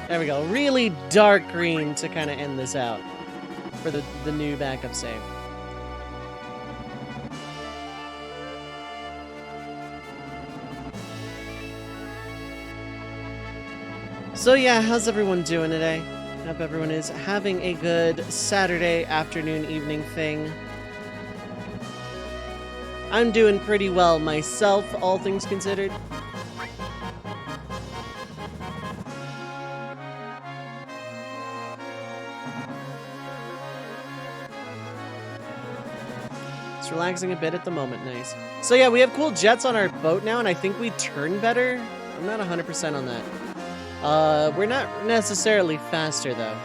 There we go. Really dark green to kind of end this out for the new backup save. So yeah, how's everyone doing today? I hope everyone is having a good Saturday afternoon, evening thing. I'm doing pretty well myself, all things considered. It's relaxing a bit at the moment, nice. So yeah, we have cool jets on our boat now, and I think we turn better. I'm not 100% on that. We're not necessarily faster, though.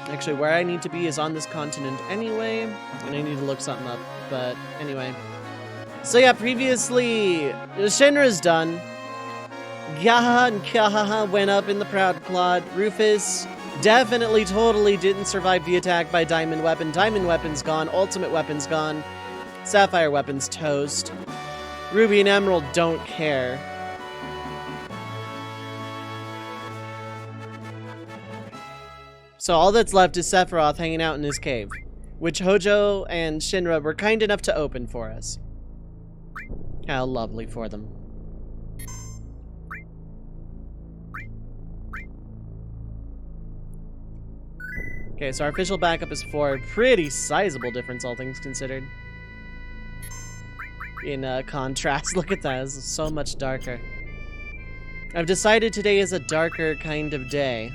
Actually, where I need to be is on this continent anyway, and I need to look something up, but anyway. So yeah, previously, Shinra's done. Gyaha and Kyahaha went up in the Proud Clod. Rufus definitely, totally didn't survive the attack by Diamond Weapon. Diamond Weapon's gone, Ultimate Weapon's gone, Sapphire Weapon's toast. Ruby and Emerald don't care. So all that's left is Sephiroth hanging out in his cave, which Hojo and Shinra were kind enough to open for us. How lovely for them. Okay, so our official backup is 4. Pretty sizable difference, all things considered. In contrast, look at that, it's so much darker. I've decided today is a darker kind of day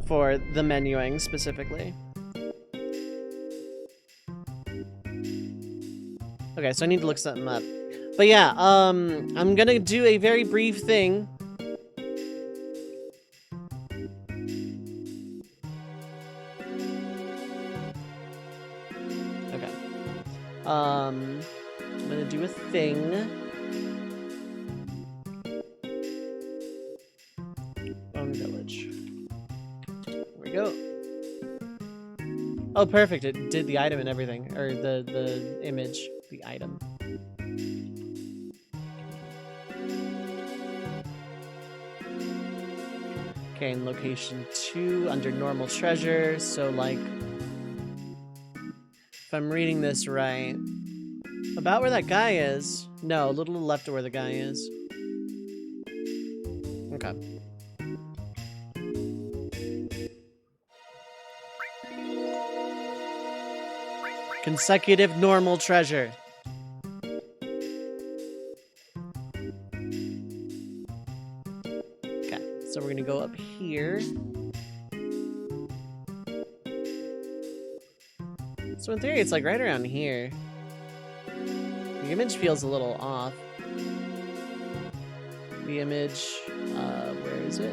for the menuing specifically. Okay, so I need to look something up. But yeah, I'm gonna do a very brief thing. I'm gonna do a thing. Bone Village. There we go. Oh, perfect. It did the item and everything. Or the image. The item. Okay, in location 2, under normal treasure, so like... If I'm reading this right, about where that guy is. No, a little left of where the guy is. Okay. Consecutive normal treasure. Okay, so we're gonna go up here. So in theory, it's like right around here. The image feels a little off. The image, where is it?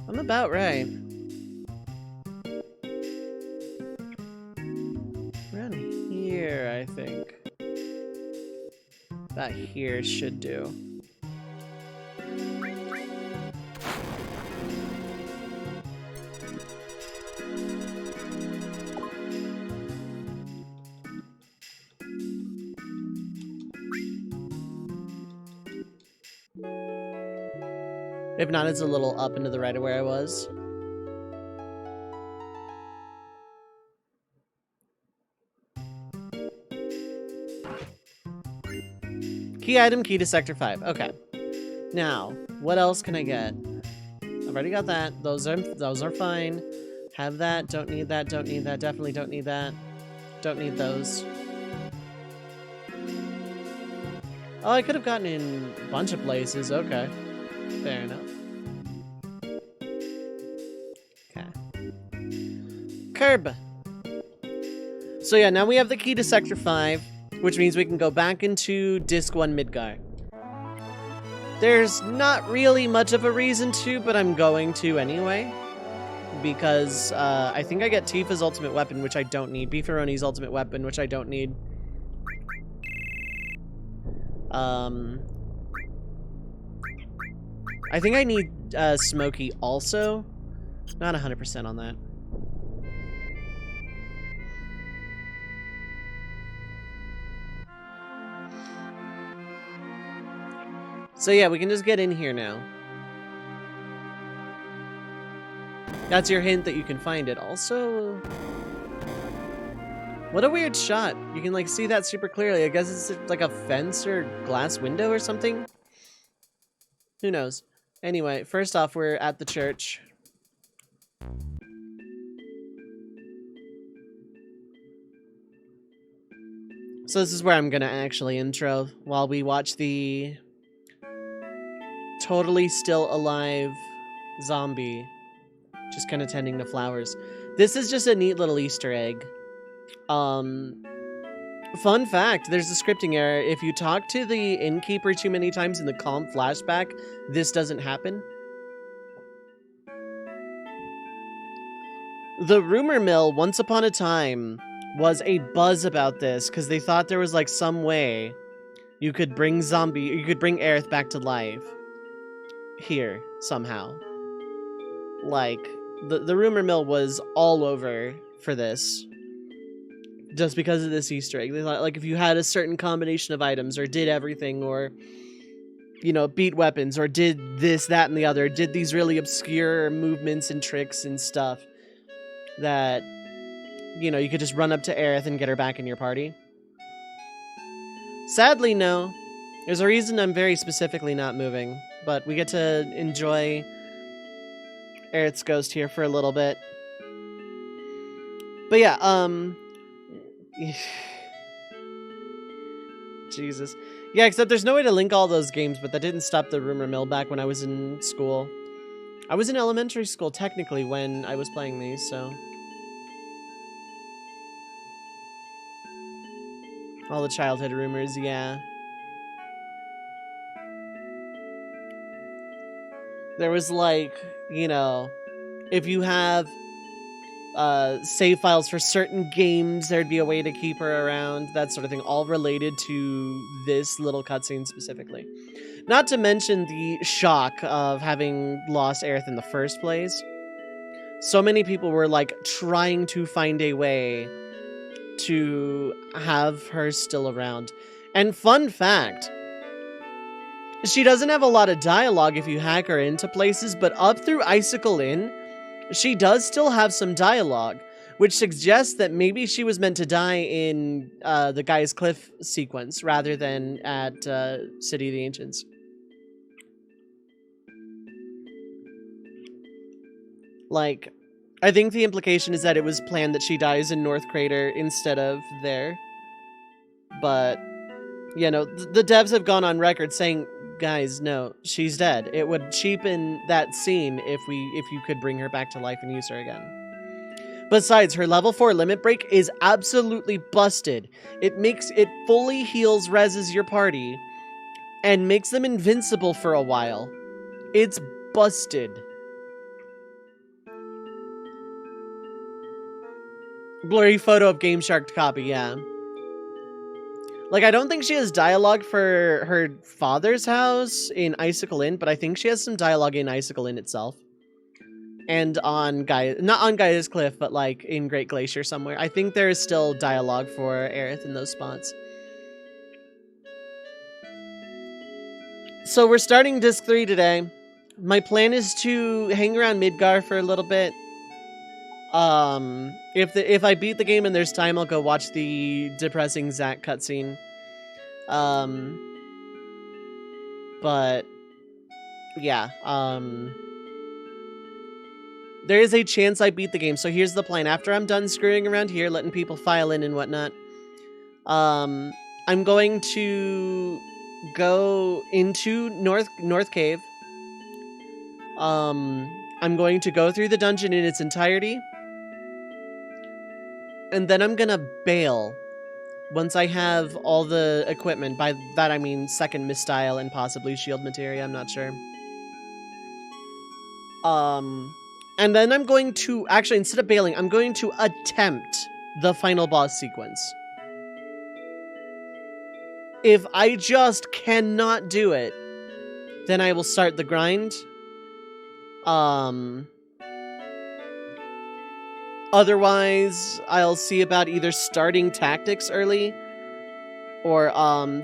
I'm about right. Around here, I think. About here should do. If not, it's a little up and to the right of where I was. Key item, key to Sector 5. Okay. Now, what else can I get? I've already got that. Those are fine. Have that. Don't need that. Don't need that. Definitely don't need that. Don't need those. Oh, I could have gotten in a bunch of places. Okay. Fair enough. Okay. Curb. So yeah, now we have the key to Sector 5, which means we can go back into Disc 1 Midgar. There's not really much of a reason to, but I'm going to anyway. Because I think I get Tifa's ultimate weapon, which I don't need. Beefaroni's ultimate weapon, which I don't need. I think I need Smokey also. Not 100% on that. So yeah, we can just get in here now. That's your hint that you can find it. Also, what a weird shot. You can like see that super clearly. I guess it's like a fence or glass window or something. Who knows? Anyway, first off, we're at the church. So this is where I'm gonna actually intro while we watch the totally still alive zombie just kind of tending to flowers. This is just a neat little Easter egg. Fun fact, there's a scripting error. If you talk to the innkeeper too many times in the calm flashback, this doesn't happen. The rumor mill, once upon a time, was a buzz about this because they thought there was like some way you could bring Aerith back to life here somehow. Like the rumor mill was all over for this just because of this Easter egg. They thought like if you had a certain combination of items or did everything or you know beat weapons or did this, that, and the other, did these really obscure movements and tricks and stuff, that you know, you could just run up to Aerith and get her back in your party. Sadly, no. There's a reason I'm very specifically not moving, but we get to enjoy Aerith's ghost here for a little bit. But yeah, Jesus. Yeah, except there's no way to link all those games, but that didn't stop the rumor mill back when I was in school. I was in elementary school, technically, when I was playing these, so... all the childhood rumors, yeah. There was like, you know, if you have save files for certain games, there'd be a way to keep her around, that sort of thing, all related to this little cutscene specifically. Not to mention the shock of having lost Aerith in the first place. So many people were like trying to find a way to have her still around. And fun fact, she doesn't have a lot of dialogue if you hack her into places, but up through Icicle Inn, she does still have some dialogue, which suggests that maybe she was meant to die in the Guy's Cliff sequence rather than at City of the Ancients. Like, I think the implication is that it was planned that she dies in North Crater instead of there. But, you know, the devs have gone on record saying, guys, no, she's dead. It would cheapen that scene if you could bring her back to life and use her again. Besides, her level 4 limit break is absolutely busted. It fully heals reses your party and makes them invincible for a while. It's busted. Blurry photo of Game Shark copy, yeah. Like, I don't think she has dialogue for her father's house in Icicle Inn, but I think she has some dialogue in Icicle Inn itself. And on not on Gaia's Cliff, but like in Great Glacier somewhere. I think there is still dialogue for Aerith in those spots. So we're starting Disc 3 today. My plan is to hang around Midgar for a little bit. If I beat the game and there's time, I'll go watch the depressing Zack cutscene. But yeah, there is a chance I beat the game. So here's the plan. After I'm done screwing around here, letting people file in and whatnot, I'm going to go into North Cave. I'm going to go through the dungeon in its entirety. And then I'm gonna bail once I have all the equipment. By that I mean second misstyle and possibly shield materia, I'm not sure. And then I'm going to, actually instead of bailing, I'm going to attempt the final boss sequence. If I just cannot do it, then I will start the grind. Otherwise, I'll see about either starting tactics early or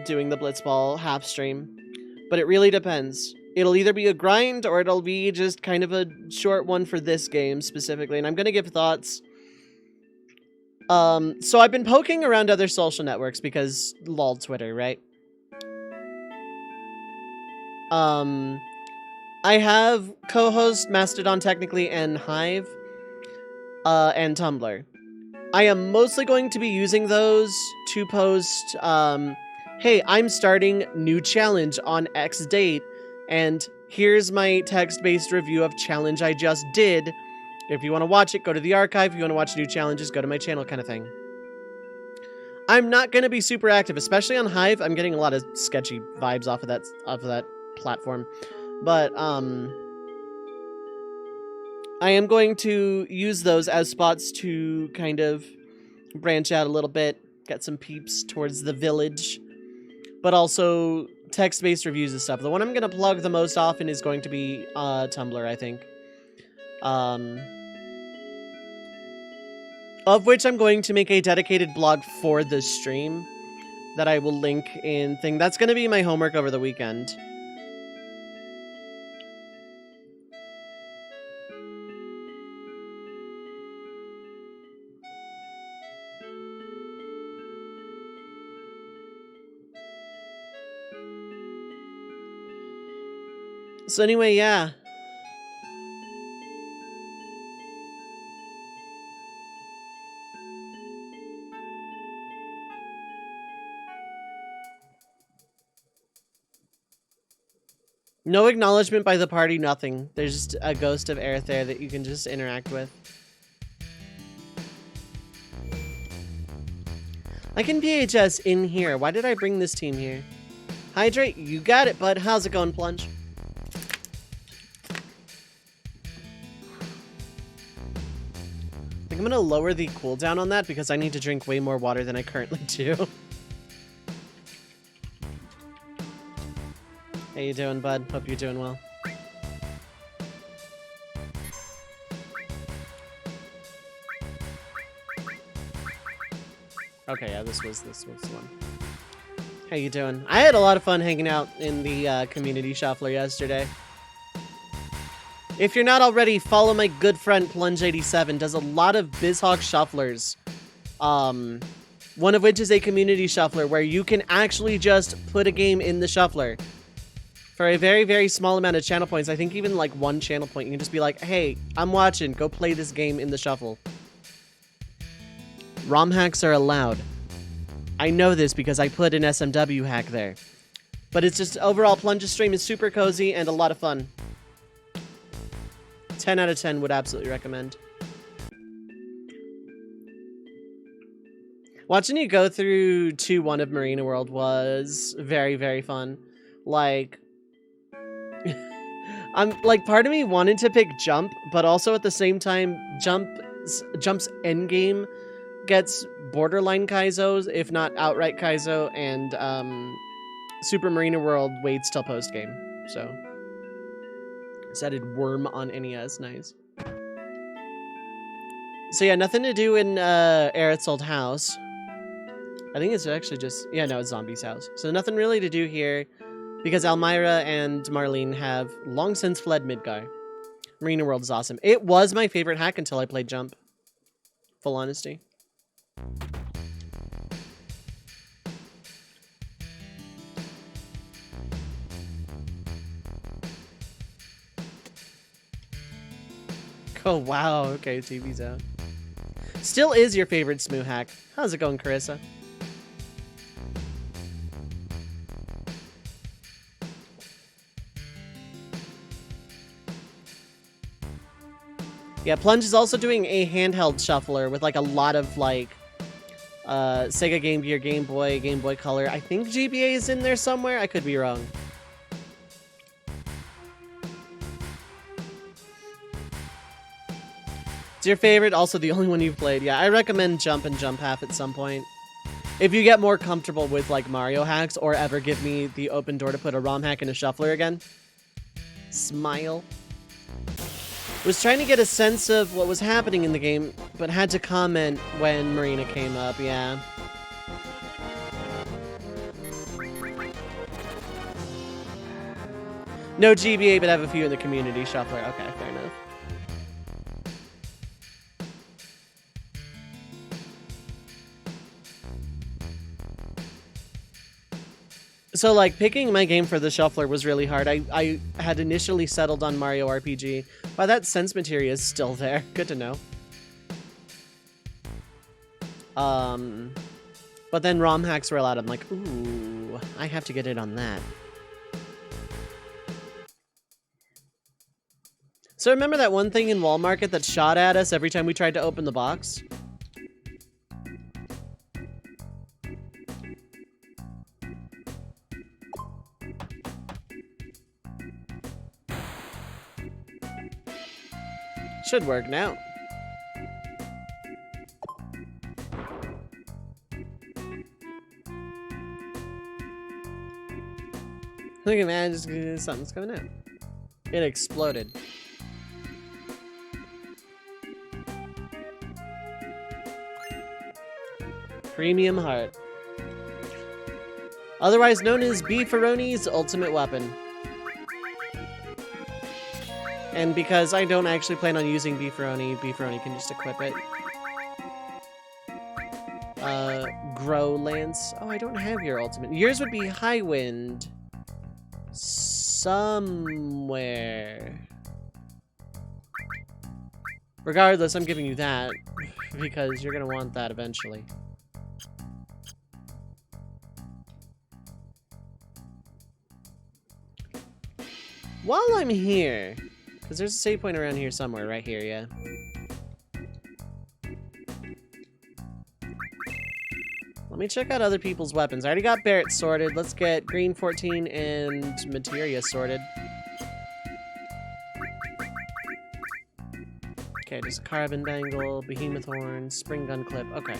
doing the Blitzball half stream. But it really depends. It'll either be a grind or it'll be just kind of a short one for this game specifically, and I'm gonna give thoughts. So I've been poking around other social networks because lol Twitter, right? I have co-host Mastodon technically and Hive, and Tumblr. I am mostly going to be using those to post, hey, I'm starting new challenge on X date, and here's my text-based review of challenge I just did. If you want to watch it, go to the archive. If you want to watch new challenges, go to my channel, kind of thing. I'm not going to be super active, especially on Hive. I'm getting a lot of sketchy vibes off of that platform. But, I am going to use those as spots to kind of branch out a little bit, get some peeps towards the village, but also text-based reviews and stuff. The one I'm going to plug the most often is going to be Tumblr, I think. Of which I'm going to make a dedicated blog for the stream that I will link in thing. That's going to be my homework over the weekend. So anyway, yeah. No acknowledgement by the party, nothing. There's just a ghost of Aerith there that you can just interact with. I can VHS in here. Why did I bring this team here? Hydrate, you got it, bud. How's it going, Plunge? I think I'm gonna lower the cooldown on that because I need to drink way more water than I currently do. How you doing, bud? Hope you're doing well. Okay, yeah, this was the one. How you doing? I had a lot of fun hanging out in the community shuffler yesterday. If you're not already, follow my good friend Plunge87. Does a lot of BizHawk shufflers. One of which is a community shuffler where you can actually just put a game in the shuffler. For a very, very small amount of channel points, I think even like 1 channel point, you can just be like, hey, I'm watching, go play this game in the shuffle. ROM hacks are allowed. I know this because I put an SMW hack there. But it's just, overall, Plunge's stream is super cozy and a lot of fun. 10 out of 10 would absolutely recommend. Watching you go through 2-1 of Marina World was very, very fun. Like... part of me wanted to pick Jump, but also at the same time, Jump's endgame gets borderline Kaizo's, if not outright Kaizo, and Super Marina World waits till post-game, so. Added Worm on NES, nice. So yeah, nothing to do in Aerith's old house. I think it's actually just, yeah, no, it's Zombie's house. So nothing really to do here, because Almyra and Marlene have long since fled Midgar. Marina World is awesome. It was my favorite hack until I played Jump. Full honesty. Oh, wow. Okay, TV's out. Still is your favorite Smoo hack. How's it going, Carissa? Yeah, Plunge is also doing a handheld shuffler with like a lot of like Sega Game Gear, Game Boy Color. I think GBA is in there somewhere. I could be wrong. It's your favorite, also the only one you've played. Yeah, I recommend Jump and Jump Half at some point. If you get more comfortable with like Mario hacks or ever give me the open door to put a ROM hack in a shuffler again. Smile. Was trying to get a sense of what was happening in the game, but had to comment when Marina came up, yeah. No GBA, but have a few in the community shuffler. Okay, fair enough. So, like, picking my game for the shuffler was really hard. I had initially settled on Mario RPG. By that sense, Materia is still there. Good to know. But then ROM hacks were allowed. I'm like, ooh, I have to get it on that. So remember that one thing in Wall Market that shot at us every time we tried to open the box? Should work now. Look at man, just something's coming out. It exploded. Premium Heart. Otherwise known as Beefaroni's ultimate weapon. And because I don't actually plan on using Beefaroni, Beefaroni can just equip it. Grow Lance. Oh, I don't have your ultimate. Yours would be High Wind. Somewhere. Regardless, I'm giving you that. Because you're gonna want that eventually. While I'm here, because there's a save point around here somewhere, right here, yeah. Let me check out other people's weapons. I already got Barrett sorted. Let's get Green 14 and Materia sorted. Okay, just Carbon Bangle, Behemoth Horn, Spring Gun Clip. Okay.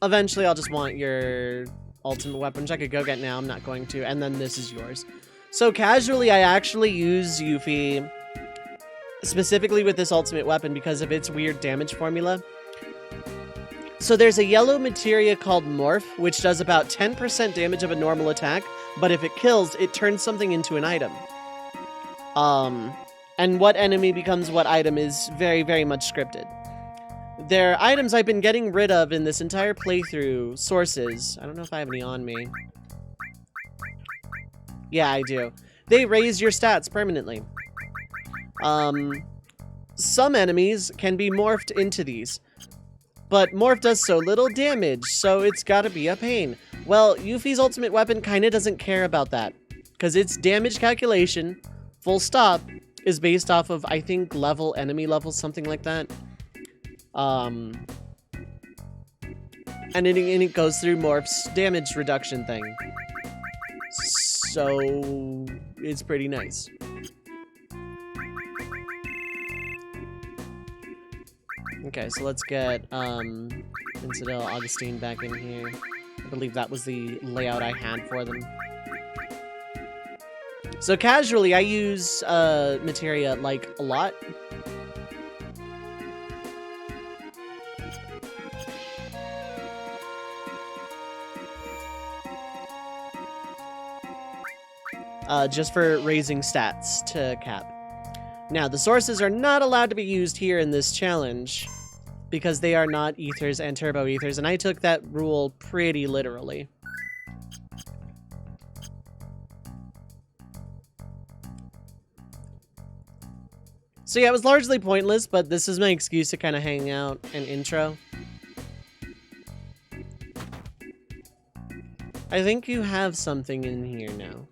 Eventually, I'll just want your ultimate weapon, which I could go get now. I'm not going to. And then this is yours. So casually, I actually use Yuffie specifically with this ultimate weapon because of its weird damage formula. So there's a yellow materia called Morph, which does about 10% damage of a normal attack, but if it kills, it turns something into an item. And what enemy becomes what item is very, very much scripted. They're items I've been getting rid of in this entire playthrough. Sources. I don't know if I have any on me. Yeah, I do. They raise your stats permanently. Some enemies can be morphed into these. But Morph does so little damage, so it's gotta be a pain. Well, Yuffie's ultimate weapon kinda doesn't care about that. Because its damage calculation, full stop, is based off of, I think, enemy level, something like that. And it goes through Morph's damage reduction thing. So, it's pretty nice. Okay, so let's get Infidel Augustine back in here. I believe that was the layout I had for them. So casually, I use Materia, like, a lot. Just for raising stats to cap. Now, the sources are not allowed to be used here in this challenge because they are not ethers and turbo ethers, and I took that rule pretty literally. So yeah, it was largely pointless, but this is my excuse to kind of hang out and intro. I think you have something in here now.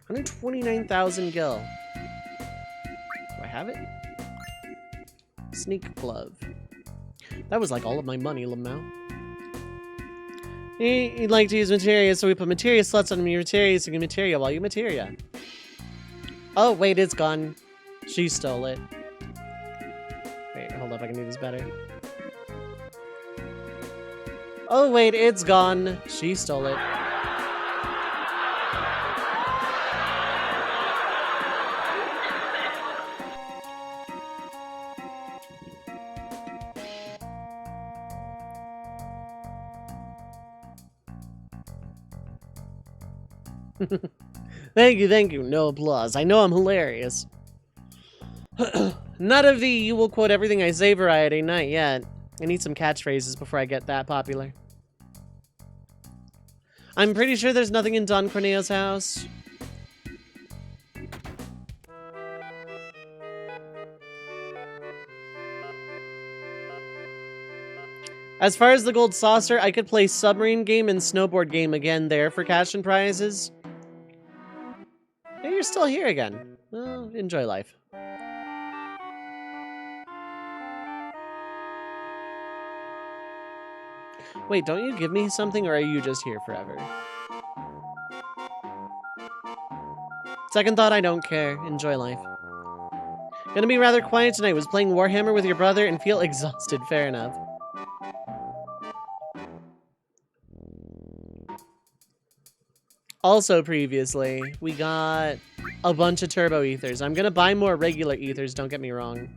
$129,000 gil. Do I have it? Sneak glove. That was like all of my money, Lamau. He'd like to use materia, so we put materia slots on materia, so you get materia while you materia. Oh, wait, it's gone. She stole it. Wait, hold up, I can do this better. Oh, wait, it's gone. She stole it. Thank you. No applause. I know I'm hilarious. None of the you will quote everything I say variety, not yet. I need some catchphrases before I get that popular. I'm pretty sure there's nothing in Don Corneo's house. As far as the gold saucer, I could play submarine game and snowboard game again there for cash and prizes. Hey, you're still here again. Well, enjoy life. Wait, don't you give me something, or are you just here forever? Second thought, I don't care. Enjoy life. Gonna be rather quiet tonight. Was playing Warhammer with your brother and feel exhausted. Fair enough. Also previously, we got a bunch of turbo ethers. I'm gonna buy more regular ethers, don't get me wrong.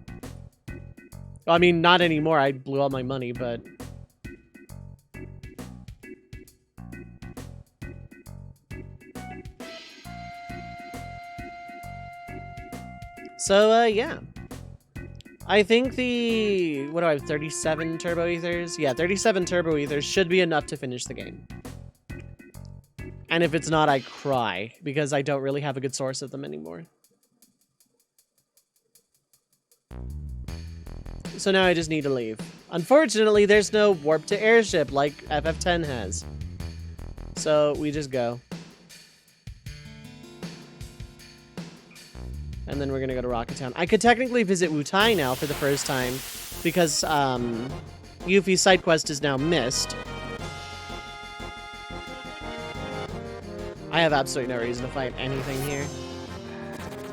Well, I mean, not anymore. I blew all my money, but... So, yeah. I think the... What do I have? 37 turbo ethers? Yeah, 37 turbo ethers should be enough to finish the game. And if it's not, I cry, because I don't really have a good source of them anymore. So now I just need to leave. Unfortunately, there's no warp to airship like FF10 has. So we just go. And then we're gonna go to Rocket Town. I could technically visit Wutai now for the first time, because Yuffie's side quest is now missed. I have absolutely no reason to fight anything here.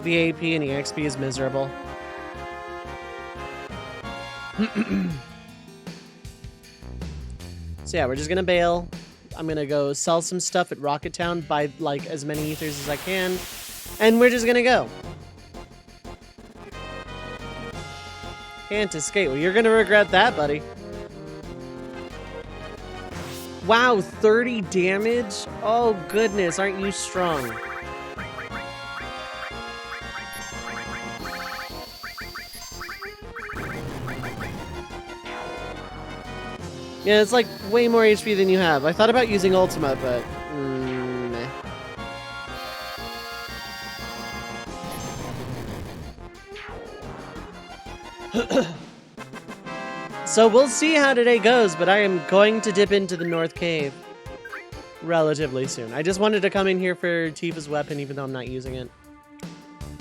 The AP and EXP is miserable. So yeah, we're just gonna bail. I'm gonna go sell some stuff at Rocket Town, buy like as many ethers as I can, and we're just gonna go. Can't escape. Well, you're gonna regret that, buddy. Wow, 30 damage? Oh goodness, aren't you strong? Yeah, it's like way more HP than you have. I thought about using Ultima, but meh. So we'll see how today goes, but I am going to dip into the North Cave relatively soon. I just wanted to come in here for Tifa's weapon, even though I'm not using it.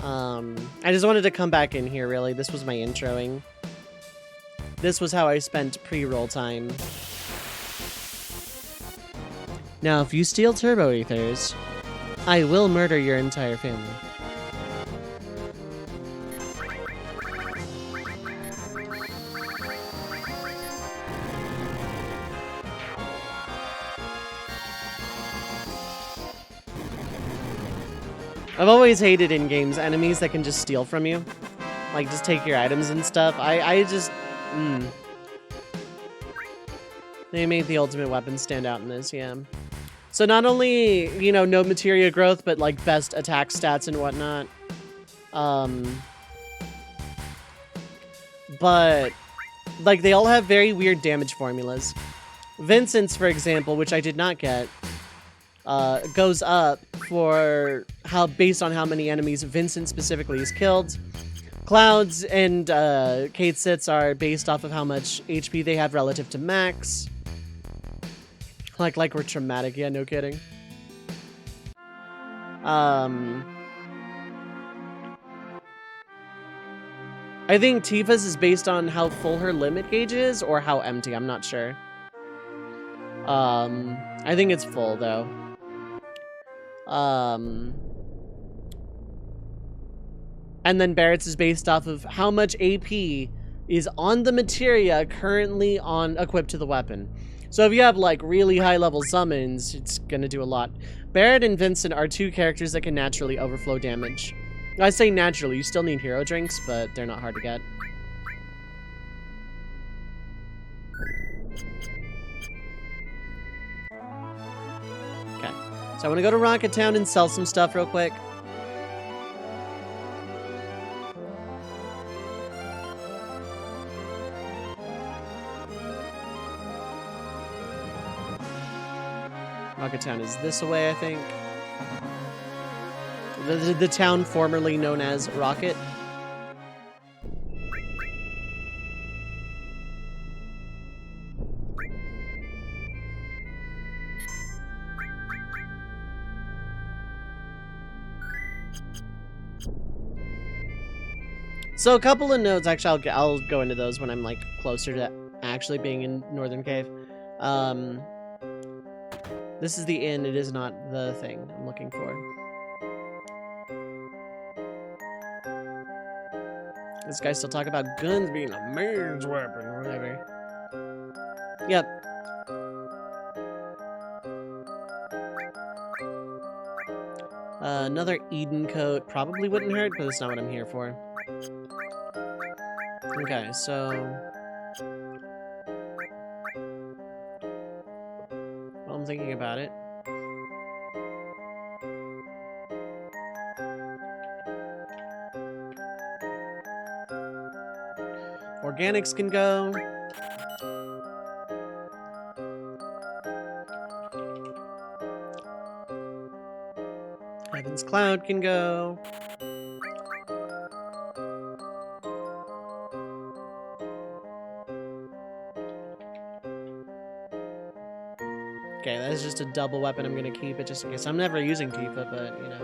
I just wanted to come back in here, really. This was my introing. This was how I spent pre-roll time. Now, if you steal turbo ethers, I will murder your entire family. I've always hated in games enemies that can just steal from you. Like, just take your items and stuff. I just... They made the ultimate weapon stand out in this, yeah. So not only, you know, no materia growth, but like best attack stats and whatnot. But like they all have very weird damage formulas. Vincent's, for example, which I did not get, goes up for how based on how many enemies Vincent specifically is killed. Cloud's and Kate Sitz are based off of how much HP they have relative to max. Like we're traumatic, yeah, no kidding. I think Tifa's is based on how full her limit gauge is, or how empty, I'm not sure. I think it's full, though. And then Barrett's is based off of how much AP is on the materia currently equipped to the weapon. So if you have like really high level summons, it's gonna do a lot. Barrett and Vincent are two characters that can naturally overflow damage. I say naturally, you still need hero drinks, but they're not hard to get. Okay, so So I want to go to Rocket Town and sell some stuff real quick. Rocket Town is this away, I think. The town formerly known as Rocket. So a couple of notes, actually, I'll go into those when I'm like closer to actually being in Northern Cave. This is the inn, it is not the thing I'm looking for. This guy still talking about guns being a man's weapon or whatever. Yep. Another Eden coat probably wouldn't hurt, but that's not what I'm here for. Okay, so... Well, I'm thinking about it. Organics can go. Heaven's Cloud can go. Okay, that's just a double weapon. I'm gonna keep it just in case. I'm never using Tifa, but you know.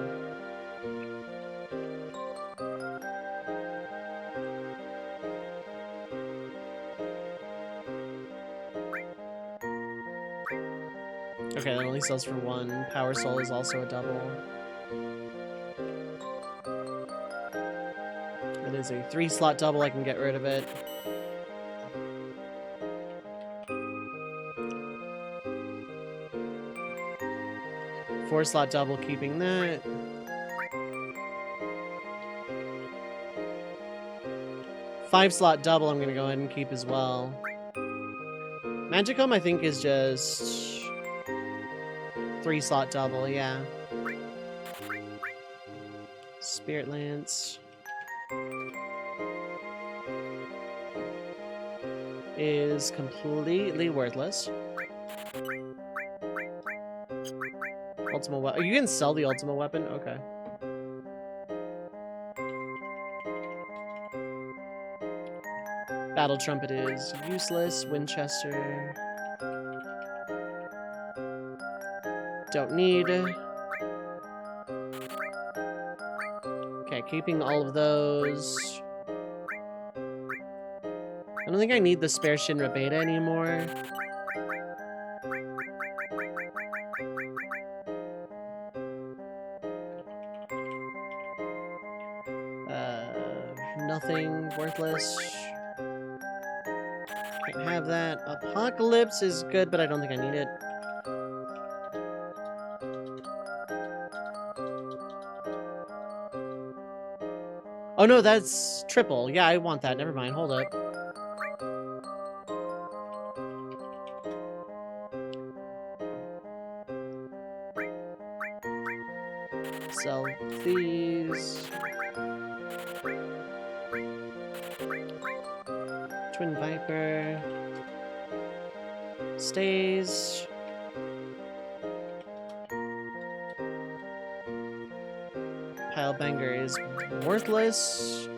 Okay, that only sells for one. Power Soul is also a double. It is a 3-slot double. I can get rid of it. Four-slot double, keeping that. Five-slot double, I'm gonna go ahead and keep as well. Magicom, I think, is just 3-slot double, yeah. Spirit Lance is completely worthless. Ultimate weapon. You can sell the ultimate weapon? Okay. Battle Trumpet is useless. Winchester. Don't need. Okay, keeping all of those. I don't think I need the spare Shinra Beta anymore. Nothing worthless. Can't have that. Apocalypse is good, but I don't think I need it. Oh no, that's triple. Yeah, I want that. Never mind. Hold up. Sell these. Twin Viper. Stays. Pilebanger is worthless.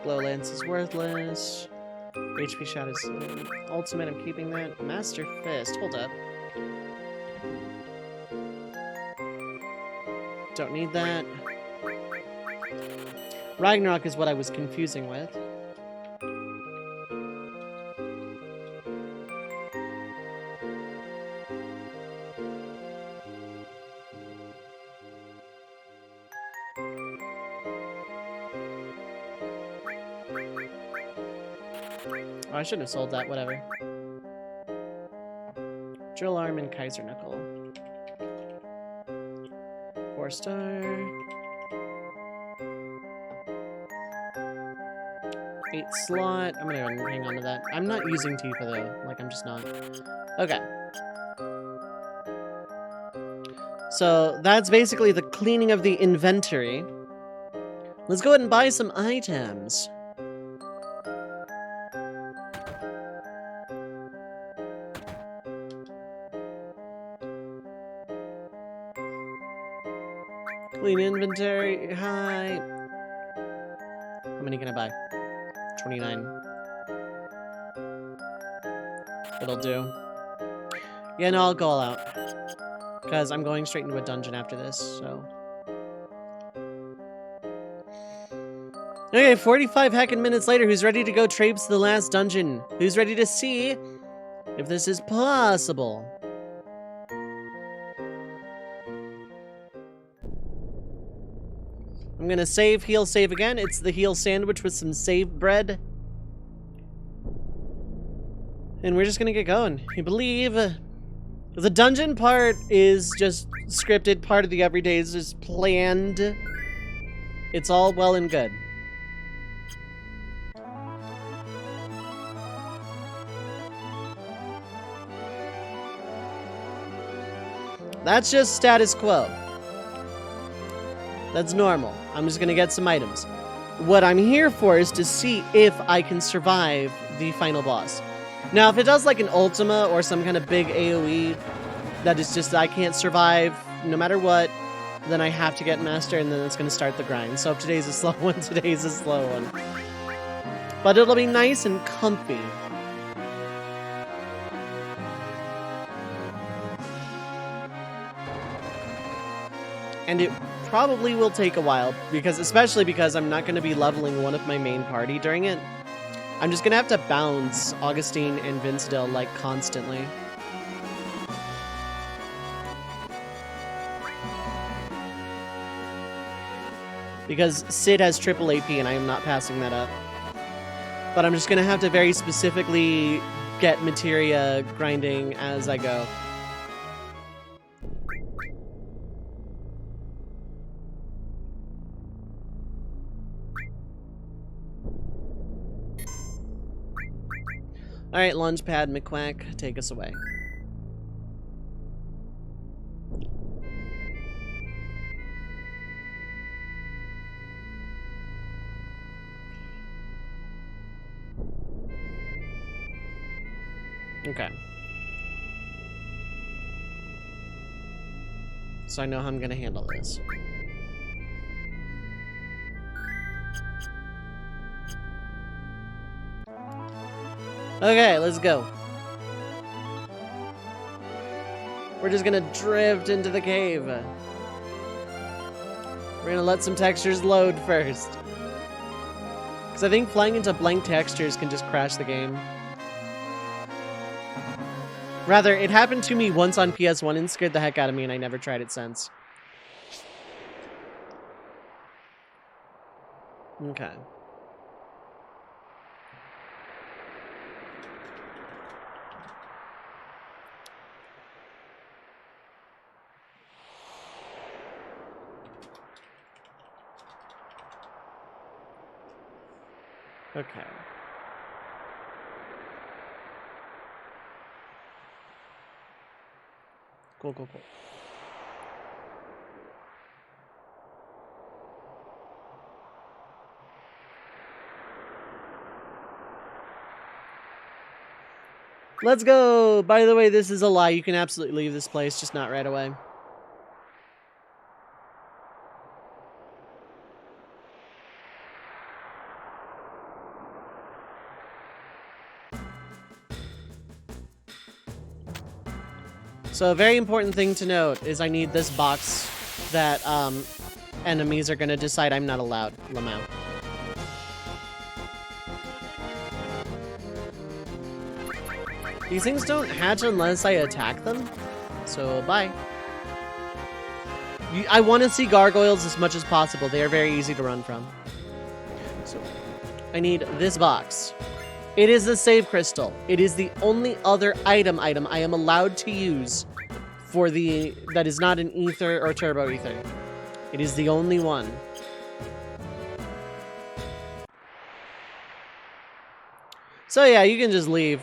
Glow Lance is worthless. HP Shot is ultimate. I'm keeping that. Master Fist. Hold up. Don't need that. Ragnarok is what I was confusing with. Oh, I shouldn't have sold that, whatever. Drill Arm and Kaiser Knuckle. 4-star. 8 slot. I'm gonna go ahead and hang on to that. I'm not using Tifa though. Like, I'm just not. Okay. So that's basically the cleaning of the inventory. Let's go ahead and buy some items. Clean inventory. Hi. How many can I buy? 29. It'll do. Yeah, no, I'll go all out. Because I'm going straight into a dungeon after this, so. Okay, 45 heckin' minutes later, who's ready to go traipse the last dungeon? Who's ready to see if this is possible? I'm gonna save, heal, save again. It's the heal sandwich with some save bread. And we're just gonna get going. I believe the dungeon part is just scripted, part of the everyday is just planned. It's all well and good. That's just status quo. That's normal. I'm just gonna get some items. What I'm here for is to see if I can survive the final boss. Now, if it does like an Ultima or some kind of big AoE that is just I can't survive no matter what, then I have to get Master and then it's gonna start the grind. So if today's a slow one, today's a slow one. But it'll be nice and comfy. And it probably will take a while, especially because I'm not going to be leveling one of my main party during it. I'm just going to have to bounce Augustine and Vincedil, like, constantly. Because Sid has triple AP and I am not passing that up. But I'm just going to have to very specifically get materia grinding as I go. Alright, Launchpad McQuack, take us away. Okay. So I know how I'm gonna handle this. Okay, let's go. We're just gonna drift into the cave. We're gonna let some textures load first. Because I think flying into blank textures can just crash the game. Rather, it happened to me once on PS1 and scared the heck out of me and I never tried it since. Okay. Okay. Cool, cool, cool. Let's go! By the way, this is a lie. You can absolutely leave this place, just not right away. So a very important thing to note is I need this box that enemies are going to decide I'm not allowed. Lamau. These things don't hatch unless I attack them. So bye. I want to see gargoyles as much as possible. They are very easy to run from. So I need this box. It is the save crystal. It is the only other item I am allowed to use for that is not an ether or turbo ether. It is the only one. So yeah, you can just leave.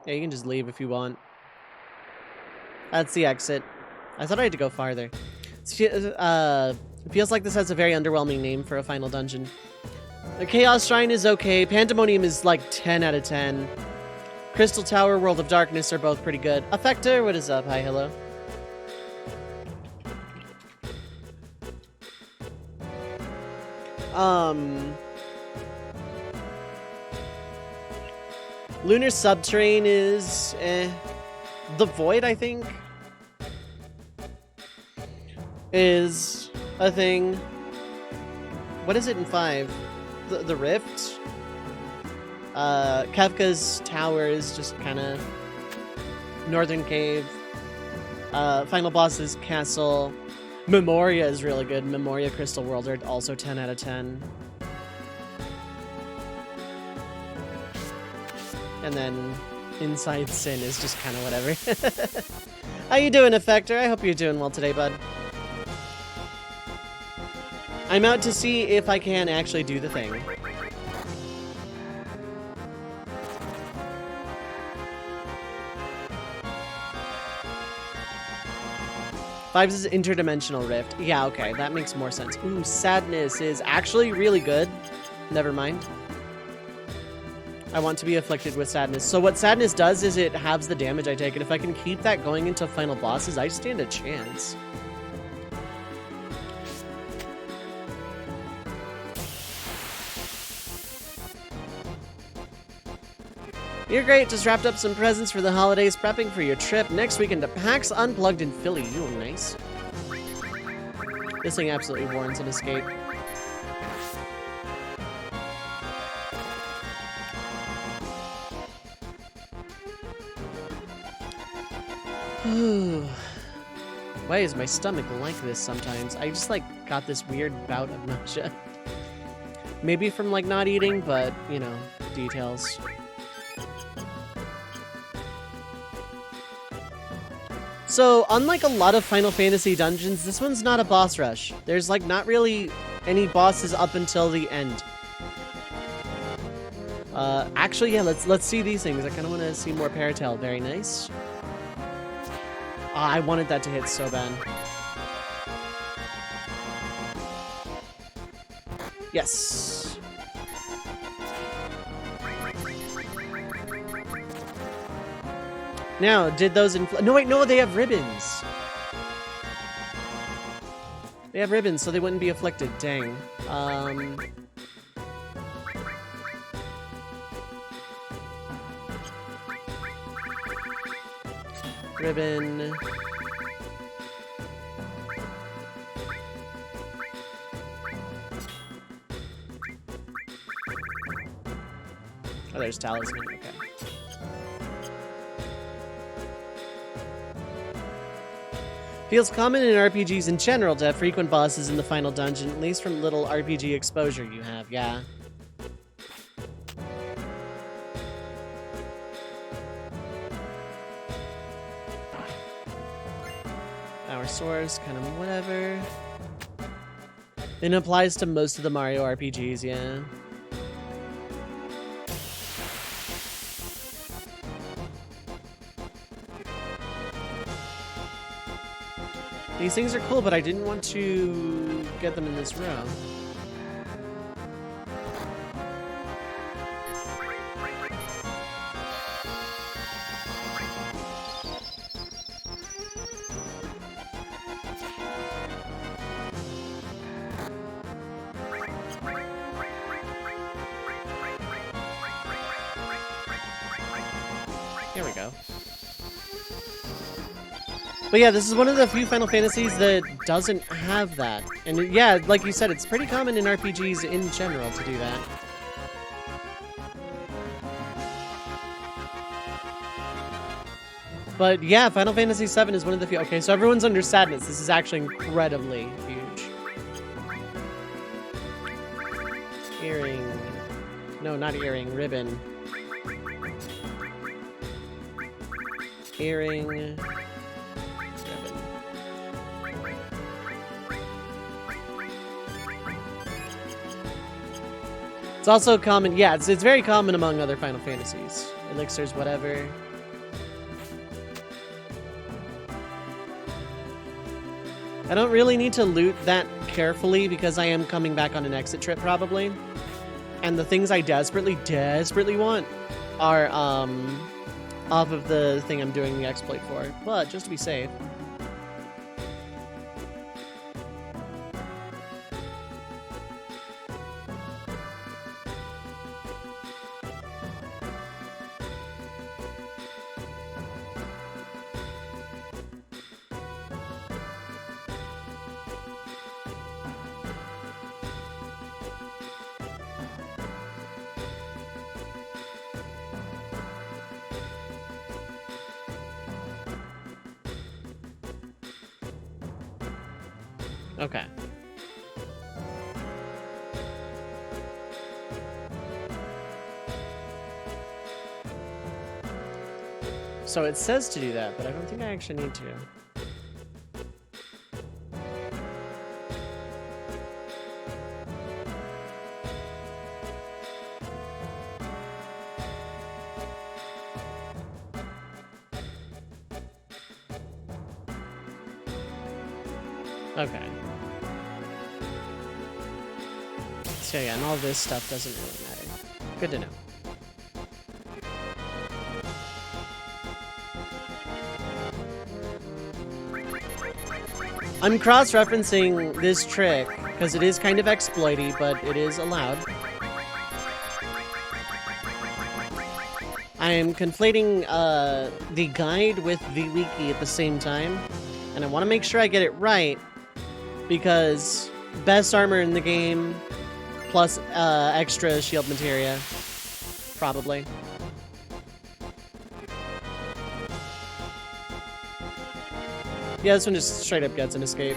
Yeah, you can just leave if you want. That's the exit. I thought I had to go farther. It feels like this has a very underwhelming name for a final dungeon. The Chaos Shrine is okay. Pandemonium is like 10 out of 10. Crystal Tower, World of Darkness are both pretty good. Affector, what is up? Hi, hello. Lunar Subterrane is The Void, I think, is a thing. What is it in 5? The Rift? Kefka's Tower is just kind of Northern Cave. Final boss is Castle. Memoria is really good. Memoria, Crystal World are also 10 out of 10. And then Inside Sin is just kind of whatever. How you doing, Effector? I hope you're doing well today, bud. I'm out to see if I can actually do the thing. Fives is Interdimensional Rift. Yeah, okay, that makes more sense. Ooh, Sadness is actually really good. Never mind. I want to be afflicted with Sadness. So what Sadness does is it halves the damage I take, and if I can keep that going into final bosses, I stand a chance. You're great. Just wrapped up some presents for the holidays, prepping for your trip next weekend to PAX Unplugged in Philly. Ooh, nice. This thing absolutely warrants an escape. Why is my stomach like this sometimes? I just, like, got this weird bout of nausea. Maybe from, like, not eating, but, you know, details. So, unlike a lot of Final Fantasy dungeons, this one's not a boss rush. There's, like, not really any bosses up until the end. Actually, yeah, let's see these things. I kind of want to see more Paratail. Very nice. I wanted that to hit so bad. Yes. Now, did those no, wait, no, they have ribbons. They have ribbons, so they wouldn't be afflicted. Dang. Ribbon. Oh, there's Talisman. Okay. Feels common in RPGs in general to have frequent bosses in the final dungeon, at least from little RPG exposure you have, yeah. Our source, kind of whatever. It applies to most of the Mario RPGs, yeah. These things are cool, but I didn't want to get them in this row. Here we go. But yeah, this is one of the few Final Fantasies that doesn't have that. And yeah, like you said, it's pretty common in RPGs in general to do that. But yeah, Final Fantasy VII is one of the few. Okay, so everyone's under Sadness. This is actually incredibly huge. Earring. No, not earring. Ribbon. Earring. It's also common, yeah, it's very common among other Final Fantasies. Elixirs, whatever. I don't really need to loot that carefully because I am coming back on an exit trip probably. And the things I desperately want are off of the thing I'm doing the exploit for. But just to be safe. Okay. So it says to do that, but I don't think I actually need to. Okay. So yeah, and all this stuff doesn't really matter. Good to know. I'm cross-referencing this trick because it is kind of exploity, but it is allowed. I am conflating the guide with the wiki at the same time, and I want to make sure I get it right because best armor in the game plus extra shield materia, probably. Yeah, this one just straight up gets an escape.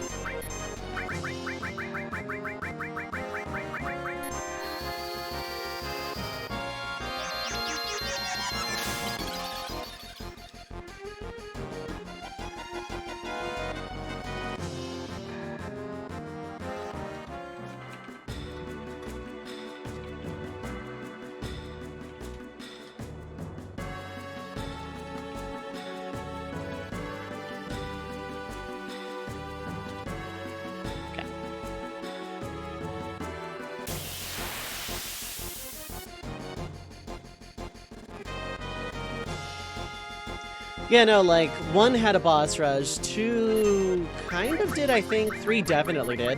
Yeah, no, like, 1 had a boss rush, 2 kind of did, I think, 3 definitely did.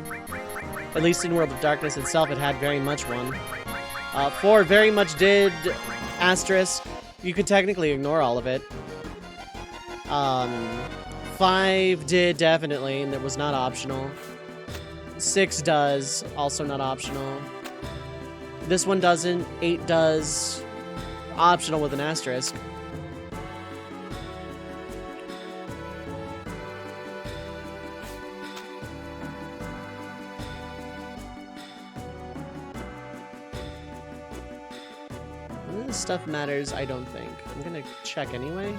At least in World of Darkness itself, it had very much one. 4 very much did, asterisk. You could technically ignore all of it. 5 did definitely, and it was not optional. 6 does, also not optional. This one doesn't, 8 does, optional with an asterisk. Stuff matters, I don't think. I'm gonna check anyway.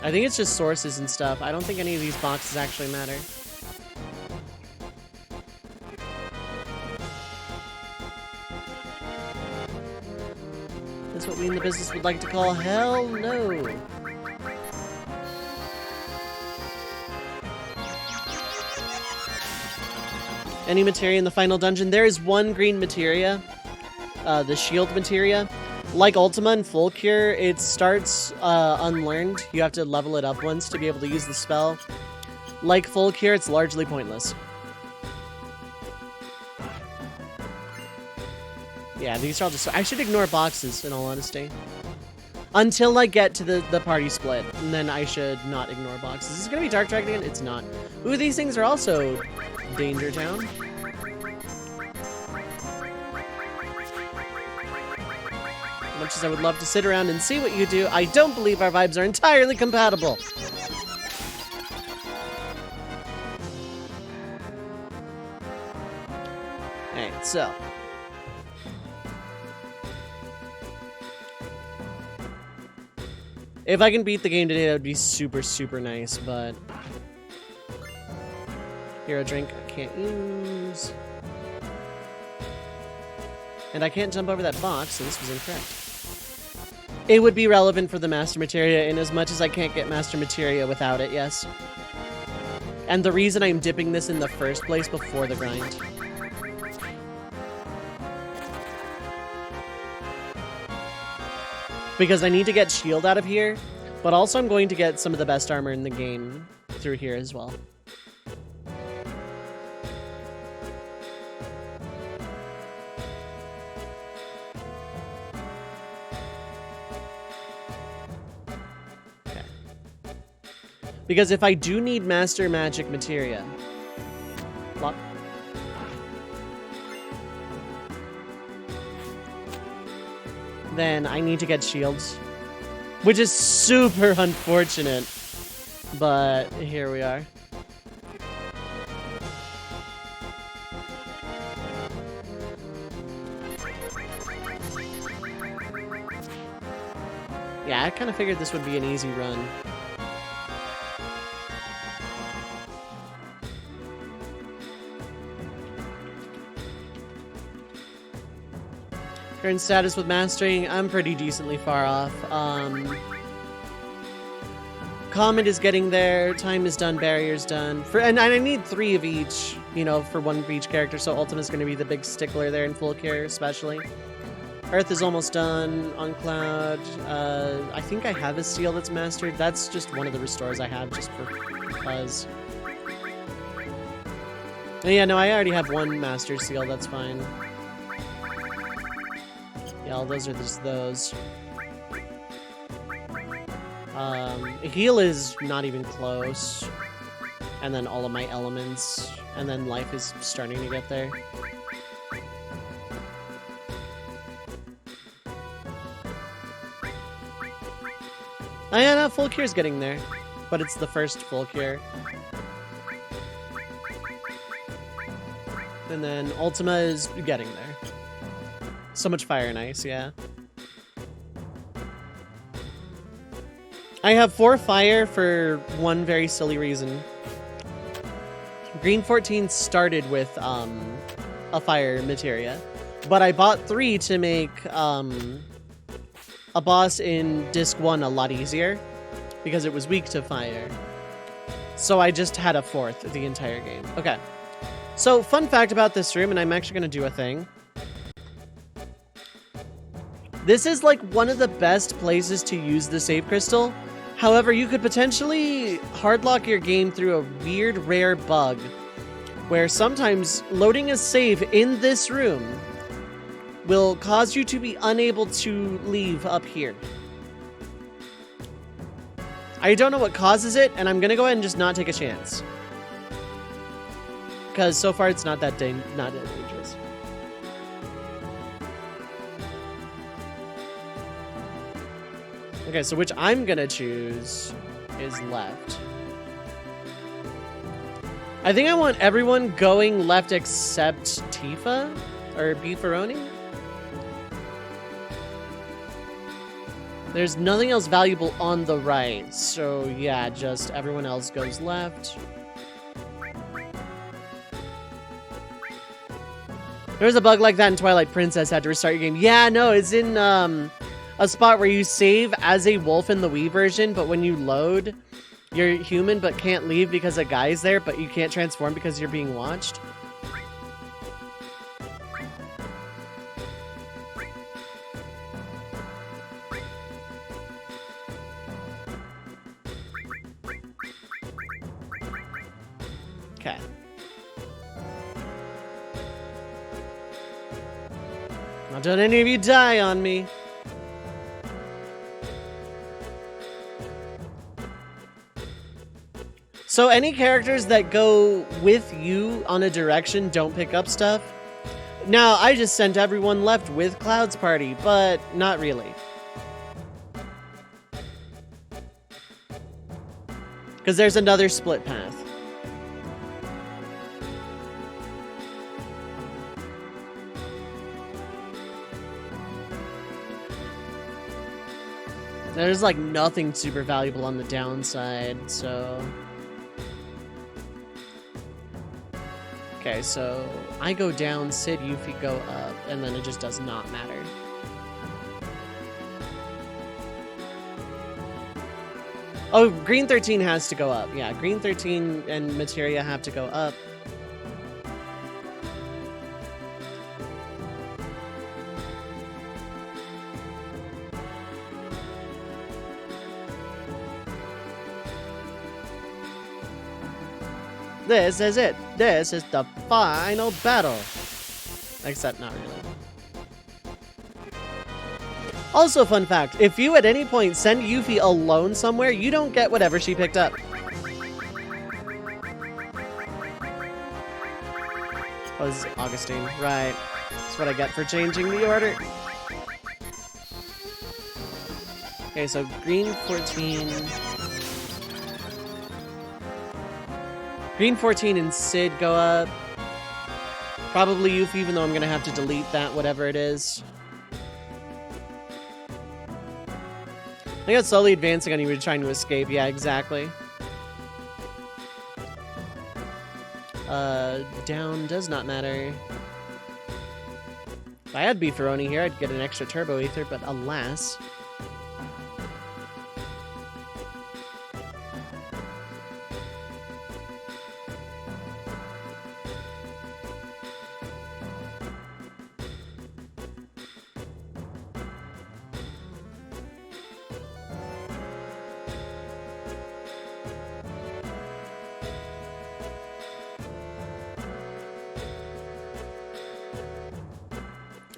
I think it's just sources and stuff. I don't think any of these boxes actually matter. That's what we in the business would like to call hell no. Any materia in the final dungeon? There is 1 green materia. The shield materia. Like Ultima and Full Cure, it starts unlearned. You have to level it up once to be able to use the spell. Like Full Cure, it's largely pointless. Yeah, these are all just... I should ignore boxes, in all honesty. Until I get to the party split, and then I should not ignore boxes. Is this gonna be Dark Dragon again? It's not. Ooh, these things are also Danger Town. Much as I would love to sit around and see what you do, I don't believe our vibes are entirely compatible. Alright, so. If I can beat the game today, that would be super, super nice, but... Hero drink I can't use. And I can't jump over that box, so this was incorrect. It would be relevant for the Master Materia in as much as I can't get Master Materia without it, yes. And the reason I'm dipping this in the first place before the grind. Because I need to get shield out of here, but also I'm going to get some of the best armor in the game through here as well. Okay. Because if I do need Master Magic Materia, lock. Then I need to get shields, which is super unfortunate, but here we are. Yeah, I kind of figured this would be an easy run. Current status with mastering, I'm pretty decently far off. Comet is getting there, time is done, barrier's done. And I need 3 of each, you know, for 1 for each character, so Ultima's going to be the big stickler there in full care, especially. Earth is almost done, on Cloud. I think I have a seal that's mastered. That's just one of the restores I have, just for because. Oh, yeah, no, I already have 1 master seal, that's fine. Yeah, all those are just those. Heal is not even close. And then all of my elements. And then life is starting to get there. Oh yeah, no, full cure's getting there. But it's the first full cure. And then Ultima is getting there. So much fire and ice, yeah. I have 4 fire for one very silly reason. Green 14 started with a fire materia, but I bought 3 to make a boss in Disc 1 a lot easier because it was weak to fire. So I just had a 4th the entire game. Okay. So, fun fact about this room, and I'm actually going to do a thing. This is like one of the best places to use the save crystal. However, you could potentially hardlock your game through a weird, rare bug where sometimes loading a save in this room will cause you to be unable to leave up here. I don't know what causes it, and I'm going to go ahead and just not take a chance. Because so far it's not that dangerous. Okay, so which I'm gonna choose is left. I think I want everyone going left except Tifa or Beefaroni. There's nothing else valuable on the right, so yeah, just everyone else goes left. There was a bug like that in Twilight Princess, had to restart your game. Yeah, no, it's in a spot where you save as a wolf in the Wii version, but when you load, you're human but can't leave because a guy's there, but you can't transform because you're being watched. Okay. Not done any of you die on me. So any characters that go with you on a direction don't pick up stuff. Now, I just sent everyone left with Cloud's party, but not really. Because there's another split path. There's like nothing super valuable on the downside, so... Okay, so I go down, Sid, Yuffie go up, and then it just does not matter. Oh, Green 13 has to go up. Yeah, Green 13 and Materia have to go up. This is it. This is the final battle. Except not really. Also, fun fact, if you at any point send Yuffie alone somewhere, you don't get whatever she picked up. Oh, this is Augustine. Right. That's what I get for changing the order. Okay, so Green 14... Green 14 and Sid go up. Probably Yuffie, even though I'm gonna have to delete that, whatever it is. I got slowly advancing on you, trying to escape. Yeah, exactly. Down does not matter. If I had Beefaroni here, I'd get an extra Turbo Ether, but alas.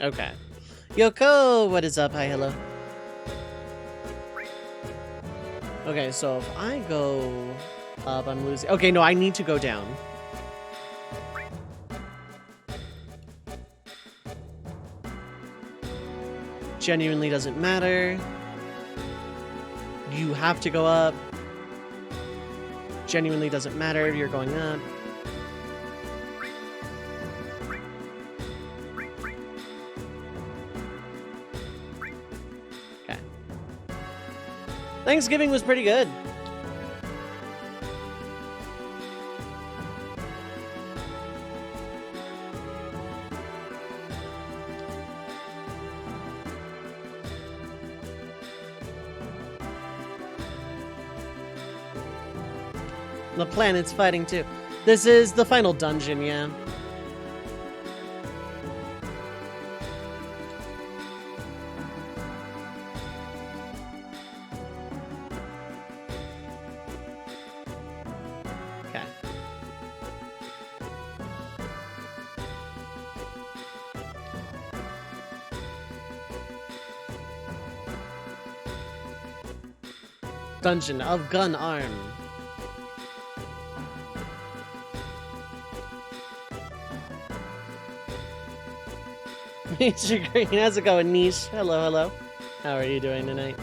Okay. Yoko, what is up? Hi, hello. Okay, so if I go up, I'm losing. Okay, no, I need to go down. Genuinely doesn't matter. You have to go up. Genuinely doesn't matter if you're going up. Thanksgiving was pretty good. The planet's fighting too. This is the final dungeon, yeah. Dungeon of Gun Arm. Mr. Green, how's it going, Niche? Hello, hello. How are you doing tonight?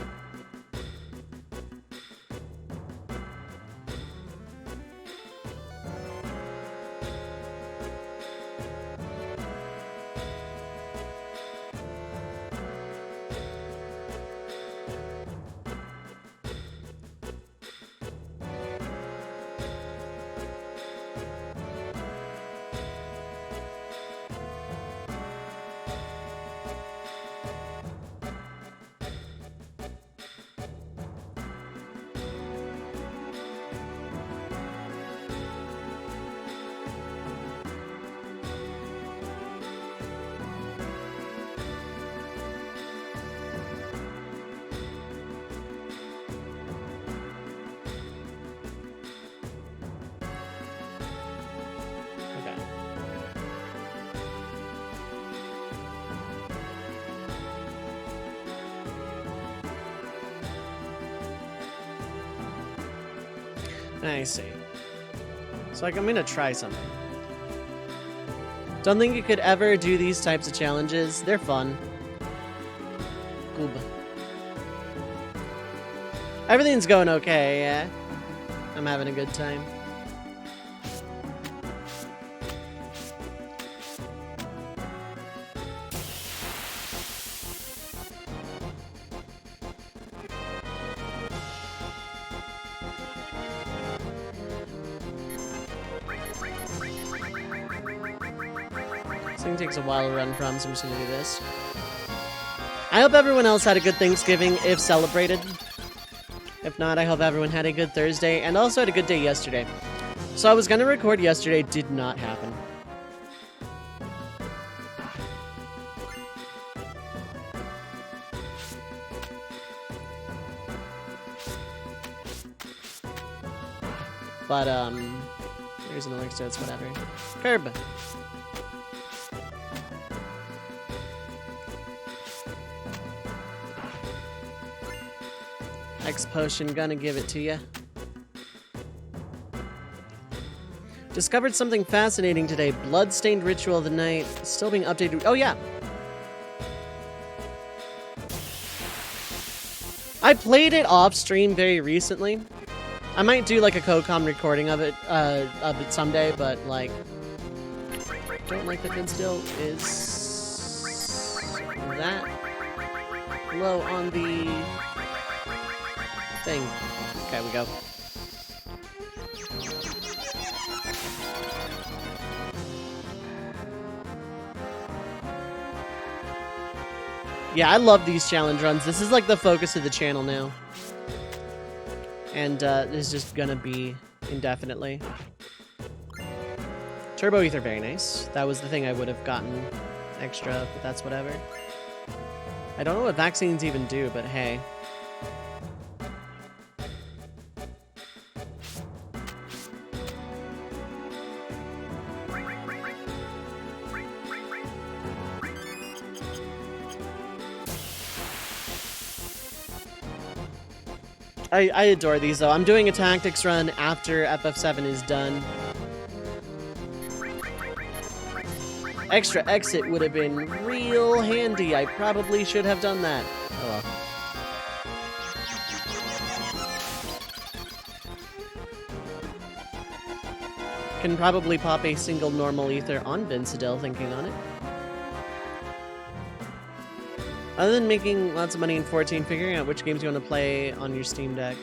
I see. So like, I'm gonna try something. Don't think you could ever do these types of challenges. They're fun. Goob. Everything's going okay, yeah. I'm having a good time. This thing takes a while to run from, so I'm just gonna do this. I hope everyone else had a good Thanksgiving, if celebrated. If not, I hope everyone had a good Thursday, and also had a good day yesterday. So I was gonna record yesterday, did not happen. But, there's an elixir, it's whatever. Curb! X potion, gonna give it to ya. Discovered something fascinating today. Bloodstained Ritual of the Night. Still being updated. Oh, yeah! I played it off stream very recently. I might do like a CoCom recording of it someday, but like, don't like that Vince still is that low on the thing. Okay, we go. Yeah, I love these challenge runs. This is like the focus of the channel now. And this is just gonna be indefinitely. Turbo Ether, very nice. That was the thing I would have gotten extra, but that's whatever. I don't know what vaccines even do, but hey. I adore these, though. I'm doing a tactics run after FF7 is done. Extra exit would have been real handy. I probably should have done that. Oh well. Can probably pop a single normal ether on Vincidel, thinking on it. Other than making lots of money in 14, figuring out which games you want to play on your Steam Deck.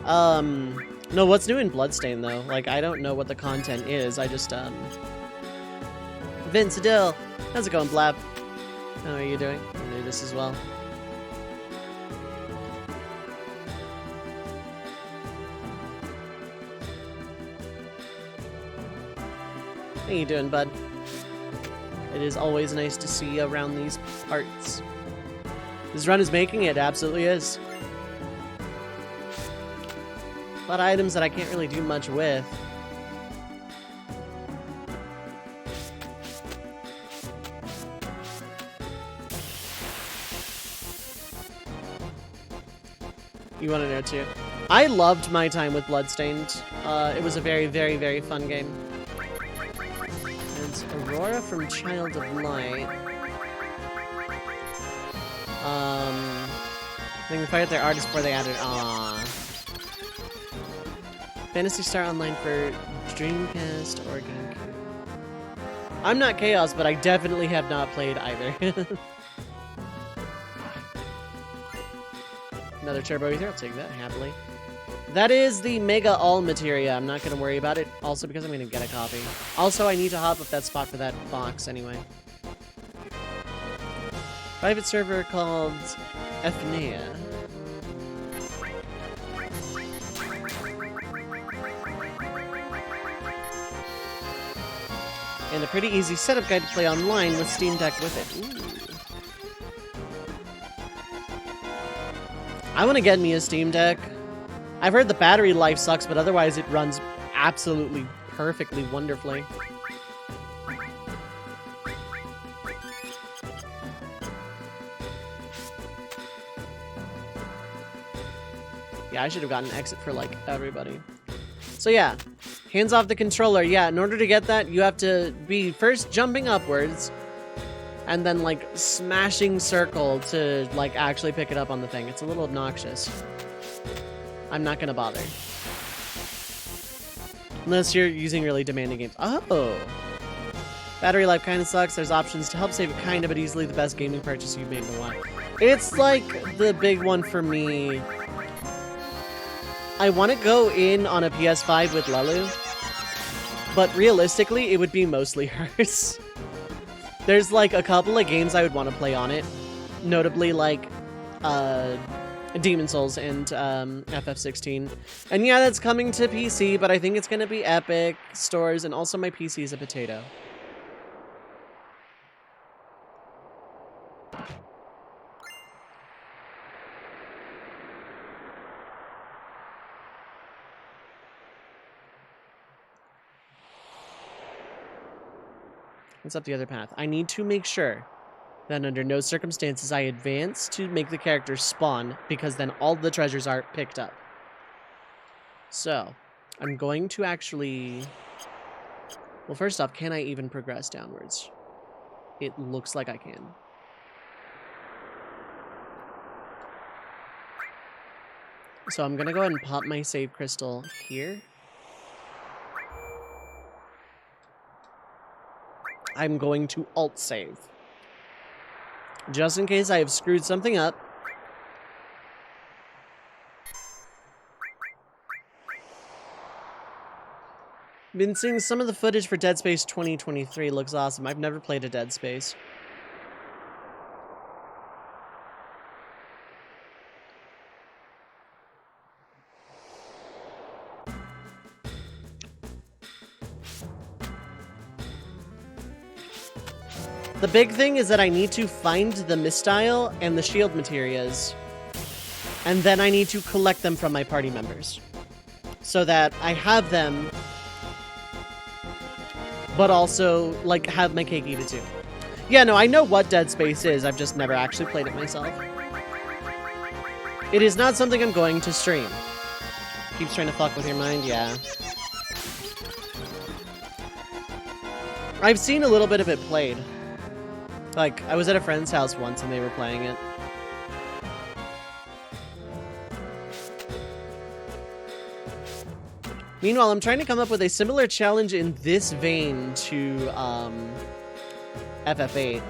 No, what's new in Bloodstain, though? Like, I don't know what the content is. I just, Vincidel! How's it going, Blab? How are you doing? I'm gonna do this as well. How you doing, bud? It is always nice to see you around these parts. This run is making it, absolutely is. A lot of items that I can't really do much with. You want to know too? I loved my time with Bloodstained. It was a very, very, very fun game. And it's Aurora from Child of Light. They can fight their artists before they added. Phantasy Star Online for Dreamcast or GameCube. I'm not Chaos, but I definitely have not played either. Another Turbo Ether, I'll take that happily. That is the Mega All Materia. I'm not going to worry about it, also because I'm going to get a copy. Also, I need to hop up that spot for that box anyway. Private server called Ephnea. And a pretty easy setup guide to play online with Steam Deck with it. Ooh. I want to get me a Steam Deck. I've heard the battery life sucks, but otherwise it runs absolutely perfectly wonderfully. Yeah, I should have gotten an exit for, like, everybody. So yeah, hands off the controller. Yeah, in order to get that, you have to be first jumping upwards, and then, like, smashing circle to, like, actually pick it up on the thing. It's a little obnoxious. I'm not gonna bother. Unless you're using really demanding games. Oh! Battery life kind of sucks. There's options to help save it kind of, but easily the best gaming purchase you've made in a while. It's, like, the big one for me. I want to go in on a PS5 with Lelu, but realistically, it would be mostly hers. There's like a couple of games I would want to play on it, notably like Demon Souls and FF16. And yeah, that's coming to PC, but I think it's going to be Epic stores, and also my PC is a potato. What's up the other path? I need to make sure that under no circumstances I advance to make the character spawn, because then all the treasures are picked up. So, I'm going to actually... Well, first off, can I even progress downwards? It looks like I can. So I'm gonna go ahead and pop my save crystal here. I'm going to alt save, just in case I have screwed something up. Been seeing some of the footage for Dead Space 2023. Looks awesome. I've never played a Dead Space. The big thing is that I need to find the mistile and the shield materias, and then I need to collect them from my party members, so that I have them, but also, like, have my cake eat it too. Yeah, no, I know what Dead Space is, I've just never actually played it myself. It is not something I'm going to stream. Keeps trying to fuck with your mind, yeah. I've seen a little bit of it played. Like, I was at a friend's house once and they were playing it. Meanwhile, I'm trying to come up with a similar challenge in this vein to FF8.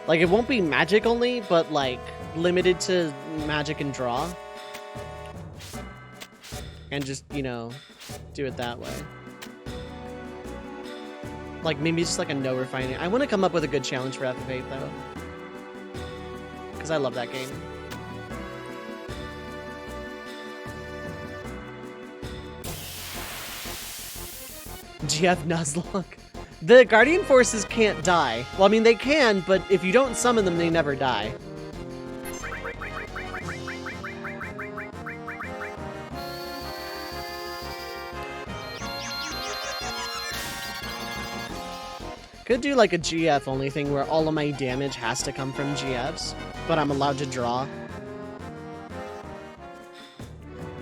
Like, it won't be magic only, but like limited to magic and draw. And just, you know, do it that way. Like, maybe just like a no refining. I want to come up with a good challenge for FF8 though, because I love that game. GF Nuzlocke. The Guardian Forces can't die. Well, I mean, they can, but if you don't summon them, they never die. Could do like a GF only thing where all of my damage has to come from GFs, but I'm allowed to draw.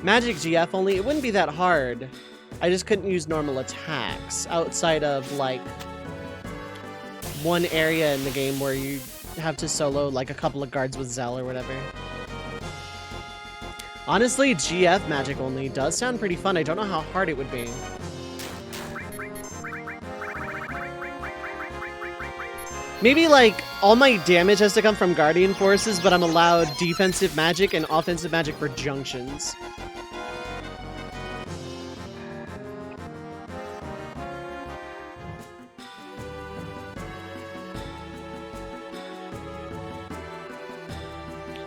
Magic GF only, it wouldn't be that hard. I just couldn't use normal attacks outside of like one area in the game where you have to solo like a couple of guards with Zell or whatever. Honestly, GF magic only does sound pretty fun. I don't know how hard it would be. Maybe, like, all my damage has to come from Guardian Forces, but I'm allowed defensive magic and offensive magic for junctions.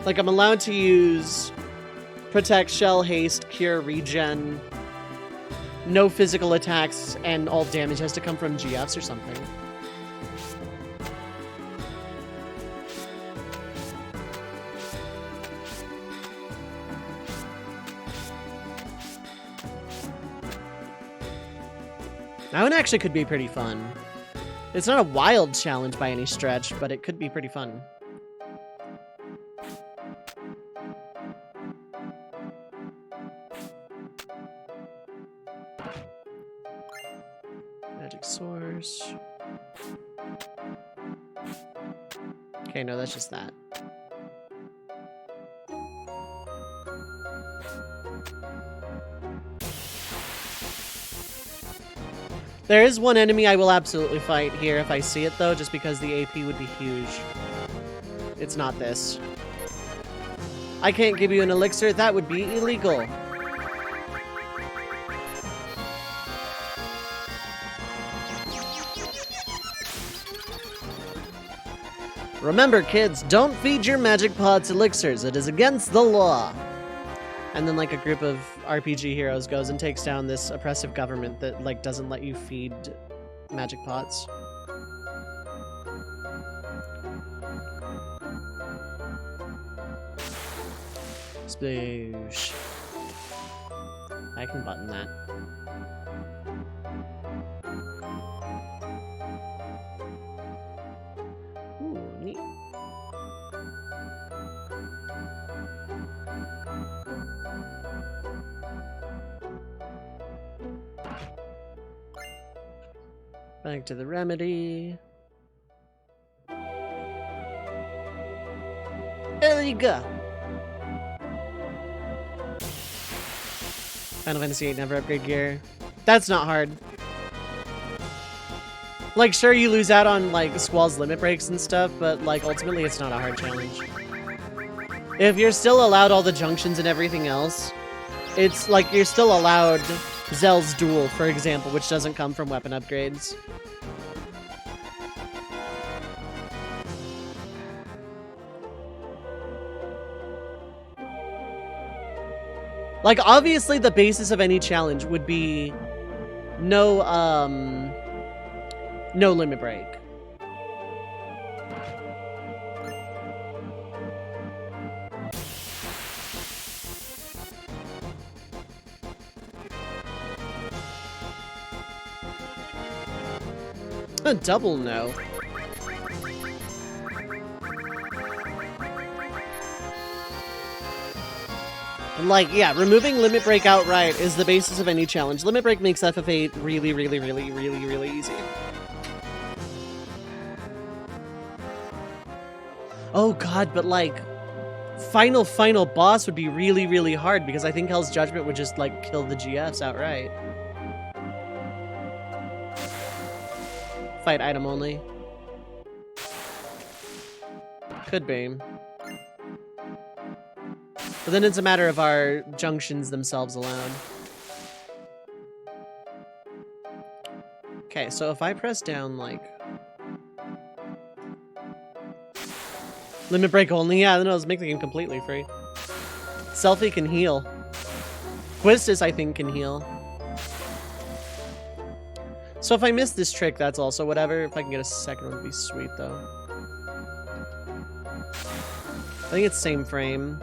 Like, I'm allowed to use Protect, Shell, Haste, Cure, Regen, no physical attacks, and all damage has to come from GFs or something. That one actually could be pretty fun. It's not a wild challenge by any stretch, but it could be pretty fun. Magic source. Okay, no, that's just that. There is one enemy I will absolutely fight here if I see it, though, just because the AP would be huge. It's not this. I can't give you an elixir. That would be illegal. Remember, kids, don't feed your magic pots elixirs. It is against the law. And then, like, a group of RPG heroes goes and takes down this oppressive government that, like, doesn't let you feed magic pots. Sploosh. I can button that. Ooh, neat. Back to the remedy. There you go. Final Fantasy VIII never upgrade gear. That's not hard. Like, sure, you lose out on, like, Squall's limit breaks and stuff, but, like, ultimately it's not a hard challenge. If you're still allowed all the junctions and everything else, it's, like, you're still allowed Zell's Duel, for example, which doesn't come from weapon upgrades. Like, obviously the basis of any challenge would be no limit break. A double no. Like, yeah, removing limit break outright is the basis of any challenge. Limit break makes FF8 really, really, really, really, really easy. Oh god, but like, final boss would be really, really hard because I think Hell's Judgment would just, like, kill the GFs outright. Fight item only. Could be. But then it's a matter of our junctions themselves allowed. Okay, so if I press down, like... Limit break only? Yeah, no, let's make the game completely free. Selfie can heal. Quistis, I think, can heal. So if I miss this trick, that's also whatever. If I can get a second one, would be sweet, though. I think it's same frame.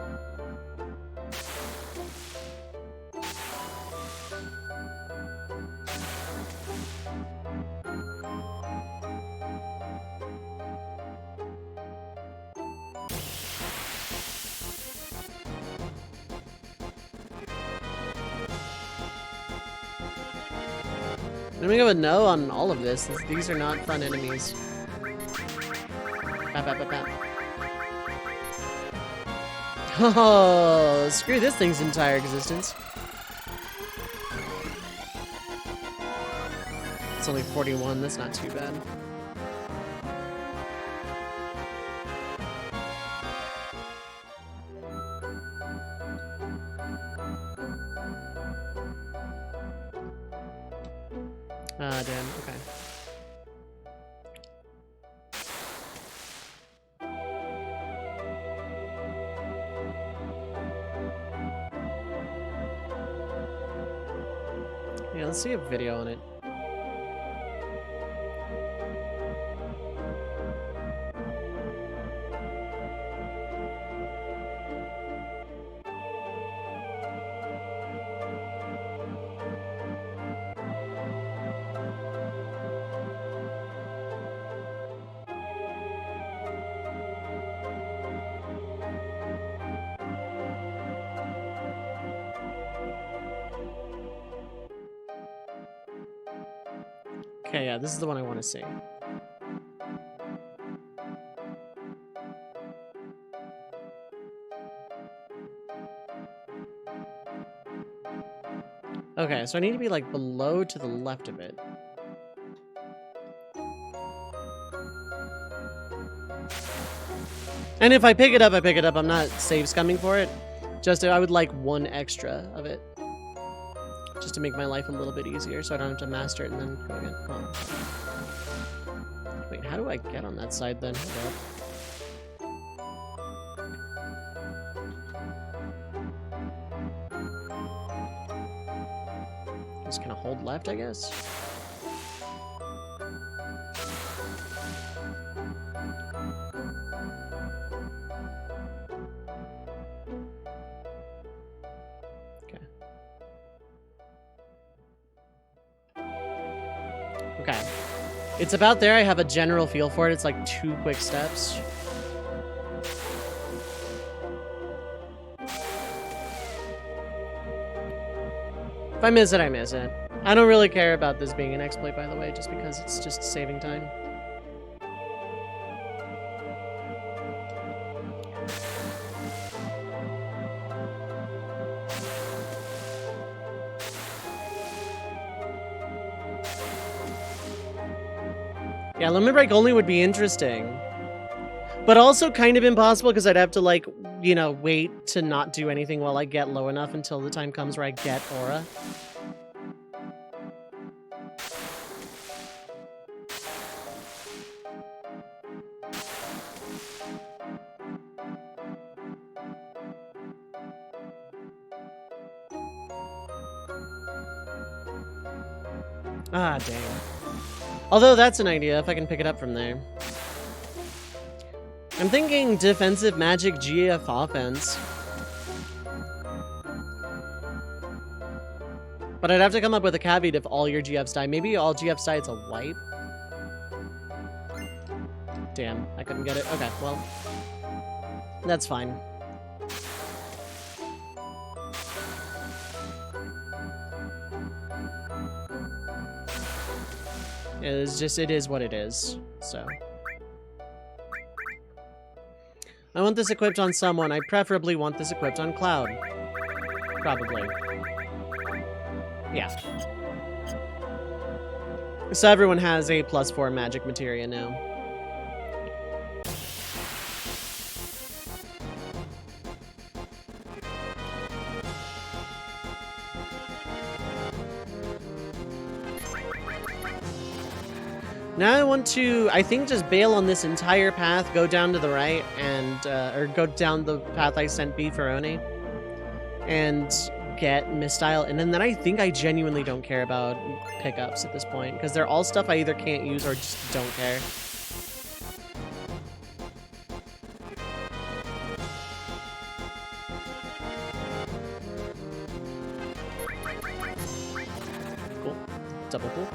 I'm gonna go with no on all of this. These are not fun enemies. Bap, bap, bap, bap. Oh, screw this thing's entire existence. It's only 41, that's not too bad. Ah, damn, okay. Yeah, let's see a video on it. Okay, yeah, this is the one I want to see. Okay, so I need to be like below to the left of it. And if I pick it up, I pick it up. I'm not save scumming for it. Just I would like one extra of it. Just to make my life a little bit easier so I don't have to master it and then go again. Oh. Wait, how do I get on that side then? Hold up. Just gonna hold left, I guess. Okay. It's about there. I have a general feel for it. It's like 2 quick steps. If I miss it, I miss it. I don't really care about this being an exploit, by the way, just because it's just saving time. Yeah, limit break only would be interesting. But also kind of impossible because I'd have to, like, you know, wait to not do anything while I get low enough until the time comes where I get aura. Ah, dang. Although that's an idea, if I can pick it up from there. I'm thinking defensive magic GF offense. But I'd have to come up with a caveat if all your GFs die. Maybe all GFs die, it's a wipe? Damn, I couldn't get it. Okay, well. That's fine. It's just, it is what it is, so. I want this equipped on someone. I preferably want this equipped on Cloud. Probably. Yeah. So everyone has a +4 magic materia now. Now I want to, I think, just bail on this entire path, go down to the right, and, or go down the path I sent B for Oni, and get Mistile, and then I think I genuinely don't care about pickups at this point, because they're all stuff I either can't use or just don't care. Cool. Double cool.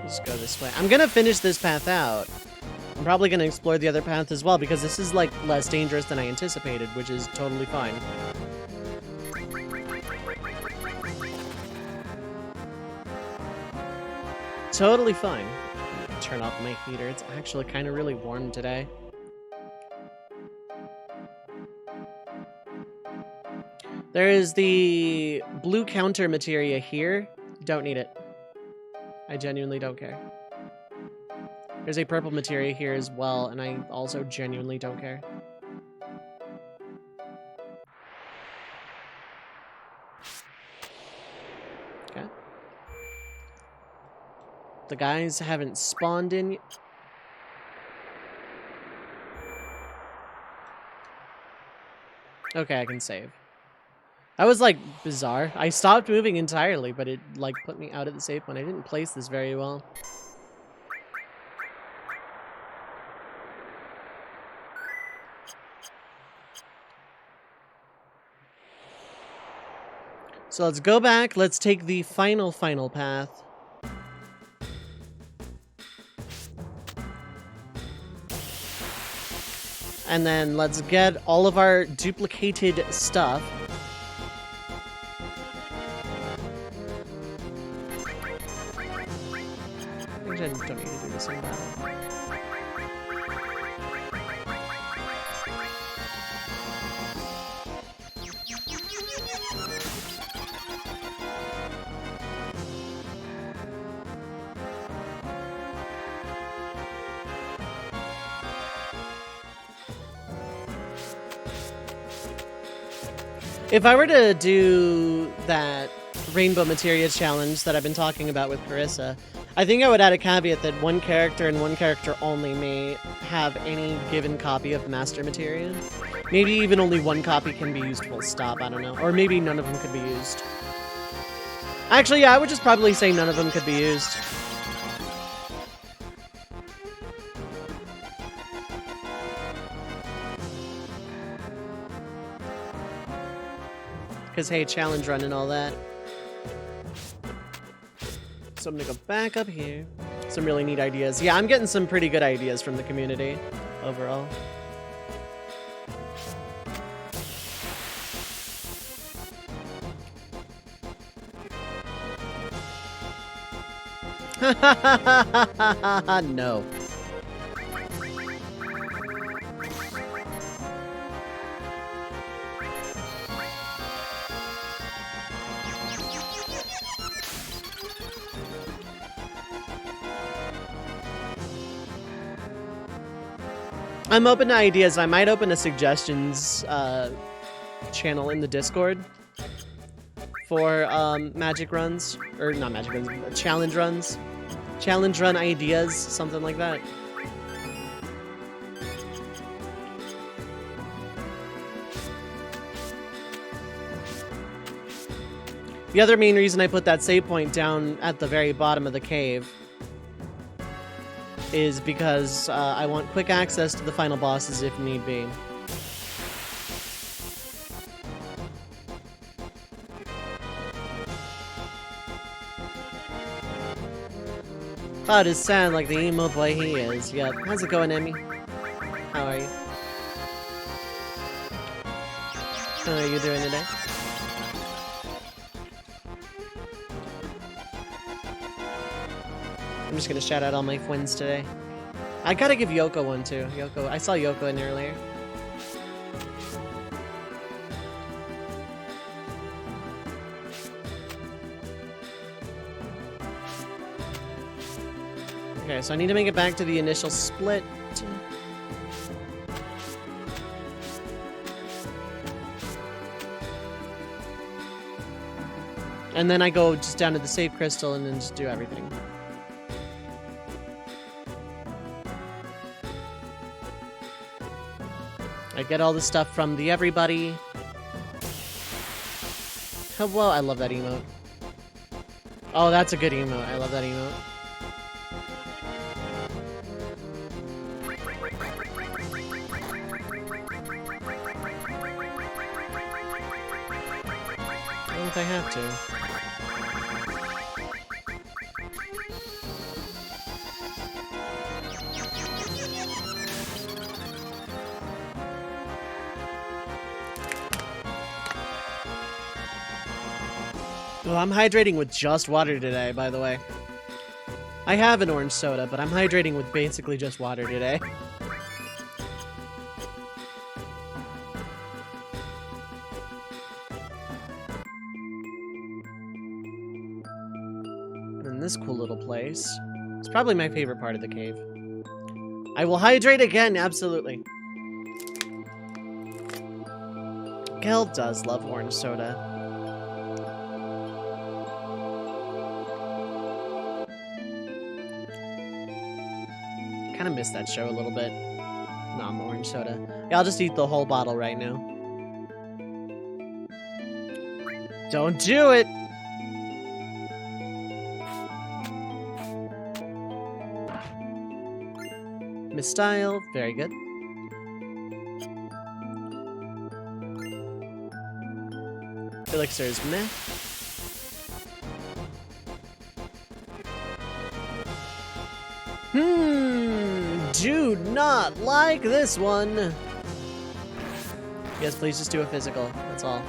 Just go this way. I'm gonna finish this path out. I'm probably gonna explore the other path as well because this is like less dangerous than I anticipated, which is totally fine. Totally fine. Turn off my heater. It's actually kind of really warm today. There is the blue counter materia here. Don't need it. I genuinely don't care. There's a purple materia here as well, and I also genuinely don't care. Okay. The guys haven't spawned in yet. Okay, I can save. That was, like, bizarre. I stopped moving entirely, but it, like, put me out of the save point. I didn't place this very well. So let's go back. Let's take the final path. And then let's get all of our duplicated stuff. I don't need to do this in battle. If I were to do that Rainbow Materia challenge that I've been talking about with Carissa, I think I would add a caveat that one character and one character only may have any given copy of Master Materia. Maybe even only one copy can be used full stop, I don't know. Or maybe none of them could be used. Actually, yeah, I would just probably say none of them could be used. Because, hey, challenge run and all that. So I'm gonna go back up here. Some really neat ideas. Yeah, I'm getting some pretty good ideas from the community overall. No. I'm open to ideas. I might open a suggestions channel in the Discord for magic runs, or not magic runs, challenge runs. Challenge run ideas, something like that. The other main reason I put that save point down at the very bottom of the cave is because I want quick access to the final bosses if need be. Cloud is sad like the emo boy he is. Yep. How's it going, Emmy? How are you? How are you doing today? I'm just gonna shout out all my friends today. I gotta give Yoko one too. Yoko, I saw Yoko in earlier. Okay, so I need to make it back to the initial split. And then I go just down to the save crystal and then just do everything. I get all the stuff from the everybody. Hello, I love that emote. Oh, that's a good emote. I love that emote. I don't know if I have to. Oh, I'm hydrating with just water today, by the way. I have an orange soda, but I'm hydrating with basically just water today. And this cool little place. It's probably my favorite part of the cave. I will hydrate again, absolutely. Kel does love orange soda. Kind of missed that show a little bit. Nom orange soda. Yeah, I'll just eat the whole bottle right now. Don't do it! Miss Style, very good. Elixir's meh. Do not like this one. Yes, please just do a physical. That's all.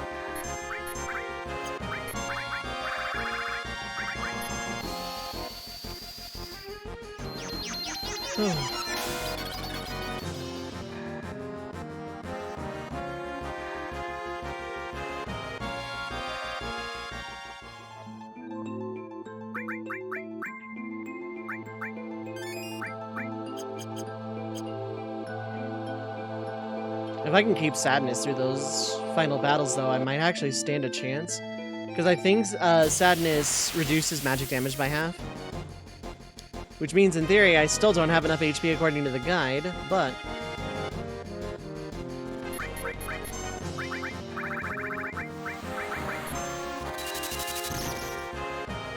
If I can keep Sadness through those final battles, though, I might actually stand a chance. Because I think Sadness reduces magic damage by half. Which means, in theory, I still don't have enough HP according to the guide, but...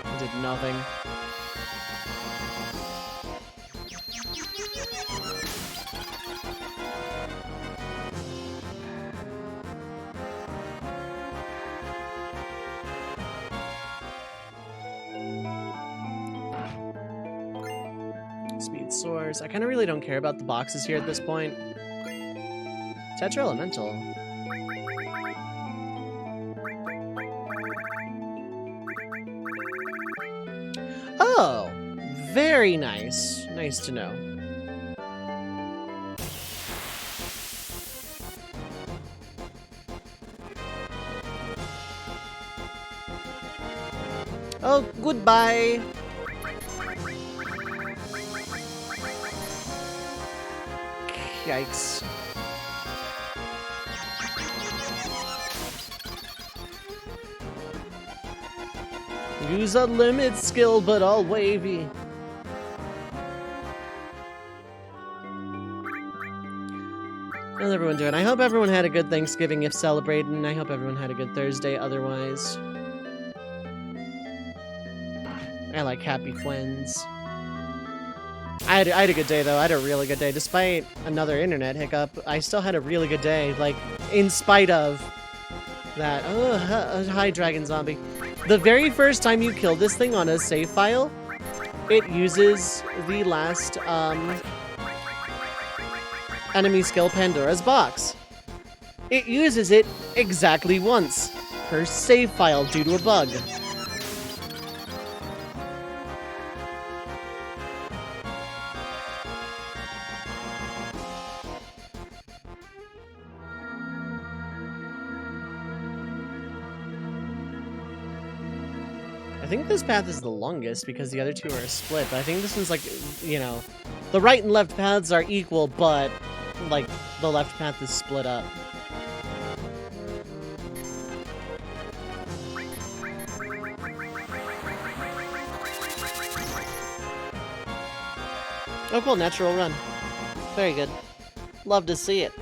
I did nothing. Speed source. I kind of really don't care about the boxes here at this point. Tetra Elemental. Oh, very nice. Nice to know. Oh, goodbye. Yikes. Use a limit skill, but all wavy. How's everyone doing? I hope everyone had a good Thanksgiving if celebrating. I hope everyone had a good Thursday otherwise. I like happy friends. I had a good day, though. I had a really good day. Despite another internet hiccup, I still had a really good day. Like, in spite of that. Oh, hi, Dragon Zombie. The very first time you kill this thing on a save file, it uses the last enemy skill, Pandora's Box. It uses it exactly once per save file due to a bug. I think this path is the longest because the other two are split, but I think this one's like, you know, the right and left paths are equal, but like the left path is split up. Oh cool, natural run. Very good. Love to see it.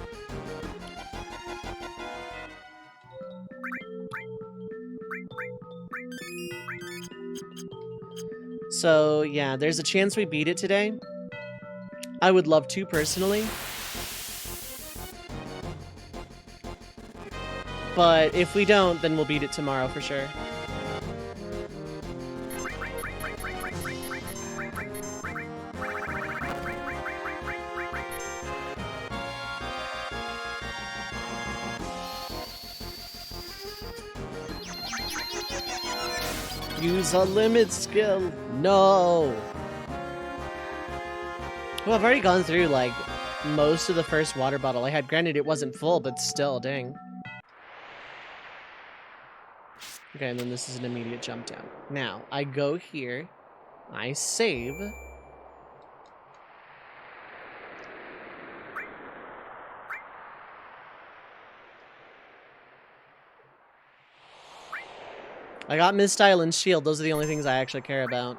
So, yeah, there's a chance we beat it today. I would love to, personally. But if we don't, then we'll beat it tomorrow for sure. Use a limit skill. No. Well, I've already gone through, like, most of the first water bottle I had. Granted, it wasn't full, but still, dang. Okay, and then this is an immediate jump down. Now, I go here. I save. I got Mistile and Shield. Those are the only things I actually care about.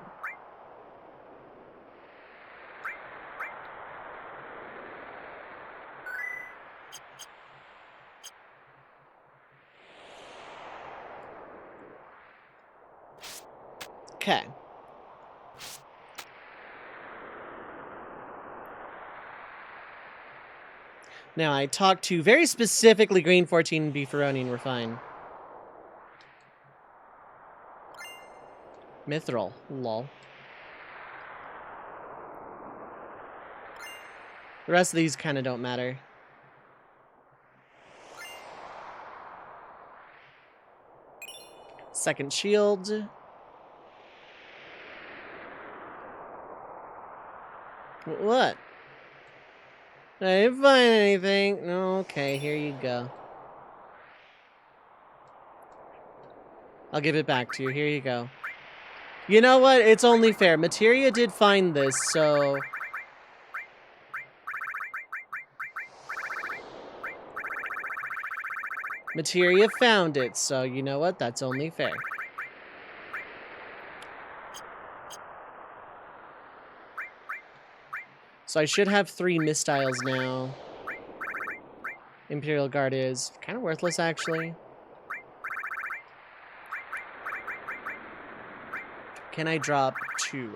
Okay. Now, I talked to very specifically Green 14 and Beefaroni, and we're fine. Mithril. Lol. The rest of these kind of don't matter. Second shield. What? I didn't find anything. Okay, here you go. I'll give it back to you. Here you go. You know what? It's only fair. Materia did find this, so... Materia found it, so you know what? That's only fair. So I should have 3 mistiles now. Imperial Guard is kind of worthless, actually. Can I drop 2?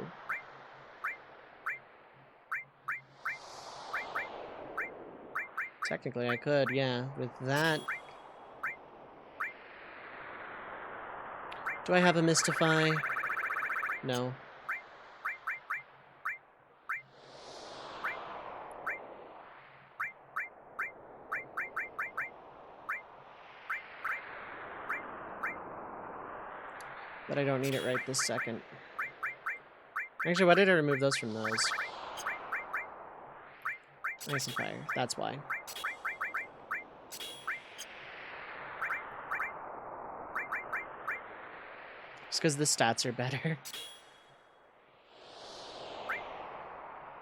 Technically, I could, yeah. With that... Do I have a Mystify? No. But I don't need it right this second. Actually, why did I remove those from those? Ice and fire. That's why. Just because the stats are better.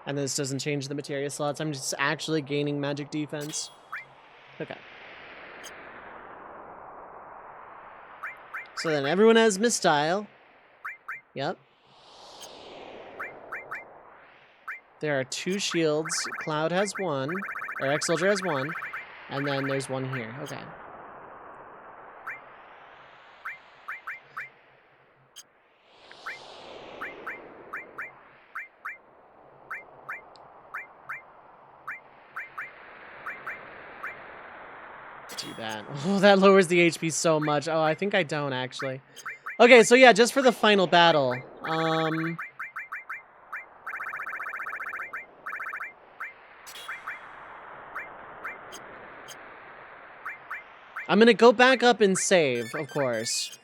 And this doesn't change the materia slots. I'm just actually gaining magic defense. Okay. So then everyone has Mistile. Yep. There are 2 shields. Cloud has 1. Or X-Soldier has 1. And then there's 1 here. Okay. Do that. Oh, that lowers the HP so much. Oh, I think I don't, actually. Okay, so yeah, just for the final battle. I'm gonna go back up and save, of course.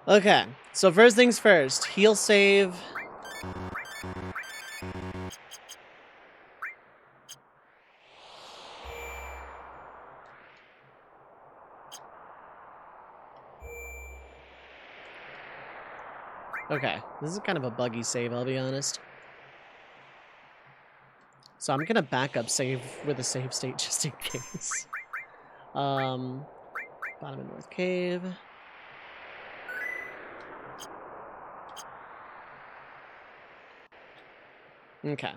Okay, so first things first, heal save. Okay, this is kind of a buggy save, I'll be honest. So I'm gonna back up save with a save state just in case. Bottom of North Cave. Okay.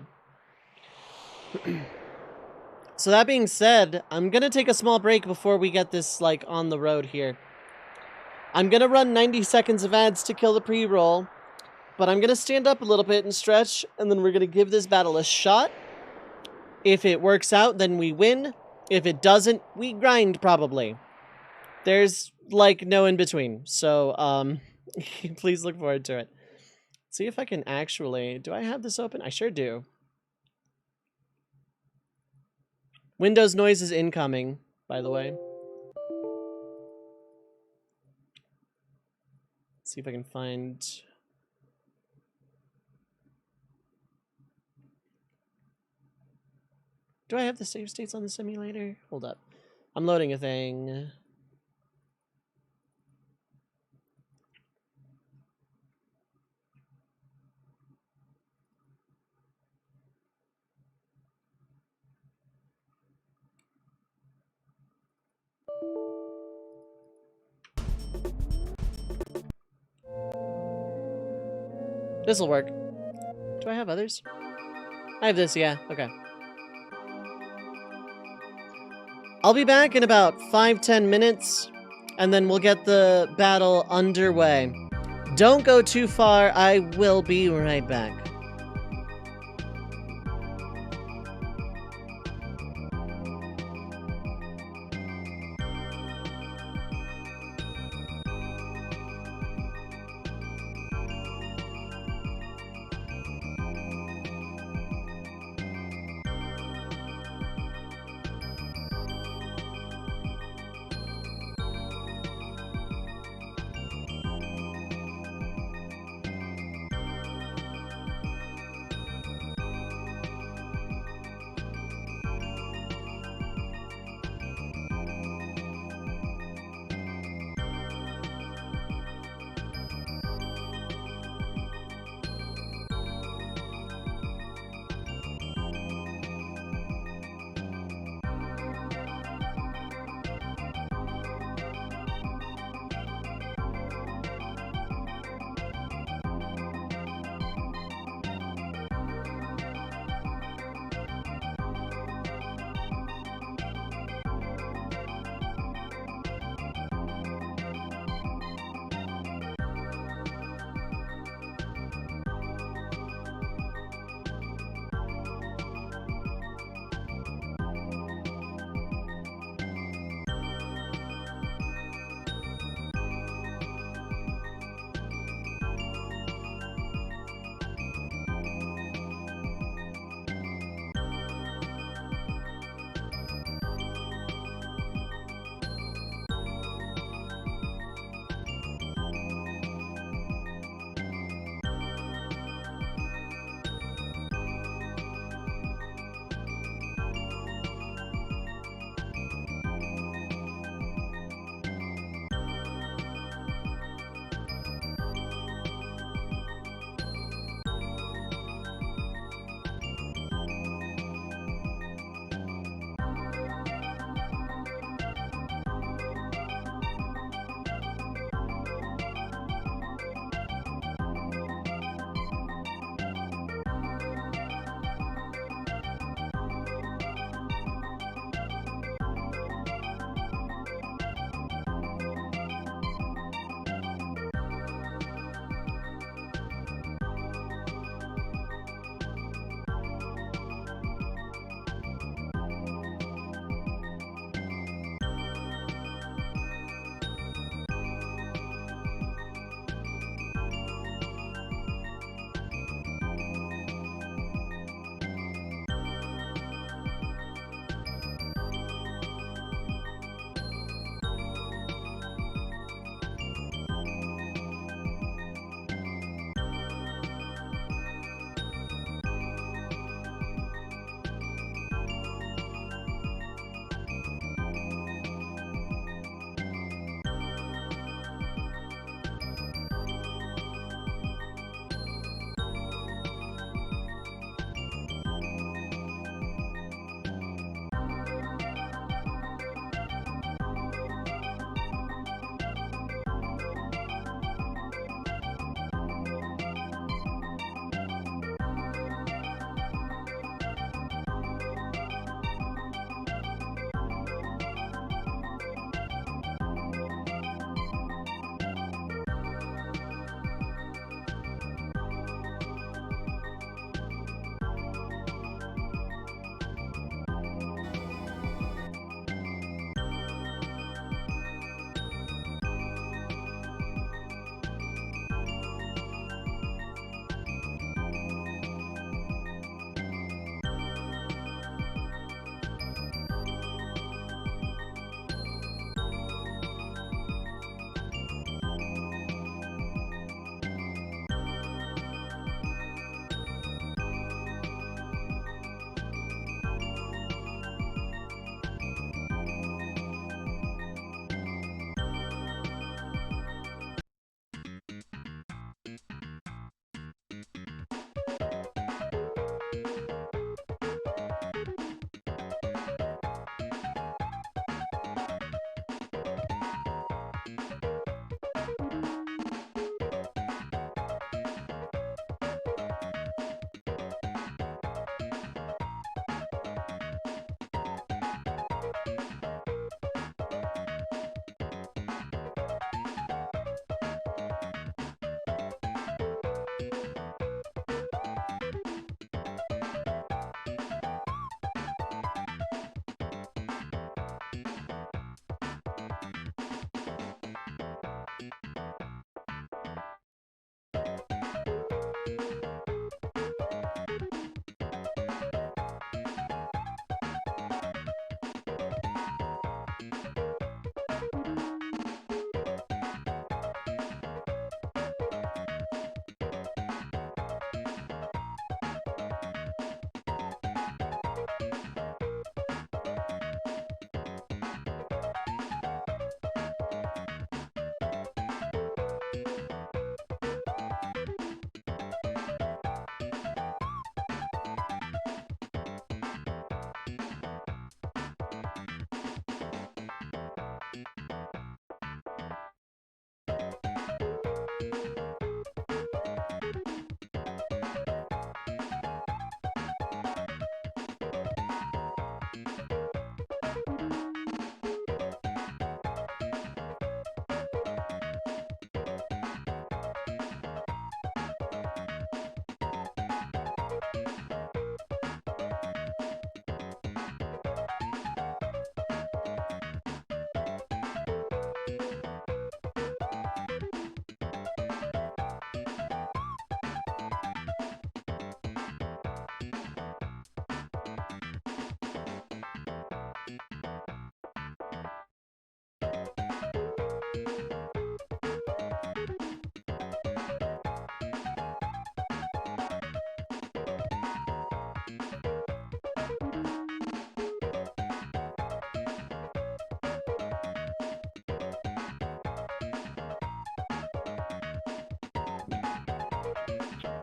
So that being said, I'm gonna take a small break before we get this, like, on the road here. I'm gonna run 90 seconds of ads to kill the pre-roll, but I'm gonna stand up a little bit and stretch, and then we're gonna give this battle a shot. If it works out, then we win. If it doesn't, we grind, probably. There's, like, no in-between, so, please look forward to it. See if I can actually... Do I have this open? I sure do. Windows noise is incoming, by the way. Let's see if I can find... Do I have the save states on the simulator? Hold up. I'm loading a thing. This'll work. Do I have others? I have this, yeah. Okay. I'll be back in about 5-10 minutes, and then we'll get the battle underway. Don't go too far. I will be right back.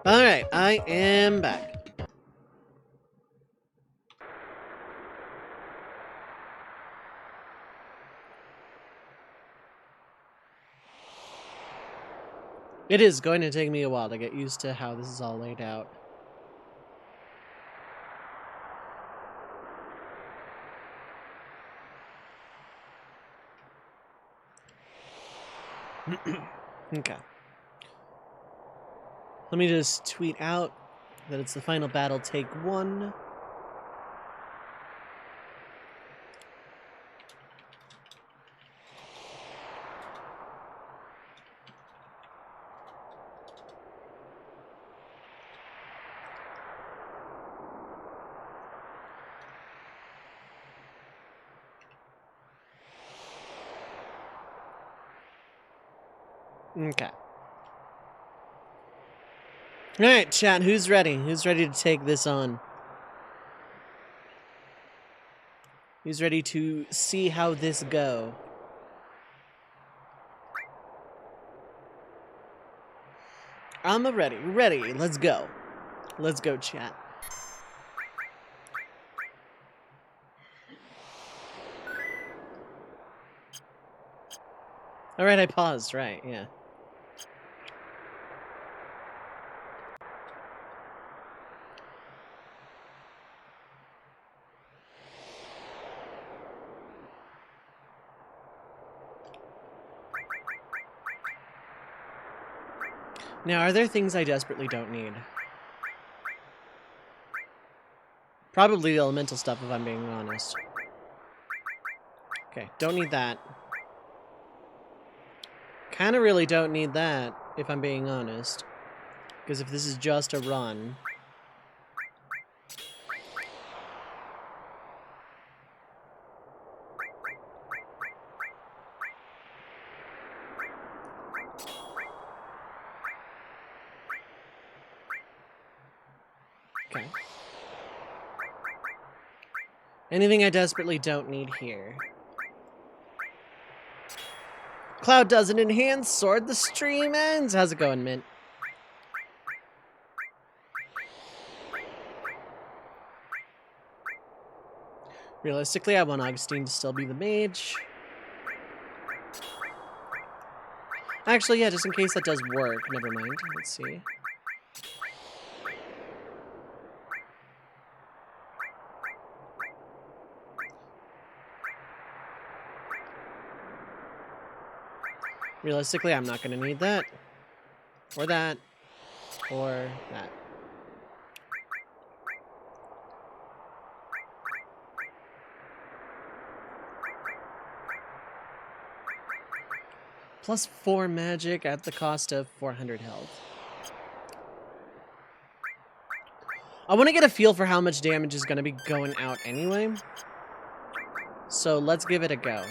Alright, I am back. It is going to take me a while to get used to how this is all laid out. Okay. Let me just tweet out that it's the final battle, take 1. Okay. Alright, chat, who's ready? Who's ready to take this on? Who's ready to see how this go? I'm ready. Ready. Let's go. Let's go, chat. Alright, I paused. Right, yeah. Now, are there things I desperately don't need? Probably the elemental stuff, if I'm being honest. Okay, don't need that. Kinda really don't need that, if I'm being honest. Because if this is just a run... Okay. Anything I desperately don't need here. Cloud does an enhanced sword, the stream ends! How's it going, Mint? Realistically, I want Augustine to still be the mage. Actually, yeah, just in case that does work. Never mind. Let's see. Realistically, I'm not going to need that. Or that. Or that. Plus 4 magic at the cost of 400 health. I want to get a feel for how much damage is going to be going out anyway. So let's give it a go.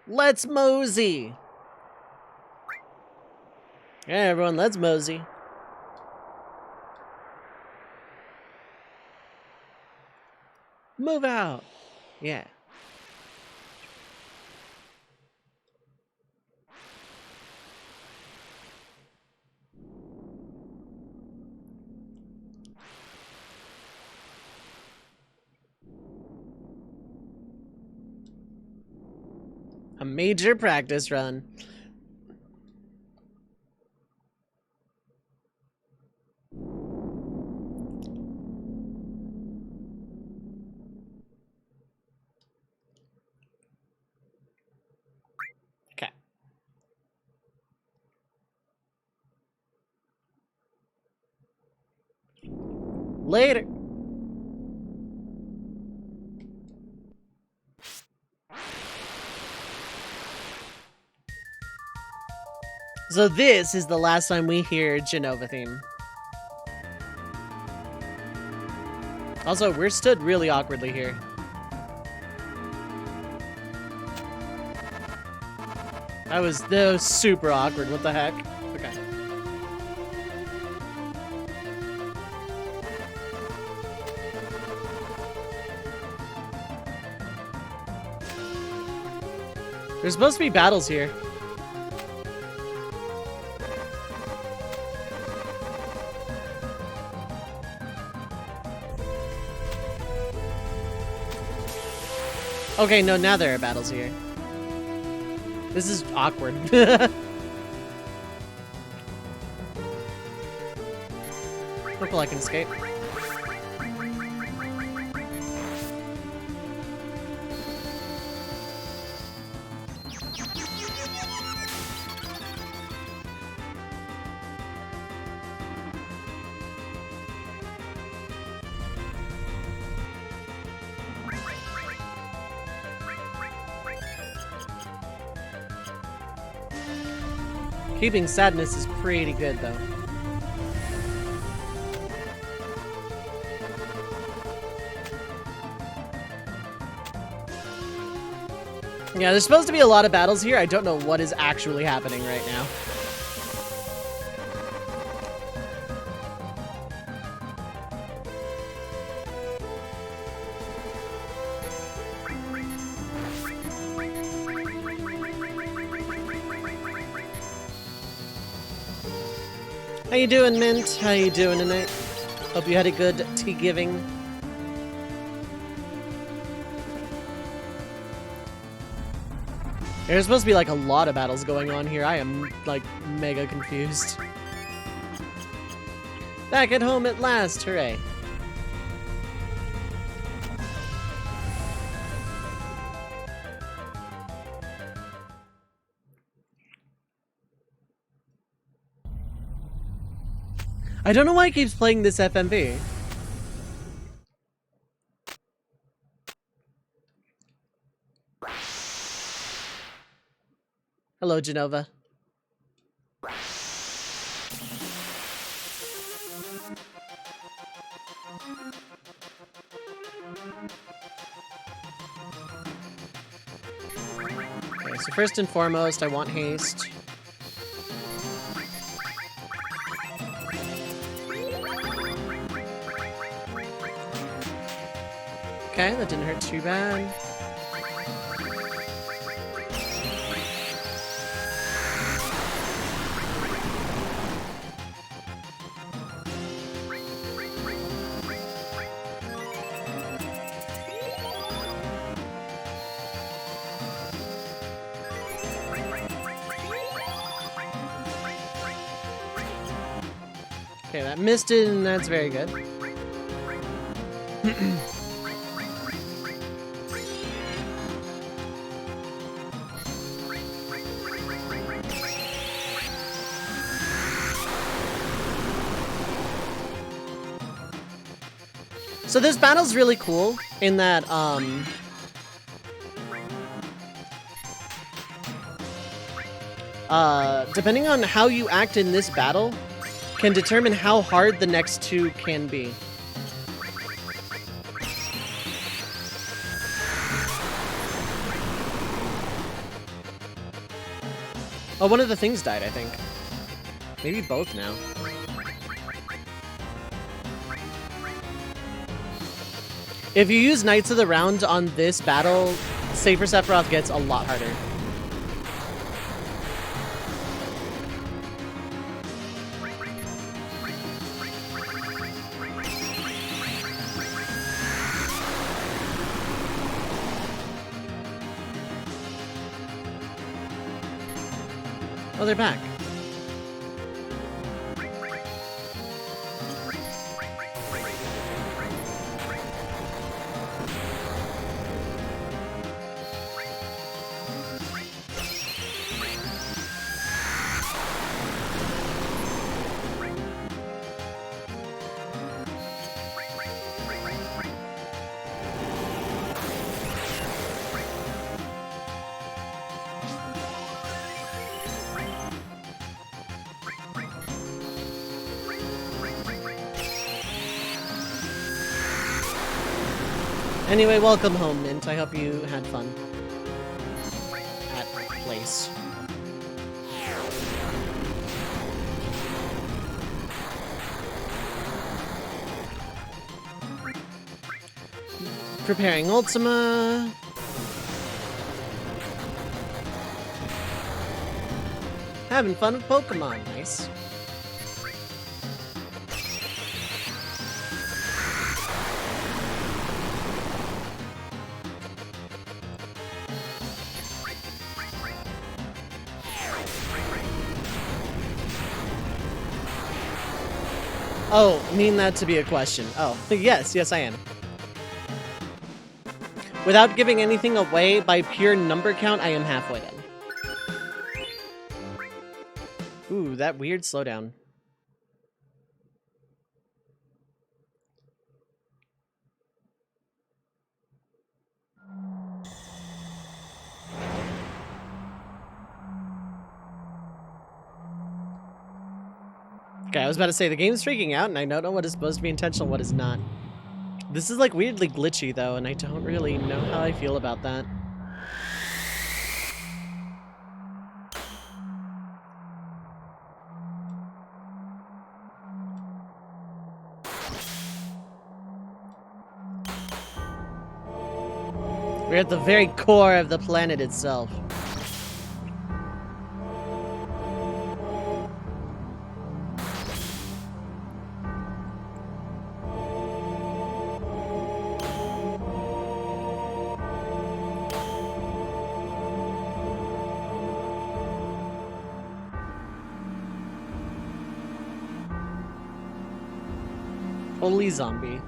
Let's mosey. Yeah, everyone, let's mosey. Move out. Yeah. A major practice run. Okay. Later. So this is the last time we hear Genova theme. Also, we're stood really awkwardly here. That was super awkward. What the heck? Okay. There's supposed to be battles here. Okay, no, now there are battles here. This is awkward. Hopefully I can escape. Keeping sadness is pretty good, though. Yeah, there's supposed to be a lot of battles here. I don't know what is actually happening right now. How you doing, Mint? How you doing tonight? Hope you had a good tea giving. There's supposed to be like a lot of battles going on here. I am like mega confused. Back at home at last, hooray. I don't know why it keeps playing this FMV. Hello, Genova. Okay, so first and foremost, I want haste. Okay, that didn't hurt too bad. Okay, that missed it, and that's very good. So this battle's really cool in that, depending on how you act in this battle, can determine how hard the next two can be. Oh, one of the things died, I think. Maybe both now. If you use Knights of the Round on this battle, Safer Sephiroth gets a lot harder. Oh, they're back. Anyway, welcome home, Mint. I hope you had fun at place. Preparing Ultima. Having fun with Pokemon. Nice. Oh, mean that to be a question. Oh, yes, I am. Without giving anything away, by pure number count, I am halfway done. Ooh, that weird slowdown. Okay, I was about to say, the game's freaking out, and I don't know what is supposed to be intentional, what is not. This is, like, weirdly glitchy, though, and I don't really know how I feel about that. We're at the very core of the planet itself. Holy zombie.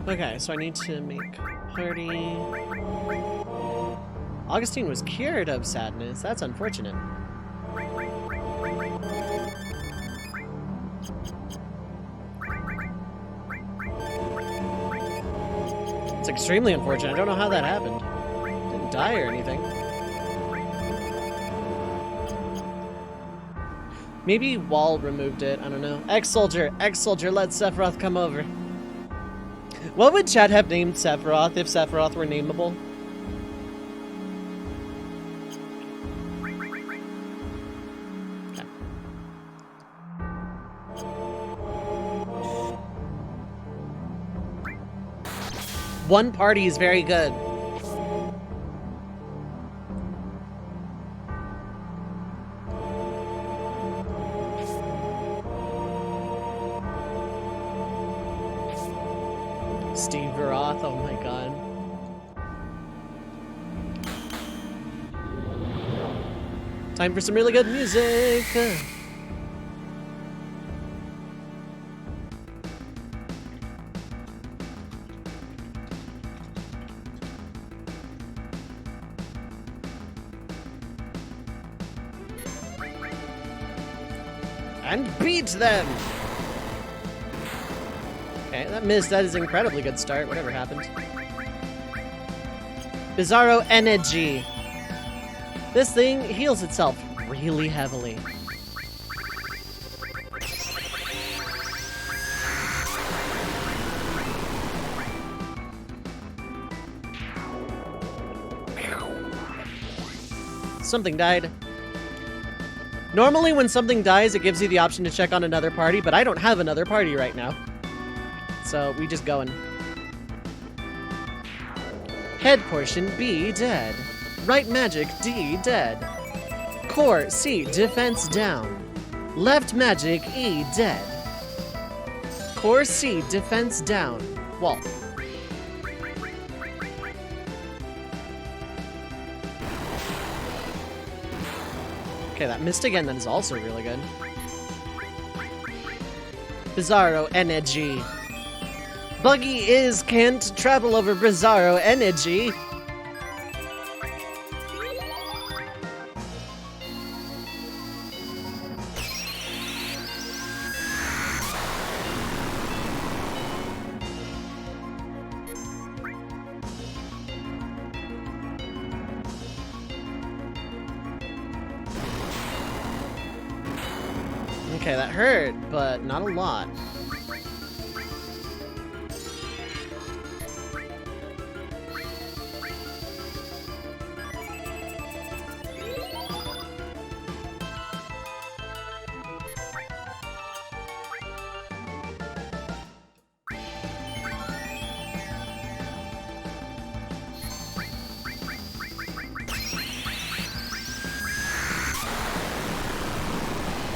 Okay, so I need to make party. Augustine was cured of sadness. That's unfortunate. It's extremely unfortunate. I don't know how that happened. Didn't die or anything. Maybe Wall removed it. I don't know. Ex-Soldier, let Sephiroth come over. What would chat have named Sephiroth if Sephiroth were nameable? Okay. One party is very good. Steve Roth, oh my god. Time for some really good music. And beat them! Okay, that missed. That is an incredibly good start, whatever happened. Bizarro Energy. This thing heals itself really heavily. Something died. Normally when something dies, it gives you the option to check on another party, but I don't have another party right now. So we just going. Head portion B dead. Right magic D dead. Core C defense down. Left magic E dead. Core C defense down. Wall. Okay, that missed again. That is also really good. Bizarro energy. Buggy can't travel over Bizarro energy. Okay, that hurt, but not a lot.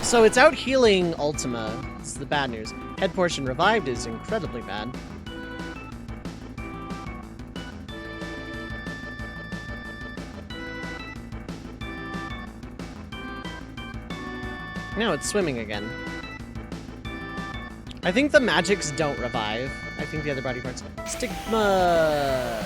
So it's out healing Ultima. This is the bad news. Head portion revived is incredibly bad. Now it's swimming again. I think the magics don't revive. I think the other body parts. Stigma!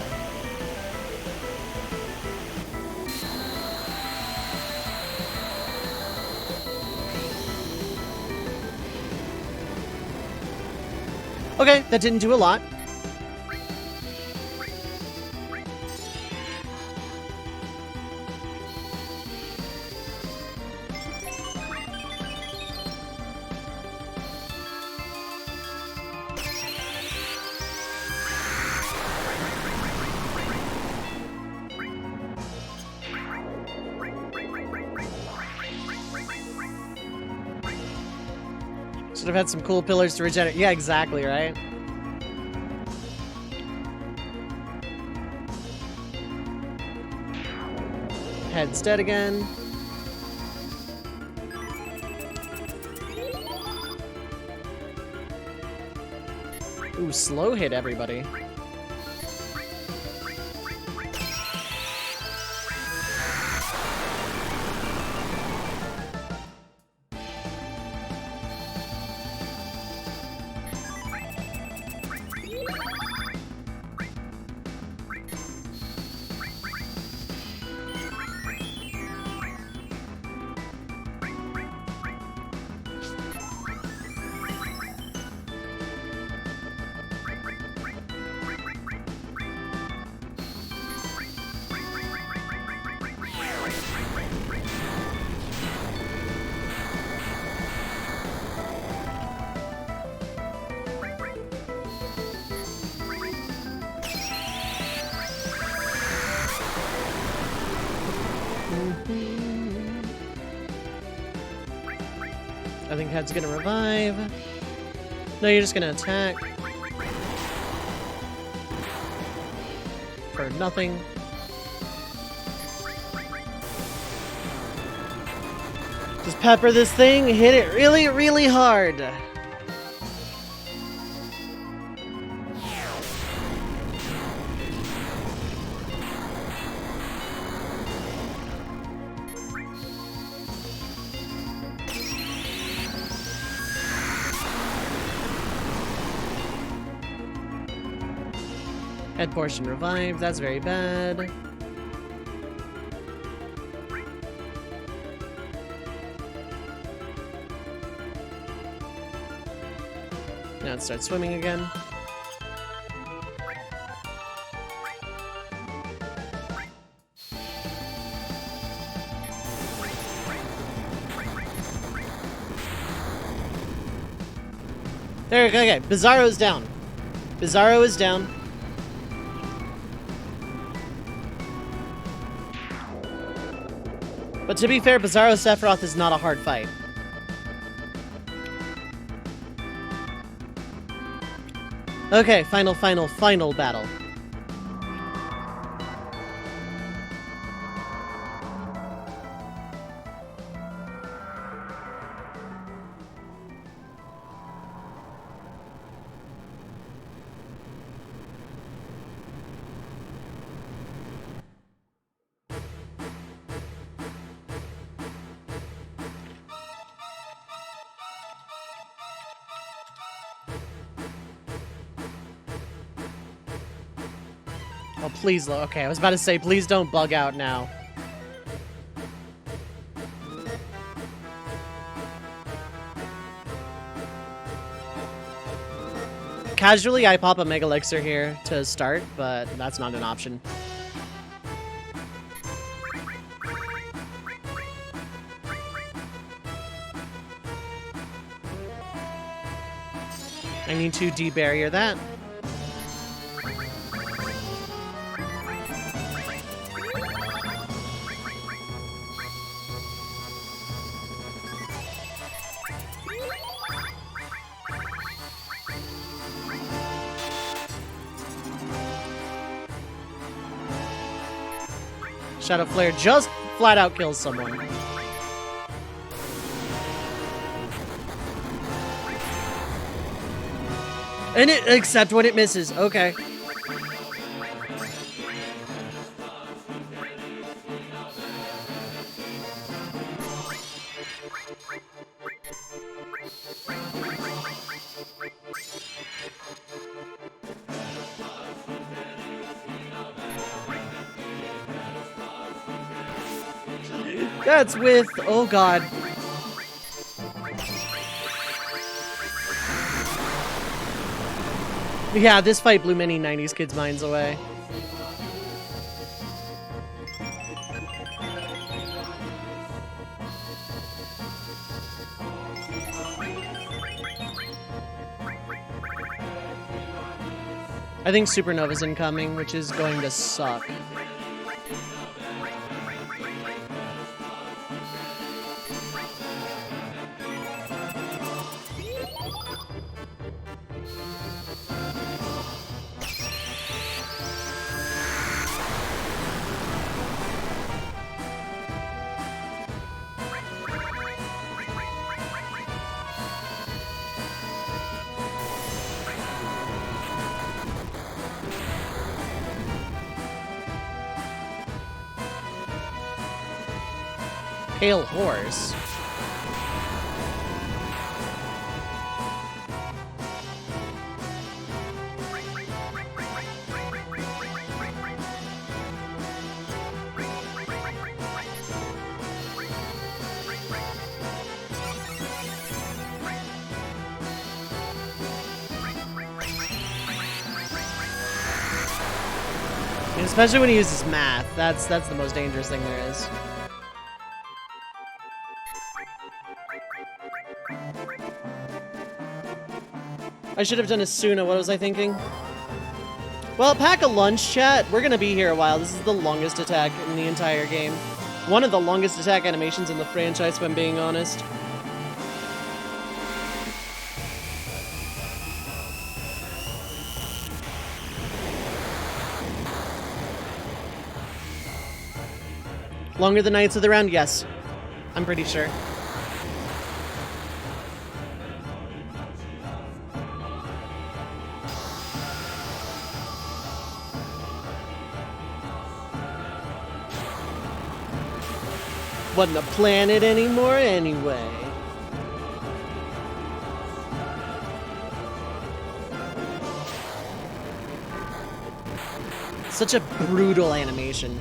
Okay, that didn't do a lot. Should have had some cool pillars to regenerate. Yeah, exactly, right? Head's dead again. Ooh, slow hit everybody. I think Head's gonna revive. No, you're just gonna attack. For nothing. Just pepper this thing, hit it really, really hard. Head portion revived, that's very bad. Now it starts swimming again. There we go. Okay, Bizarro's down. Bizarro is down. But to be fair, Bizarro Sephiroth is not a hard fight. Okay, final battle. Oh, please, okay, I was about to say, please don't bug out now. Casually, I pop a Mega Elixir here to start, but that's not an option. I need to de-barrier that. Shadow Flare just flat out kills someone. And except when it misses. Okay. That's with, oh god. Yeah, this fight blew many 90s kids' minds away. I think Supernova's incoming, which is going to suck. Pale horse. And especially when he uses math, that's the most dangerous thing there is. I should have done a Suna. What was I thinking? Well, pack a lunch, chat. We're gonna be here a while. This is the longest attack in the entire game. One of the longest attack animations in the franchise, if I'm being honest. Longer than Knights of the Round? Yes. I'm pretty sure. Wasn't a planet anymore anyway. Such a brutal animation.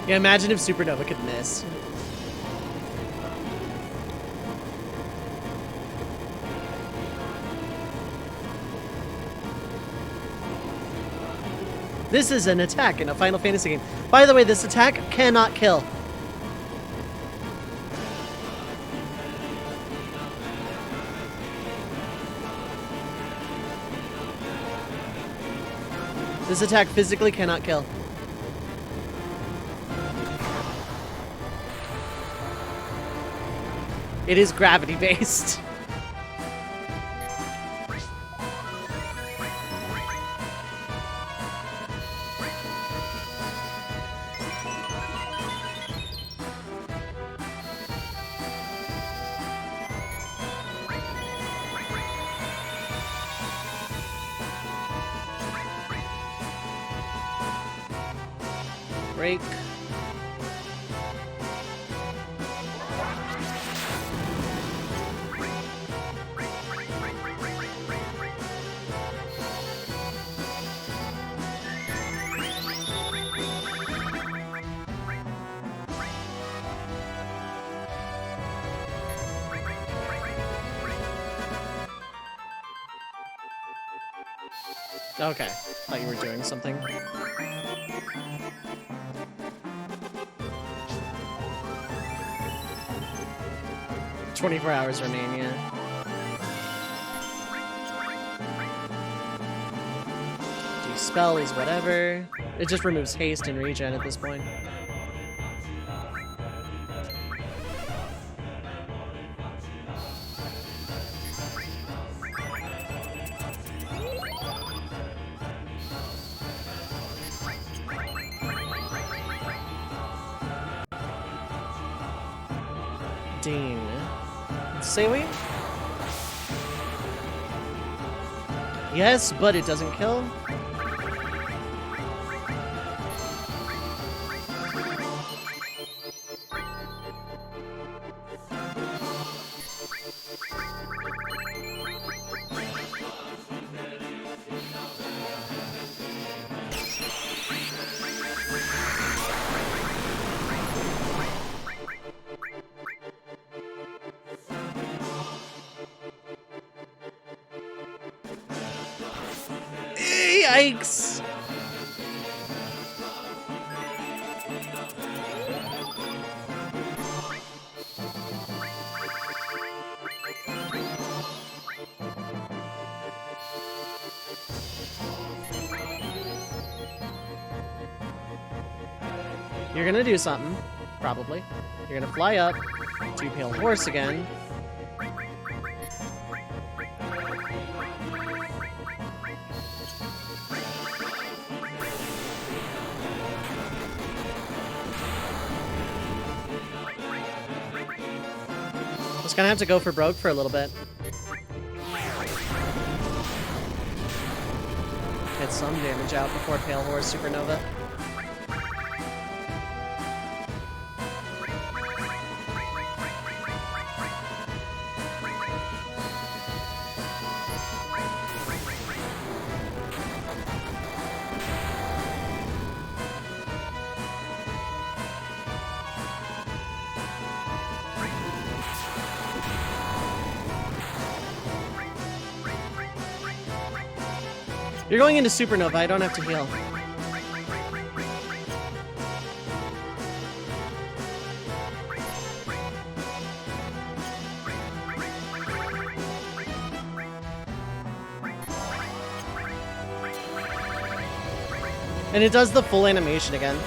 Yeah, imagine if Supernova could miss. This is an attack in a Final Fantasy game. By the way, this attack cannot kill. This attack physically cannot kill. It is gravity-based. Break. Okay, thought you were doing something. 24 hours remain, yeah. Spell is whatever. It just removes haste and regen at this point. Dean. Say we? Yes, but it doesn't kill. Yikes! You're gonna do something, probably. You're gonna fly up to Pale Horse again. Just gonna have to go for broke for a little bit. Get some damage out before Pale Horse Supernova. You're going into Supernova, I don't have to heal. And it does the full animation again.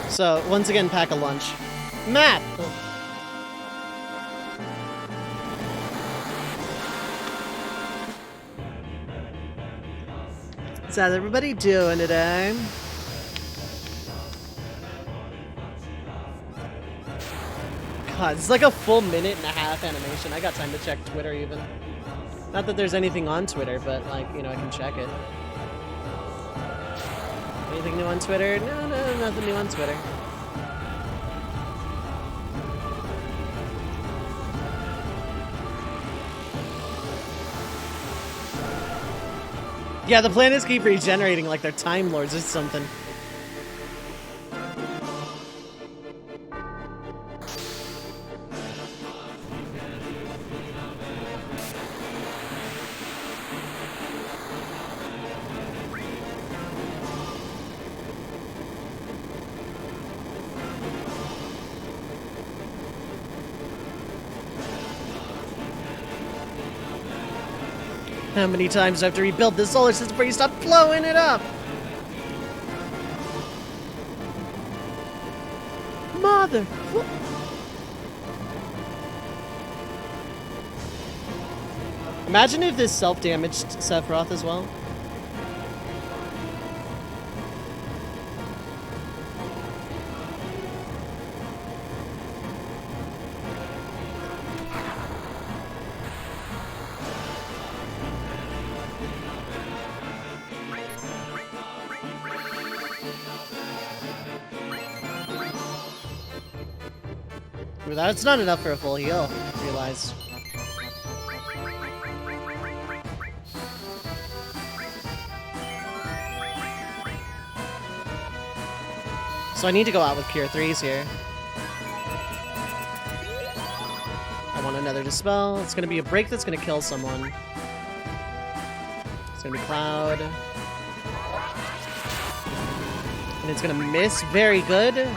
So, once again, pack a lunch. Matt! So how's everybody doing today? God, it's like a full minute and a half animation. I got time to check Twitter even. Not that there's anything on Twitter, but like, you know, I can check it. Anything new on Twitter? No, nothing new on Twitter. Yeah, the planets keep regenerating like they're Time Lords or something. How many times do I have to rebuild this solar system before you stop blowing it up? Mother... Imagine if this self-damaged Sephiroth as well. That's not enough for a full heal, I realize. So I need to go out with Cure 3s here. I want another Dispel. It's gonna be a break that's gonna kill someone. It's gonna be Cloud. And it's gonna miss. Very good.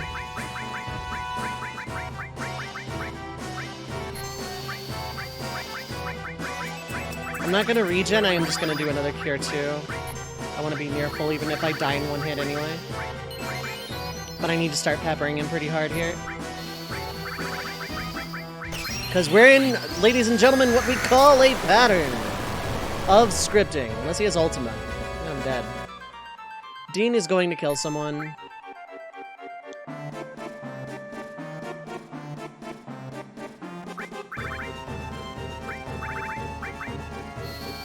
I'm not gonna regen, I am just gonna do another Cure 2. I want to be near full even if I die in one hit anyway. But I need to start peppering him pretty hard here. Because we're in, ladies and gentlemen, what we call a pattern of scripting. Unless he has ultimate. I'm dead. Dean is going to kill someone.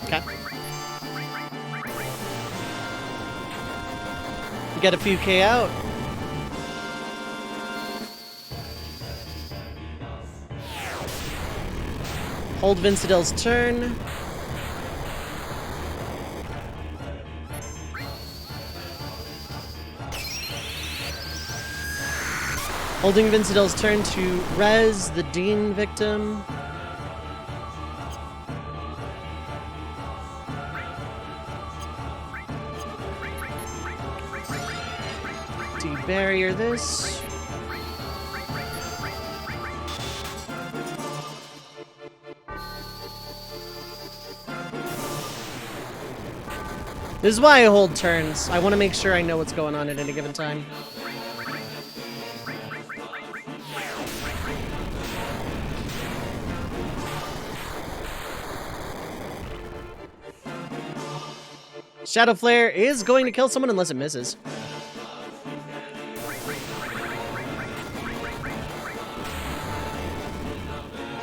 Okay. Get a few K out. Hold Vincidel's turn. Holding Vincidel's turn to res the Dean victim. Barrier this. This is why I hold turns. I want to make sure I know what's going on at any given time. Shadow Flare is going to kill someone unless it misses.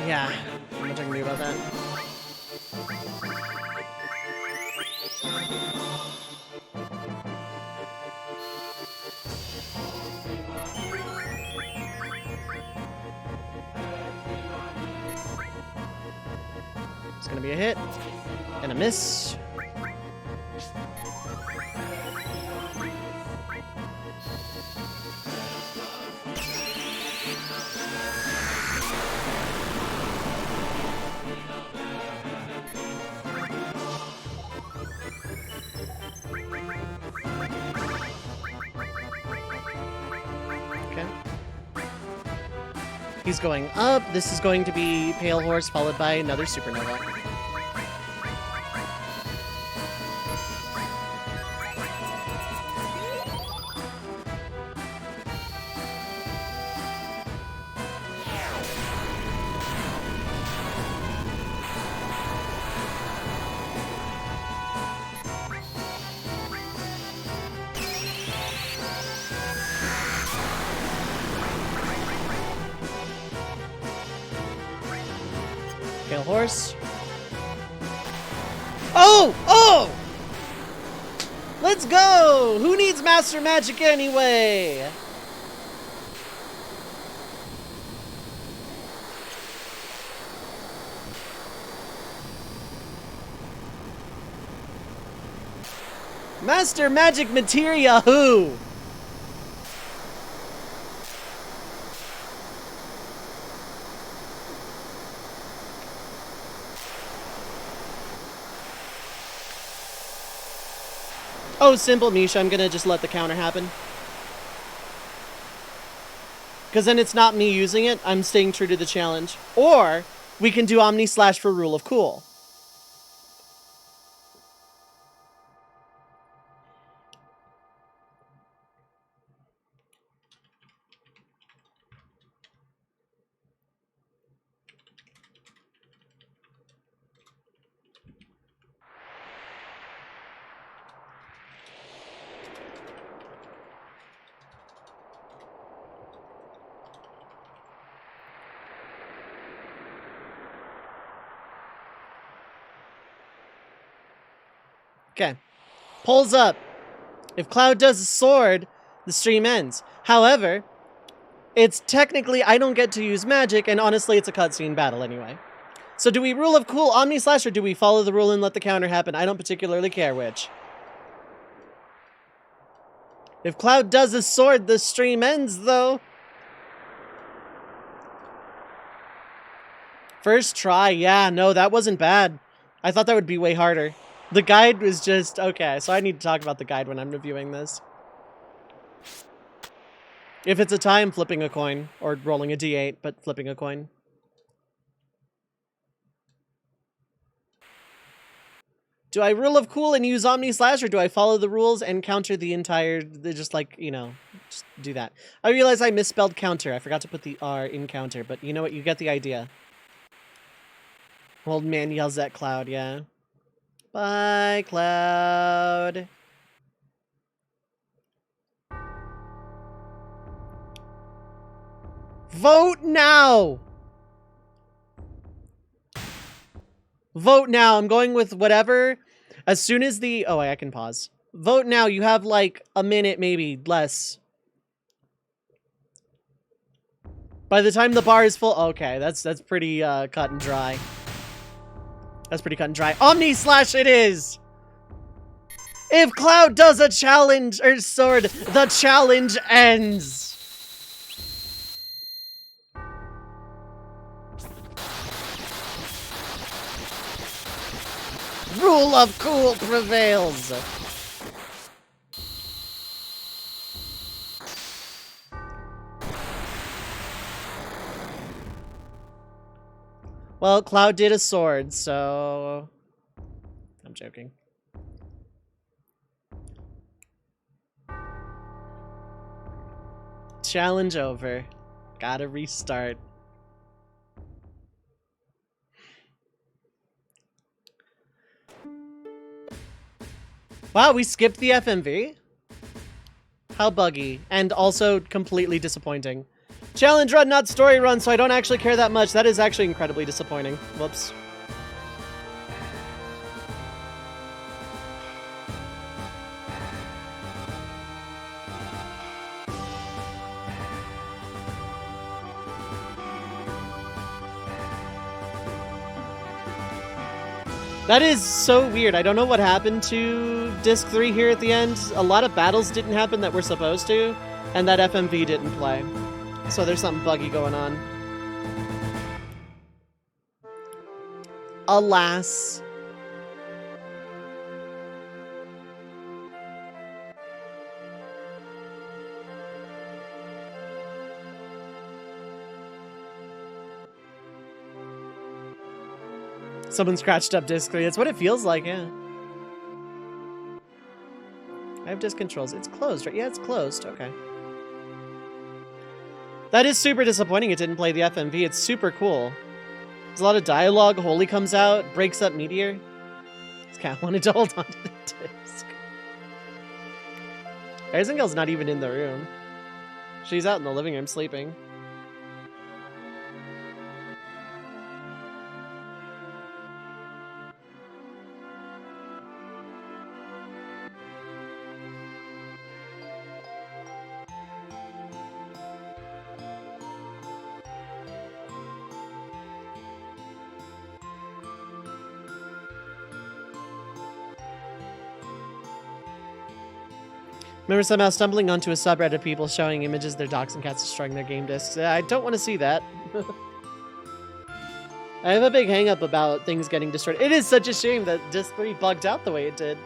Yeah, not much I can do about that. It's gonna be a hit and a miss. He's going up. This is going to be Pale Horse, followed by another Supernova. Pale Horse. Oh! Oh! Let's go! Who needs Master Magic anyway? Master Magic Materia who? Oh, simple Misha, I'm gonna just let the counter happen. Because then it's not me using it, I'm staying true to the challenge. Or, we can do Omni Slash for Rule of Cool. Okay. Pulls up. If Cloud does a sword, the stream ends. However, it's technically, I don't get to use magic, and honestly, it's a cutscene battle anyway. So do we Rule of Cool Omni Slash, or do we follow the rule and let the counter happen? I don't particularly care which. If Cloud does a sword, the stream ends, though. First try, yeah, no, that wasn't bad. I thought that would be way harder. The guide was just, okay, so I need to talk about the guide when I'm reviewing this. If it's a tie, I'm flipping a coin, or rolling a d8, but flipping a coin. Do I Rule of Cool and use Omni Slash, or do I follow the rules and counter the entire, just like, you know, just do that? I realize I misspelled counter. I forgot to put the R in counter, but you know what? You get the idea. Old man yells at Cloud, yeah. Bye, Cloud. Vote now! Vote now. I'm going with whatever. As soon as the... Oh, I can pause. Vote now. You have like a minute, maybe less. By the time the bar is full... Okay, that's pretty cut and dry. That's pretty cut and dry. Omni Slash it is! If Cloud does a challenge, or sword, the challenge ends! Rule of Cool prevails! Well, Cloud did a sword, so... I'm joking. Challenge over. Gotta restart. Wow, we skipped the FMV? How buggy. And also completely disappointing. Challenge run, not story run, so I don't actually care that much. That is actually incredibly disappointing. Whoops. That is so weird. I don't know what happened to Disc 3 here at the end. A lot of battles didn't happen that were supposed to, and that FMV didn't play. So there's something buggy going on. Alas. Someone scratched up Disc 3. It's what it feels like, yeah. I have disc controls. It's closed, right? Yeah, it's closed. Okay. That is super disappointing it didn't play the FMV. It's super cool. There's a lot of dialogue. Holy comes out, breaks up Meteor. This cat wanted to hold on to the disc. Aizengel's not even in the room. She's out in the living room sleeping. Remember somehow stumbling onto a subreddit of people showing images of their dogs and cats destroying their game discs. I don't want to see that. I have a big hang-up about things getting destroyed. It is such a shame that Disc 3 bugged out the way it did.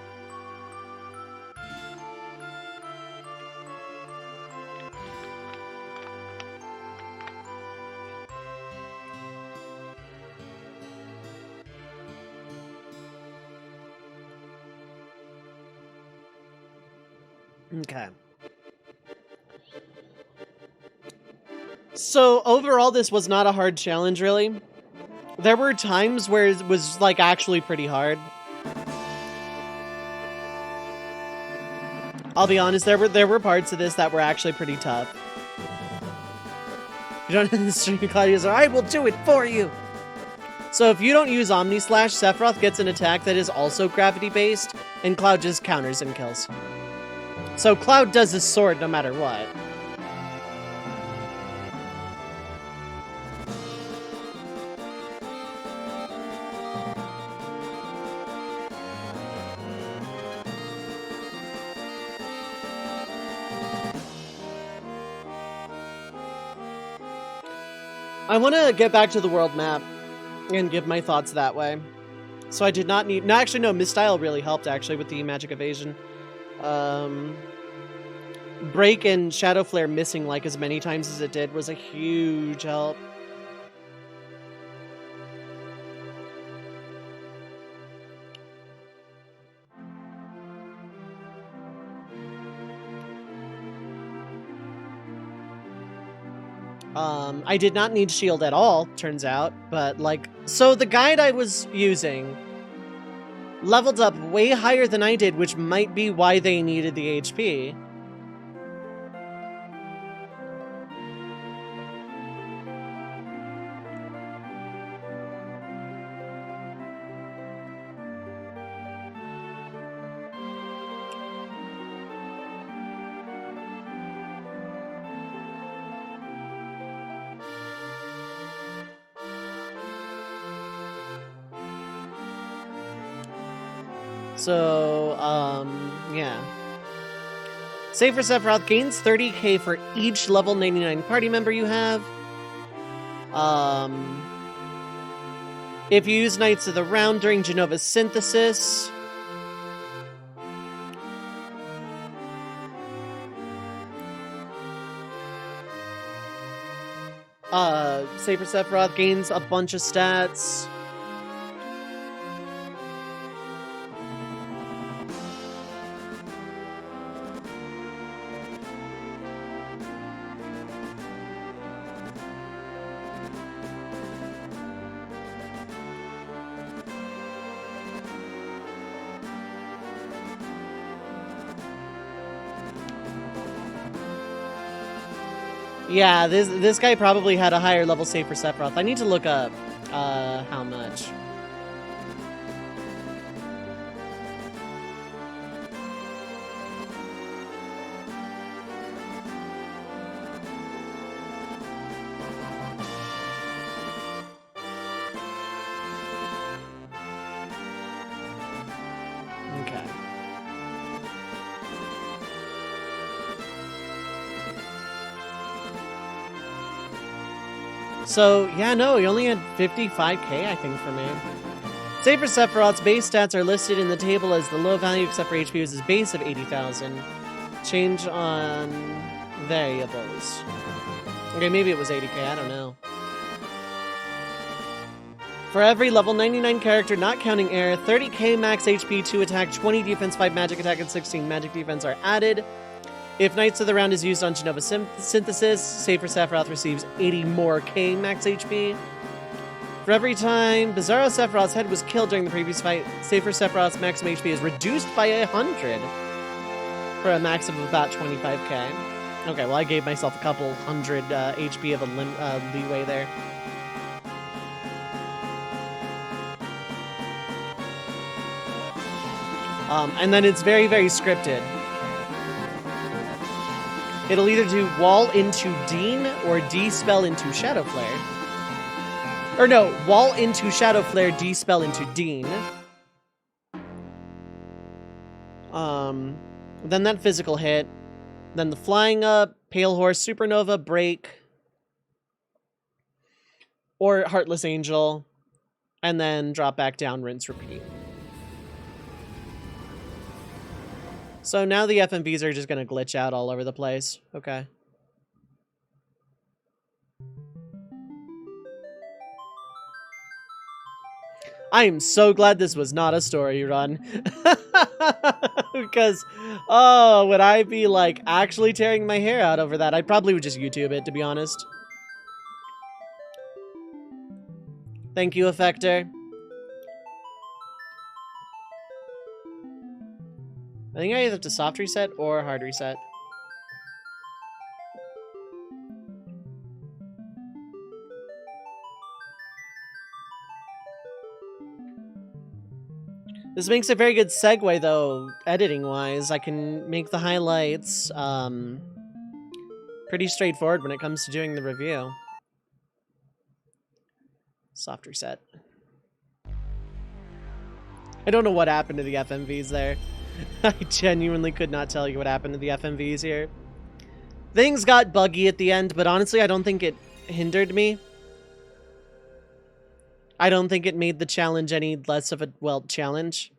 Okay. So overall, this was not a hard challenge, really. There were times where it was, like, actually pretty hard. I'll be honest, there were parts of this that were actually pretty tough. You don't have the stream, Claudia's, I will do it for you! So if you don't use Omni Slash, Sephiroth gets an attack that is also gravity-based, and Cloud just counters and kills. So Cloud does his sword no matter what. I want to get back to the world map and give my thoughts that way. So I did not need... No, actually, no, Mistyle really helped, actually, with the magic evasion. Break and Shadow Flare missing, like, as many times as it did was a huge help. I did not need shield at all, turns out, but, like... So the guide I was using leveled up way higher than I did, which might be why they needed the HP. So, yeah. Save for Sephiroth gains 30k for each level 99 party member you have. If you use Knights of the Round during Genova's synthesis. Save for Sephiroth gains a bunch of stats. Yeah, this guy probably had a higher level save for Sephiroth. I need to look up how much. Okay. So, yeah, no, he only had 55k, I think, for me. Save for Sephiroth's base stats are listed in the table as the low value, except for HP was his base of 80,000. Change on variables. Okay, maybe it was 80k, I don't know. For every level 99 character, not counting air, 30k max HP, 2 attack, 20 defense, 5 magic attack, and 16 magic defense are added. If Knights of the Round is used on Genova Synthesis, Save for Sephiroth receives 80 more K max HP. For every time Bizarro Sephiroth's head was killed during the previous fight, Save for Sephiroth's maximum HP is reduced by 100 for a max of about 25k. Okay, well I gave myself a couple hundred HP of a leeway there. And then it's very, very scripted. It'll either do Wall into Dean or D-Spell into Shadow Flare. Or no, Wall into Shadow Flare, D-Spell into Dean. Then that physical hit. Then the flying up, Pale Horse, Supernova, Break, or Heartless Angel, and then drop back down, rinse, repeat. So now the FMVs are just going to glitch out all over the place. Okay. I am so glad this was not a story run. Because, oh, would I be, like, actually tearing my hair out over that? I probably would just YouTube it, to be honest. Thank you, Effector. I think I either have to soft reset or hard reset. This makes a very good segue, though, editing-wise. I can make the highlights pretty straightforward when it comes to doing the review. Soft reset. I don't know what happened to the FMVs there. I genuinely could not tell you what happened to the FMVs here. Things got buggy at the end, but honestly, I don't think it hindered me. I don't think it made the challenge any less of a, well, challenge.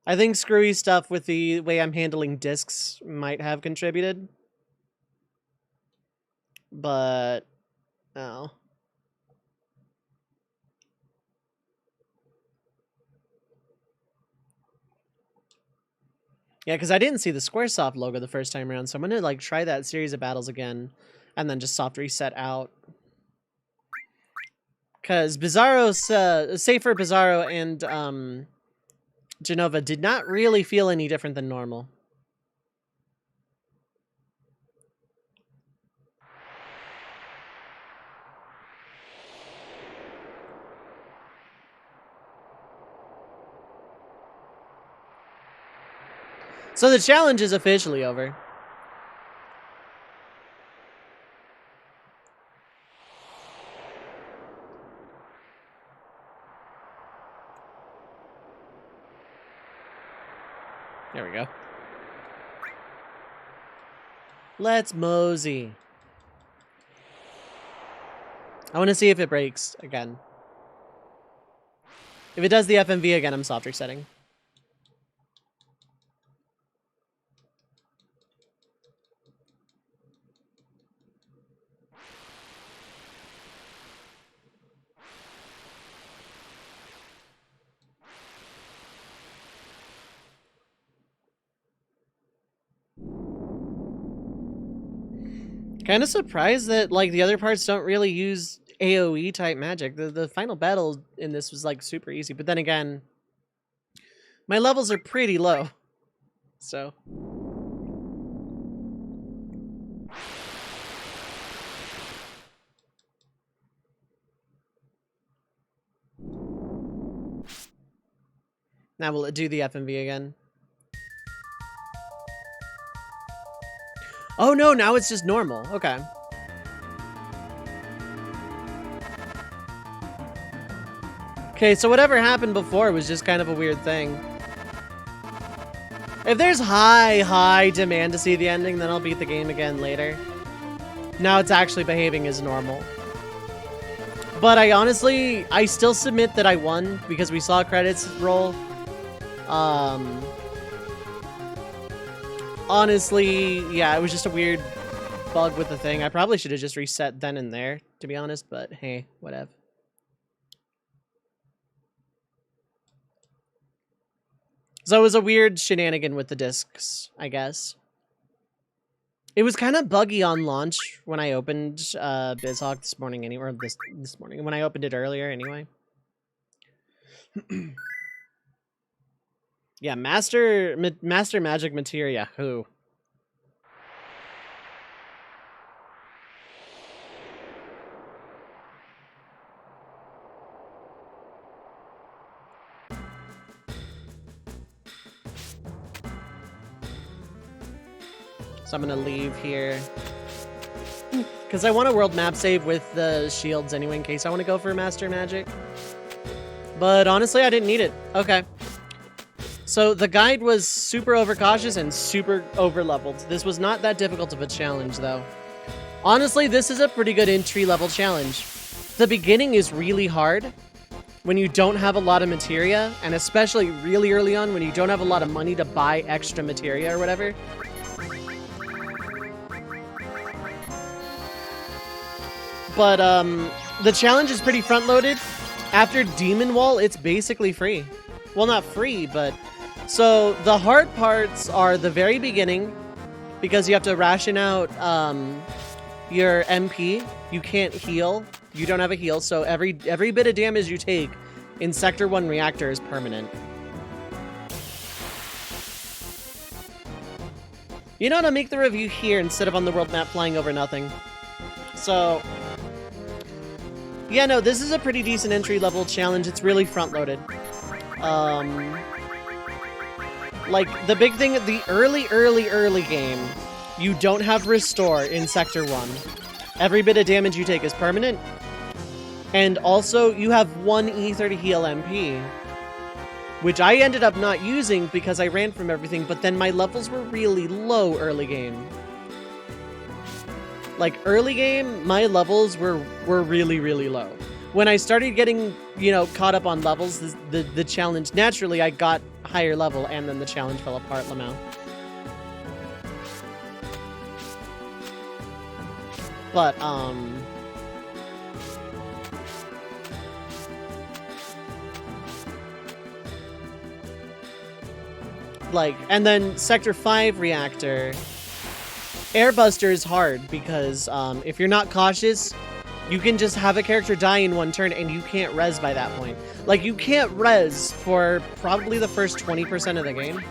I think screwy stuff with the way I'm handling discs might have contributed. But, oh. Yeah, because I didn't see the Squaresoft logo the first time around, so I'm going to like try that series of battles again, and then just soft reset out. Because Bizarro's, Safer, Bizarro, and Genova did not really feel any different than normal. So the challenge is officially over. There we go. Let's mosey. I want to see if it breaks again. If it does the FMV again, I'm soft resetting. Kind of surprised that like the other parts don't really use AoE type magic. The final battle in this was like super easy, but then again, my levels are pretty low, so. Now will it do the FMV again? Oh no, now it's just normal. Okay. Okay, so whatever happened before was just kind of a weird thing. If there's high demand to see the ending, then I'll beat the game again later. Now it's actually behaving as normal. But I still submit that I won because we saw credits roll. Honestly, yeah, it was just a weird bug with the thing. I probably should have just reset then and there, to be honest, but hey, whatever. So it was a weird shenanigan with the discs, I guess. It was kind of buggy on launch when I opened BizHawk this morning anyway, or this morning, when I opened it earlier anyway. Yeah, Master Magic Materia, who? So I'm gonna leave here. Because I want a world map save with the shields anyway, in case I want to go for Master Magic. But honestly, I didn't need it. Okay. So the guide was super overcautious and super over-leveled. This was not that difficult of a challenge, though. Honestly, this is a pretty good entry-level challenge. The beginning is really hard when you don't have a lot of materia, and especially really early on when you don't have a lot of money to buy extra materia or whatever. But the challenge is pretty front-loaded. After Demon Wall, it's basically free. Well, not free, but... So, the hard parts are the very beginning, because you have to ration out your MP. You can't heal. You don't have a heal, so every bit of damage you take in Sector 1 Reactor is permanent. You know what? I'll make the review here instead of on the world map flying over nothing. So... Yeah, no, this is a pretty decent entry-level challenge. It's really front-loaded. Like, the big thing, the early game, you don't have Restore in Sector 1. Every bit of damage you take is permanent. And also, you have 1 ether to heal MP. Which I ended up not using because I ran from everything, but then my levels were really low early game. Like, early game, my levels were really, really low. When I started getting, you know, caught up on levels, the challenge, naturally, I got higher level, and then the challenge fell apart, Lamau. But, like, and then Sector 5 Reactor... Airbuster is hard because if you're not cautious, you can just have a character die in one turn and you can't res by that point. Like, you can't res for probably the first 20% of the game.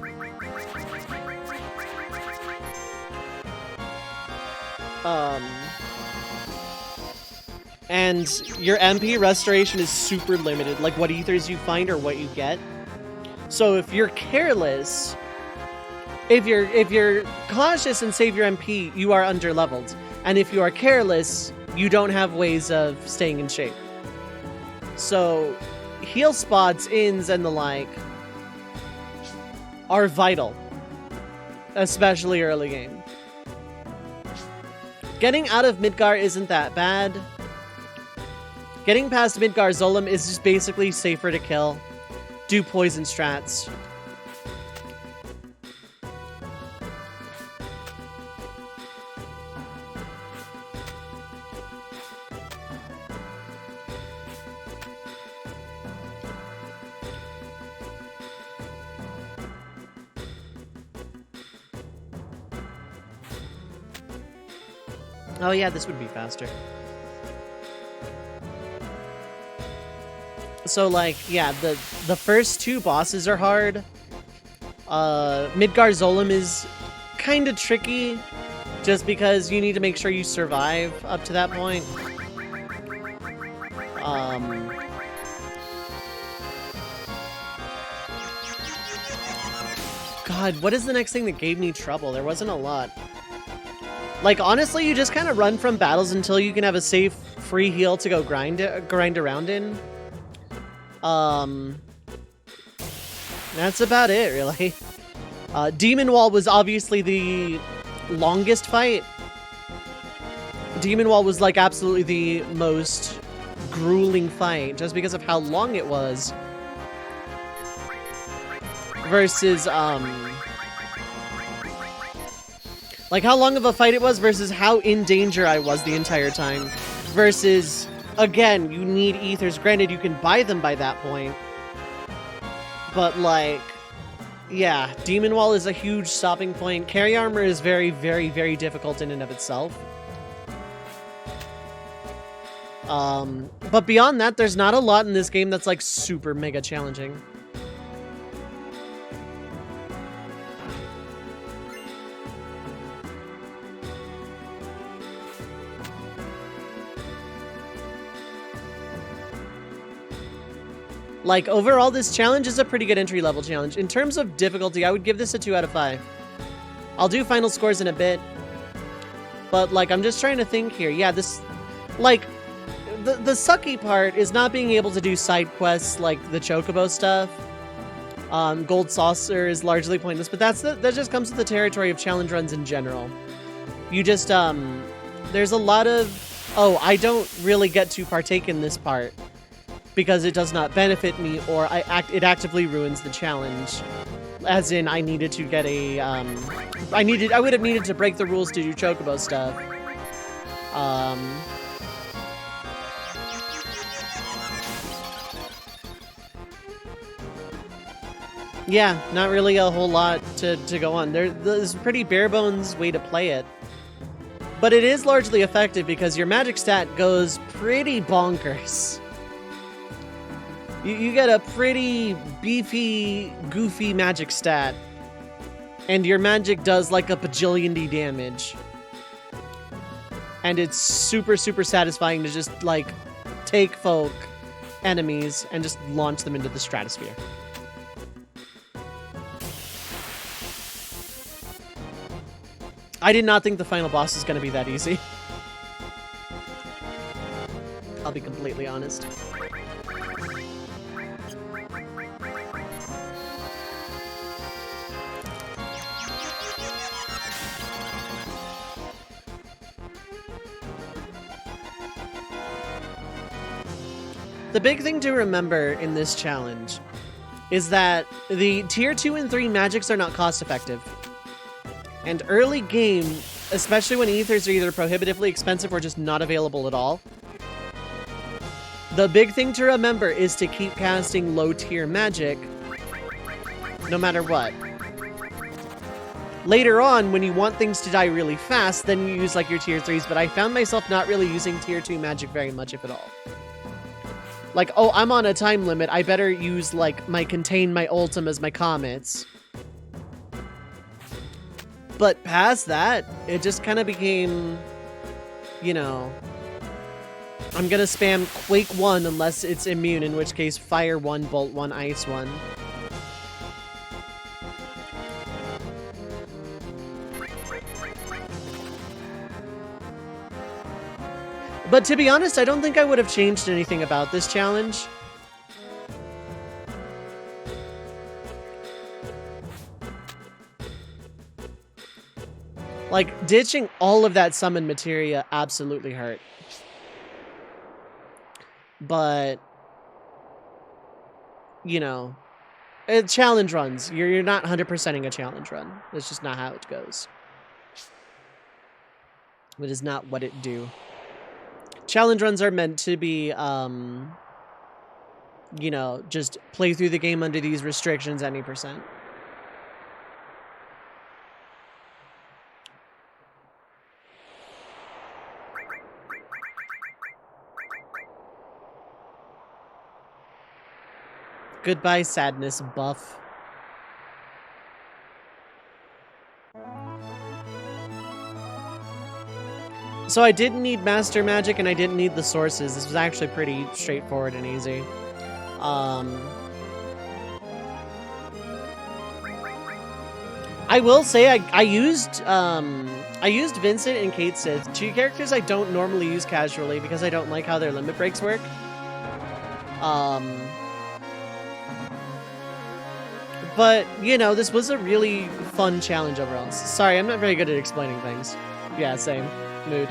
And your MP restoration is super limited, like what ethers you find or what you get. So if you're careless... If you're cautious and save your MP, you are under-leveled. And if you are careless, you don't have ways of staying in shape. So, heal spots, ins, and the like are vital. Especially early game. Getting out of Midgar isn't that bad. Getting past Midgar Zolom is just basically safer to kill. Do poison strats. Oh yeah, this would be faster. So like, yeah, the first 2 bosses are hard. Midgar Zolom is kind of tricky, just because you need to make sure you survive up to that point. God, what is the next thing that gave me trouble? There wasn't a lot. Like, honestly, you just kind of run from battles until you can have a safe, free heal to go grind around in. That's about it, really. Demon Wall was obviously the longest fight. Demon Wall was, like, absolutely the most grueling fight, just because of how long it was. Versus, like, how long of a fight it was versus how in danger I was the entire time. Versus, again, you need ethers. Granted, you can buy them by that point. But, like, yeah, Demon Wall is a huge stopping point. Carry Armor is very, very, very difficult in and of itself. But beyond that, there's not a lot in this game that's, like, super mega challenging. Like, overall, this challenge is a pretty good entry-level challenge. In terms of difficulty, I would give this a 2 out of 5. I'll do final scores in a bit. But, like, I'm just trying to think here. Yeah, this... Like, the sucky part is not being able to do side quests like the Chocobo stuff. Gold Saucer is largely pointless, but that just comes with the territory of challenge runs in general. You just, there's a lot of, oh, I don't really get to partake in this part because it does not benefit me, or it actively ruins the challenge. As in, I needed to get a, I would have needed to break the rules to do Chocobo stuff. Yeah, not really a whole lot to go on. There's a pretty bare bones way to play it. But it is largely effective because your magic stat goes pretty bonkers. You get a pretty beefy, goofy magic stat. And your magic does like a bajillion damage. And it's super, super satisfying to just like take folk enemies and just launch them into the stratosphere. I did not think the final boss was going to be that easy. I'll be completely honest. The big thing to remember in this challenge is that the tier 2 and 3 magics are not cost effective. And early game, especially when ethers are either prohibitively expensive or just not available at all, the big thing to remember is to keep casting low tier magic no matter what. Later on, when you want things to die really fast, then you use like your tier 3s, but I found myself not really using tier 2 magic very much, if at all. Like, oh, I'm on a time limit, I better use like my Contain, my Ultim as my comets. But past that, it just kind of became, you know, I'm gonna spam Quake 1 unless it's immune, in which case Fire 1, Bolt 1, Ice 1. But to be honest, I don't think I would have changed anything about this challenge. Like, ditching all of that summon materia absolutely hurt. But, you know, challenge runs. You're not 100%ing a challenge run. That's just not how it goes. It is not what it do. Challenge runs are meant to be, you know, just play through the game under these restrictions any percent. Goodbye, sadness, buff. So I didn't need Master Magic and I didn't need the sources. This was actually pretty straightforward and easy. I will say I used Vincent and Kate Sith, two characters I don't normally use casually because I don't like how their limit breaks work. But, you know, this was a really fun challenge overall. Sorry, I'm not very good at explaining things. Yeah, same. Mood.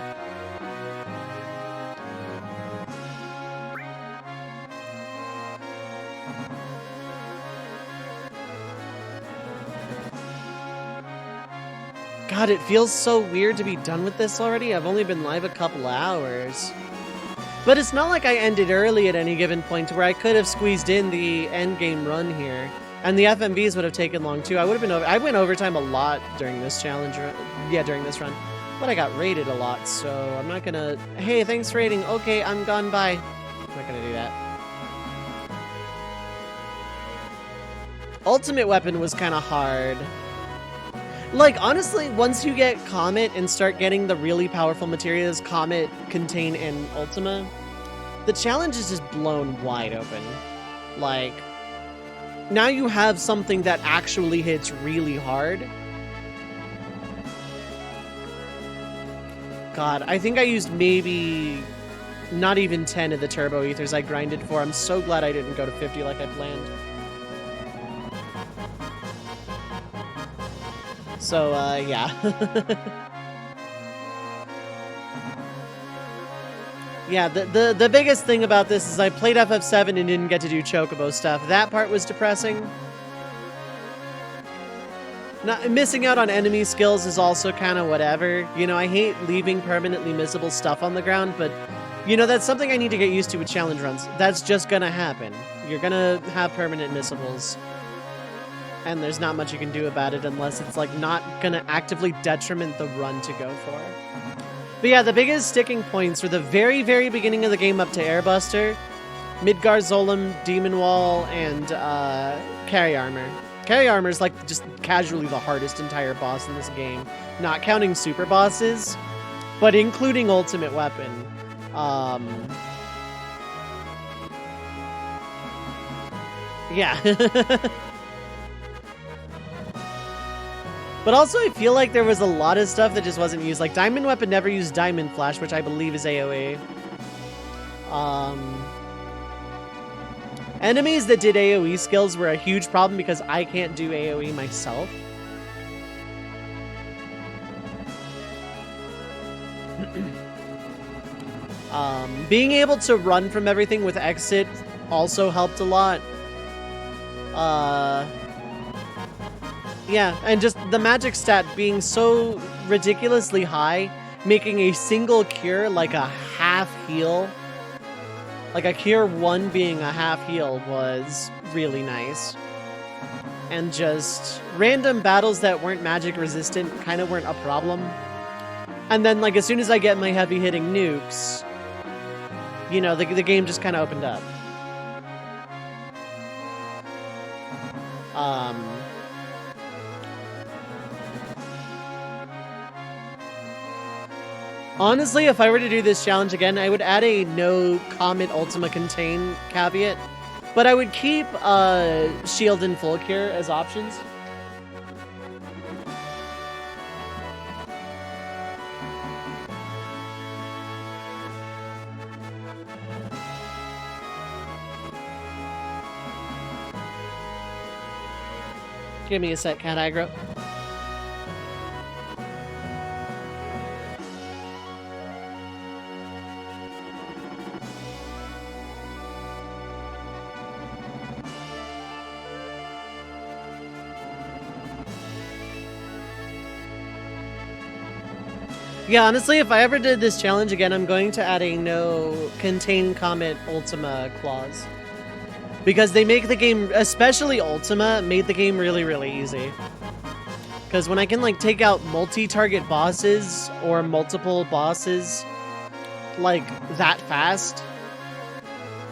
God, it feels so weird to be done with this already. I've only been live a couple hours. But it's not like I ended early at any given point where I could have squeezed in the endgame run here. And the FMVs would have taken long too. I went overtime a lot during this challenge. Yeah, during this run. But I got raided a lot, so I'm not gonna... Hey, thanks for raiding. Okay, I'm gone, bye. I'm not gonna do that. Ultimate weapon was kind of hard. Like, honestly, once you get Comet and start getting the really powerful materials, Comet, Contain, and Ultima, the challenge is just blown wide open. Like, now you have something that actually hits really hard. God, I think I used maybe not even 10 of the turbo ethers I grinded for. I'm so glad I didn't go to 50 like I planned. So, yeah. Yeah, the biggest thing about this is I played FF7 and didn't get to do Chocobo stuff. That part was depressing. Missing out on enemy skills is also kind of whatever. You know, I hate leaving permanently missable stuff on the ground, but, you know, that's something I need to get used to with challenge runs. That's just gonna happen. You're gonna have permanent missables. And there's not much you can do about it unless it's, like, not gonna actively detriment the run to go for. But yeah, the biggest sticking points were the very, very beginning of the game up to Airbuster, Midgar Zolom, Demon Wall, and Carry Armor. Carry Armor is like just casually the hardest entire boss in this game, not counting super bosses, but including Ultimate Weapon. Yeah. But also, I feel like there was a lot of stuff that just wasn't used. Like, Diamond Weapon never used Diamond Flash, which I believe is AoE. Enemies that did AoE skills were a huge problem because I can't do AoE myself. Being able to run from everything with exit also helped a lot. Yeah, and just the magic stat being so ridiculously high, making a single cure like a half heal. Like a cure 1 being a half heal was really nice. And just random battles that weren't magic resistant kind of weren't a problem. And then, like, as soon as I get my heavy hitting nukes, you know, the game just kind of opened up. Honestly, if I were to do this challenge again, I would add a no Comet Ultima Contain caveat, but I would keep Shield and Full Cure as options. Give me a sec, cat aggro. Yeah, honestly, if I ever did this challenge again, I'm going to add a no Contain Comet Ultima clause. Because they make the game, especially Ultima, made the game really, really easy. Because when I can, like, take out multi-target bosses or multiple bosses, like, that fast,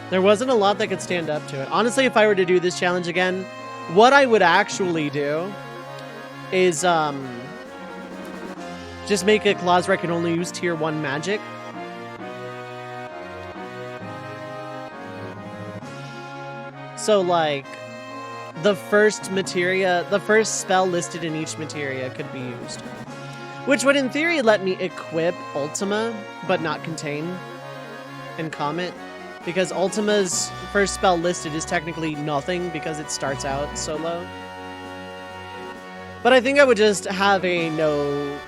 there wasn't a lot that could stand up to it. Honestly, if I were to do this challenge again, what I would actually do is, just make a clause where I can only use tier 1 magic. So, like, the first materia, the first spell listed in each materia could be used. Which would, in theory, let me equip Ultima, but not Contain and Comet. Because Ultima's first spell listed is technically nothing because it starts out so low. But I think I would just have a no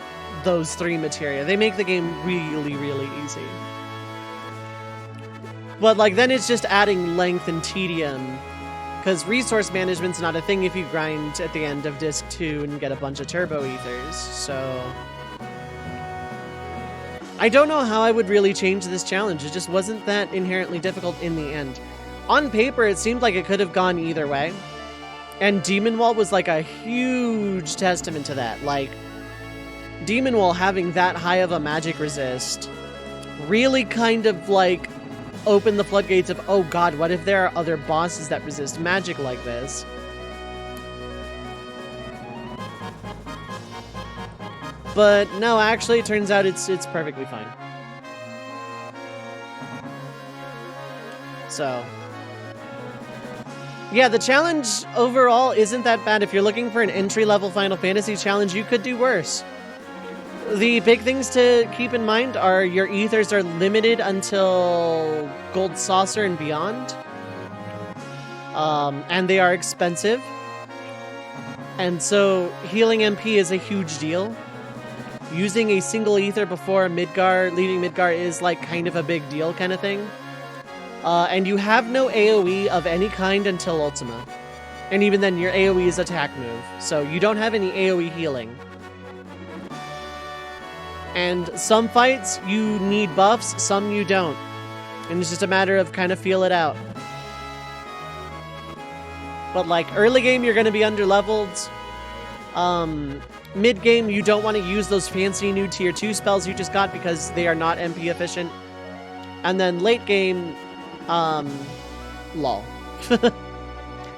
those 3 materia. They make the game really, really easy. But, like, then it's just adding length and tedium, because resource management's not a thing if you grind at the end of Disc 2 and get a bunch of turbo ethers, so... I don't know how I would really change this challenge. It just wasn't that inherently difficult in the end. On paper, it seemed like it could have gone either way. And Demon Wall was, like, a huge testament to that. Like, Demon Wall having that high of a magic resist really kind of, like, opened the floodgates of, oh god, what if there are other bosses that resist magic like this? But no, actually, it turns out it's perfectly fine. So, yeah, the challenge overall isn't that bad. If you're looking for an entry-level Final Fantasy challenge, you could do worse. The big things to keep in mind are your ethers are limited until Gold Saucer and beyond. And they are expensive. And so healing MP is a huge deal. Using a single ether before Midgar, leaving Midgar is like kind of a big deal kind of thing. And you have no AoE of any kind until Ultima. And even then, your AoE is attack move. So you don't have any AoE healing. And some fights, you need buffs, some you don't. And it's just a matter of kind of feel it out. But like, early game, you're going to be underleveled. Mid-game, you don't want to use those fancy new tier 2 spells you just got because they are not MP efficient. And then late game, lol.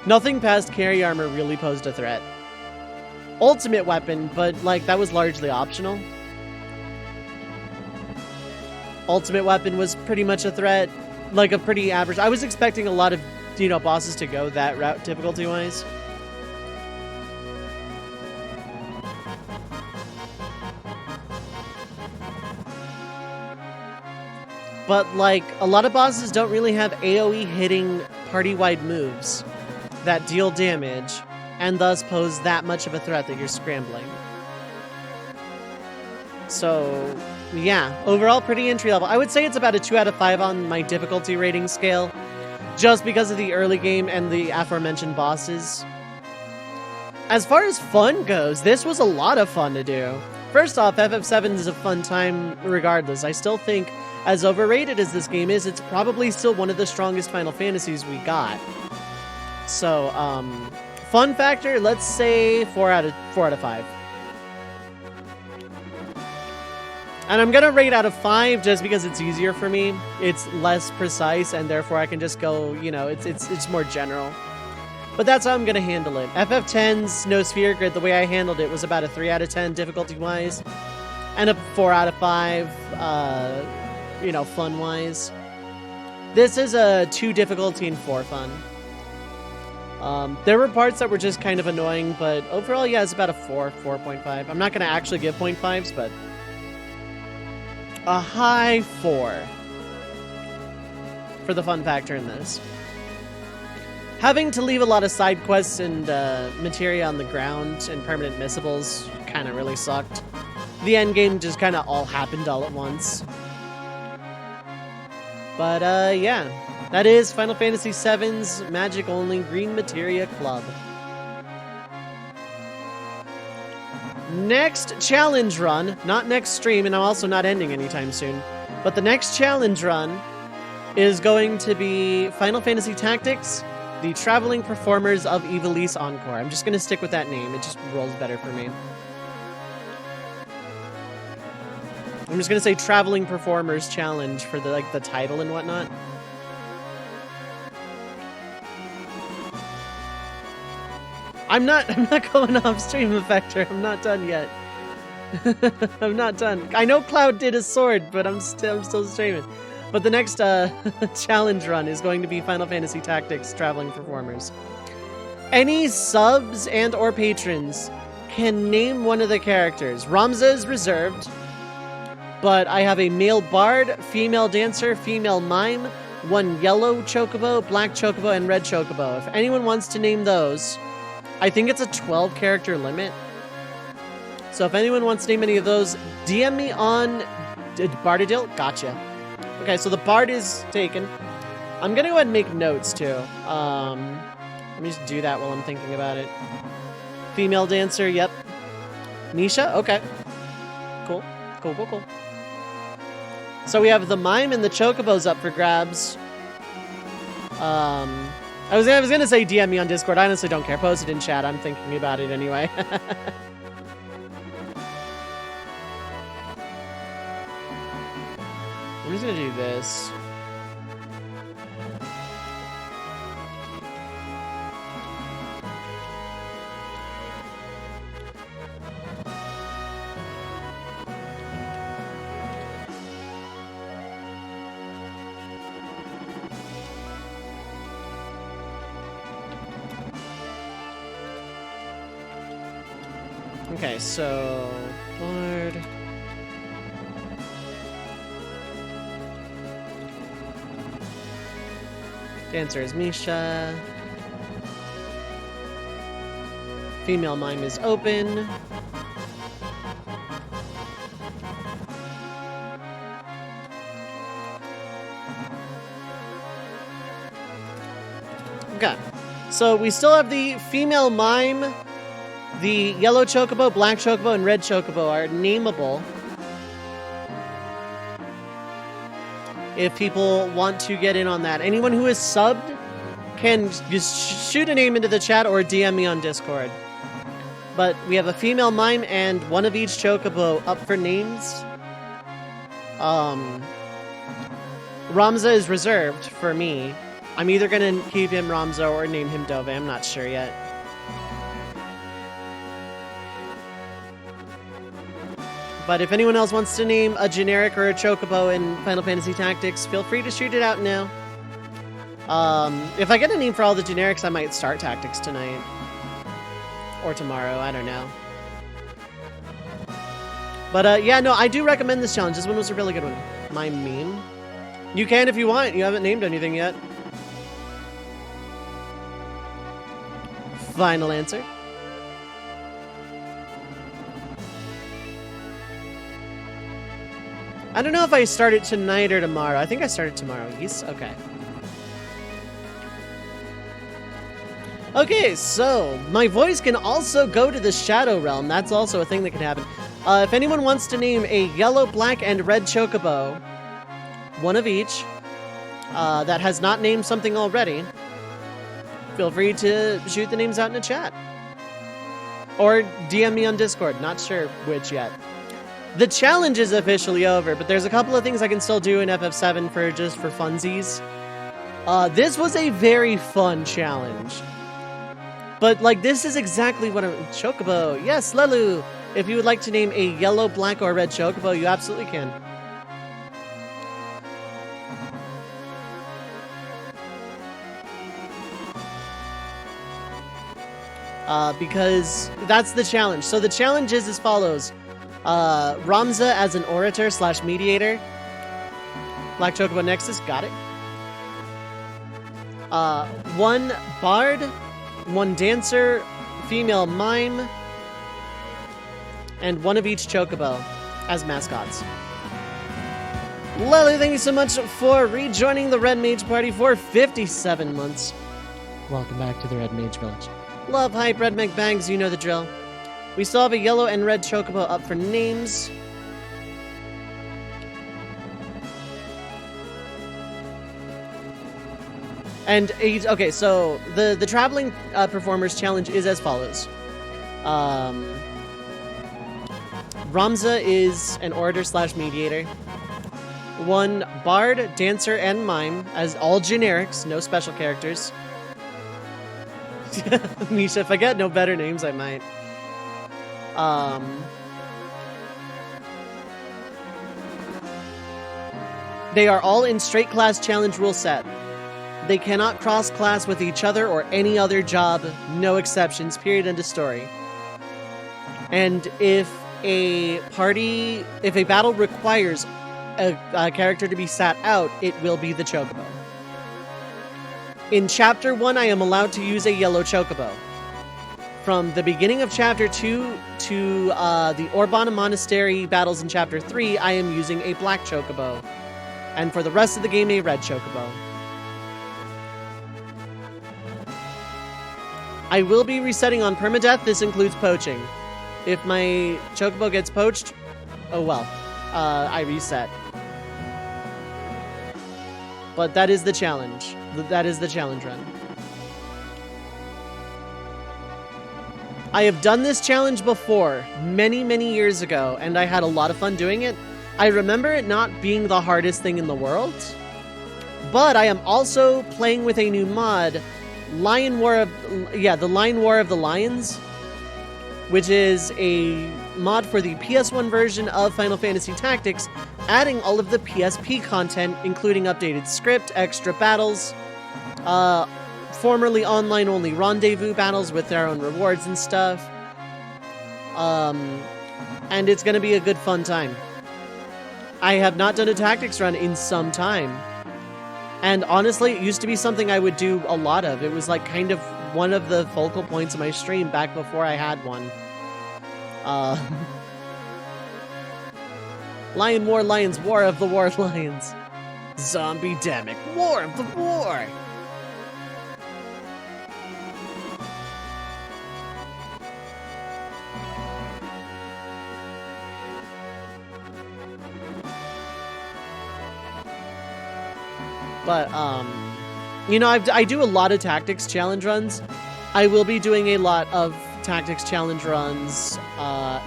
Nothing past carry armor really posed a threat. Ultimate weapon, but like, that was largely optional. Ultimate weapon was pretty much a threat, like a pretty average. I was expecting a lot of, you know, bosses to go that route difficulty-wise. But, like, a lot of bosses don't really have AoE hitting party-wide moves that deal damage and thus pose that much of a threat that you're scrambling. So, yeah, overall pretty entry level. I would say it's about a 2 out of 5 on my difficulty rating scale, just because of the early game and the aforementioned bosses. As far as fun goes, this was a lot of fun to do. First off, FF7 is a fun time regardless. I still think, as overrated as this game is, it's probably still one of the strongest Final Fantasies we got. So, fun factor, let's say 4 out of 5. And I'm gonna rate out of 5 just because it's easier for me. It's less precise, and therefore I can just go, you know, it's more general. But that's how I'm gonna handle it. FF10's No Sphere Grid, the way I handled it, was about a 3 out of 10 difficulty-wise, and a 4 out of 5, you know, fun-wise. This is a 2 difficulty and 4 fun. There were parts that were just kind of annoying, but overall, yeah, it's about a 4.5. I'm not gonna actually give 0.5s, but a high 4 for the fun factor in this. Having to leave a lot of side quests and materia on the ground and permanent missables kind of really sucked. The end game just kind of all happened all at once. But yeah, that is Final Fantasy VII's magic-only Green Materia Club. Next challenge run, not next stream, and I'm also not ending anytime soon, but the next challenge run is going to be Final Fantasy Tactics, the Traveling Performers of Ivalice Encore. I'm just going to stick with that name, it just rolls better for me. I'm just going to say Traveling Performers Challenge for the, like, the title and whatnot. I'm not going off stream, Effector. I'm not done yet. I'm not done. I know Cloud did a sword, but I'm still streaming. But the next challenge run is going to be Final Fantasy Tactics Traveling Performers. Any subs and or patrons can name one of the characters. Ramza is reserved, but I have a male bard, female dancer, female mime, one yellow chocobo, black chocobo, and red chocobo. If anyone wants to name those, I think it's a 12 character limit. So if anyone wants to name any of those, DM me on Bardadil. Gotcha. Okay, so the bard is taken. I'm gonna go ahead and make notes too. Let me just do that while I'm thinking about it. Female dancer, yep. Misha, okay. Cool. So we have the mime and the chocobos up for grabs. I was gonna say DM me on Discord. I honestly don't care. Post it in chat. I'm thinking about it anyway. I'm just gonna do this. Okay, so Bard. Dancer is Misha. Female mime is open. Okay, so we still have the female mime. The yellow chocobo, black chocobo, and red chocobo are nameable. If people want to get in on that. Anyone who is subbed can just shoot a name into the chat or DM me on Discord. But we have a female mime and one of each chocobo up for names. Ramza is reserved for me. I'm either going to keep him Ramza or name him Dove. I'm not sure yet. But if anyone else wants to name a generic or a chocobo in Final Fantasy Tactics, feel free to shoot it out now. If I get a name for all the generics, I might start Tactics tonight. Or tomorrow, I don't know. But yeah, no, I do recommend this challenge. This one was a really good one. My meme. You can if you want. You haven't named anything yet. Final answer. I don't know if I start it tonight or tomorrow. I think I start it tomorrow. Yes? Okay. Okay, so my voice can also go to the Shadow Realm. That's also a thing that can happen. If anyone wants to name a yellow, black, and red chocobo, one of each, that has not named something already, feel free to shoot the names out in the chat. Or DM me on Discord. Not sure which yet. The challenge is officially over, but there's a couple of things I can still do in FF7 for funsies. This was a very fun challenge. But, like, this is exactly what Chocobo. Yes, Lelu! If you would like to name a yellow, black, or red chocobo, you absolutely can. Because that's the challenge. So the challenge is as follows. Ramza as an orator / mediator. Black Chocobo Nexus, got it. One bard, one dancer, female mime, and one of each chocobo as mascots. Lely, thank you so much for rejoining the Red Mage Party for 57 months. Welcome back to the Red Mage Village. Love, hype, Red Meg Bangs, you know the drill. We still have a yellow and red chocobo up for names. And, okay, so the Traveling Performers Challenge is as follows. Ramza is an orator / mediator. One bard, dancer, and mime, as all generics, no special characters. Misha, if I get no better names, I might. They are all in straight class challenge rule set. They cannot cross class with each other or any other job, no exceptions, period, end of story. And if a battle requires a character to be sat out, it will be the chocobo. In Chapter 1, I am allowed to use a yellow chocobo. From the beginning of Chapter 2 to the Orbana Monastery battles in Chapter 3, I am using a black chocobo. And for the rest of the game, a red chocobo. I will be resetting on permadeath. This includes poaching. If my chocobo gets poached, oh well. I reset. But that is the challenge. That is the challenge run. I have done this challenge before, many, many years ago, and I had a lot of fun doing it. I remember it not being the hardest thing in the world, but I am also playing with a new mod, the Lion War of the Lions, which is a mod for the PS1 version of Final Fantasy Tactics, adding all of the PSP content, including updated script, extra battles, formerly online-only rendezvous battles with their own rewards and stuff. And it's going to be a good fun time. I have not done a tactics run in some time. And honestly, it used to be something I would do a lot of. It was like kind of one of the focal points of my stream back before I had one. Lion War Lions, War of the War Lions. Zombie-demic, War of the War! But, you know, I do a lot of tactics challenge runs. I will be doing a lot of tactics challenge runs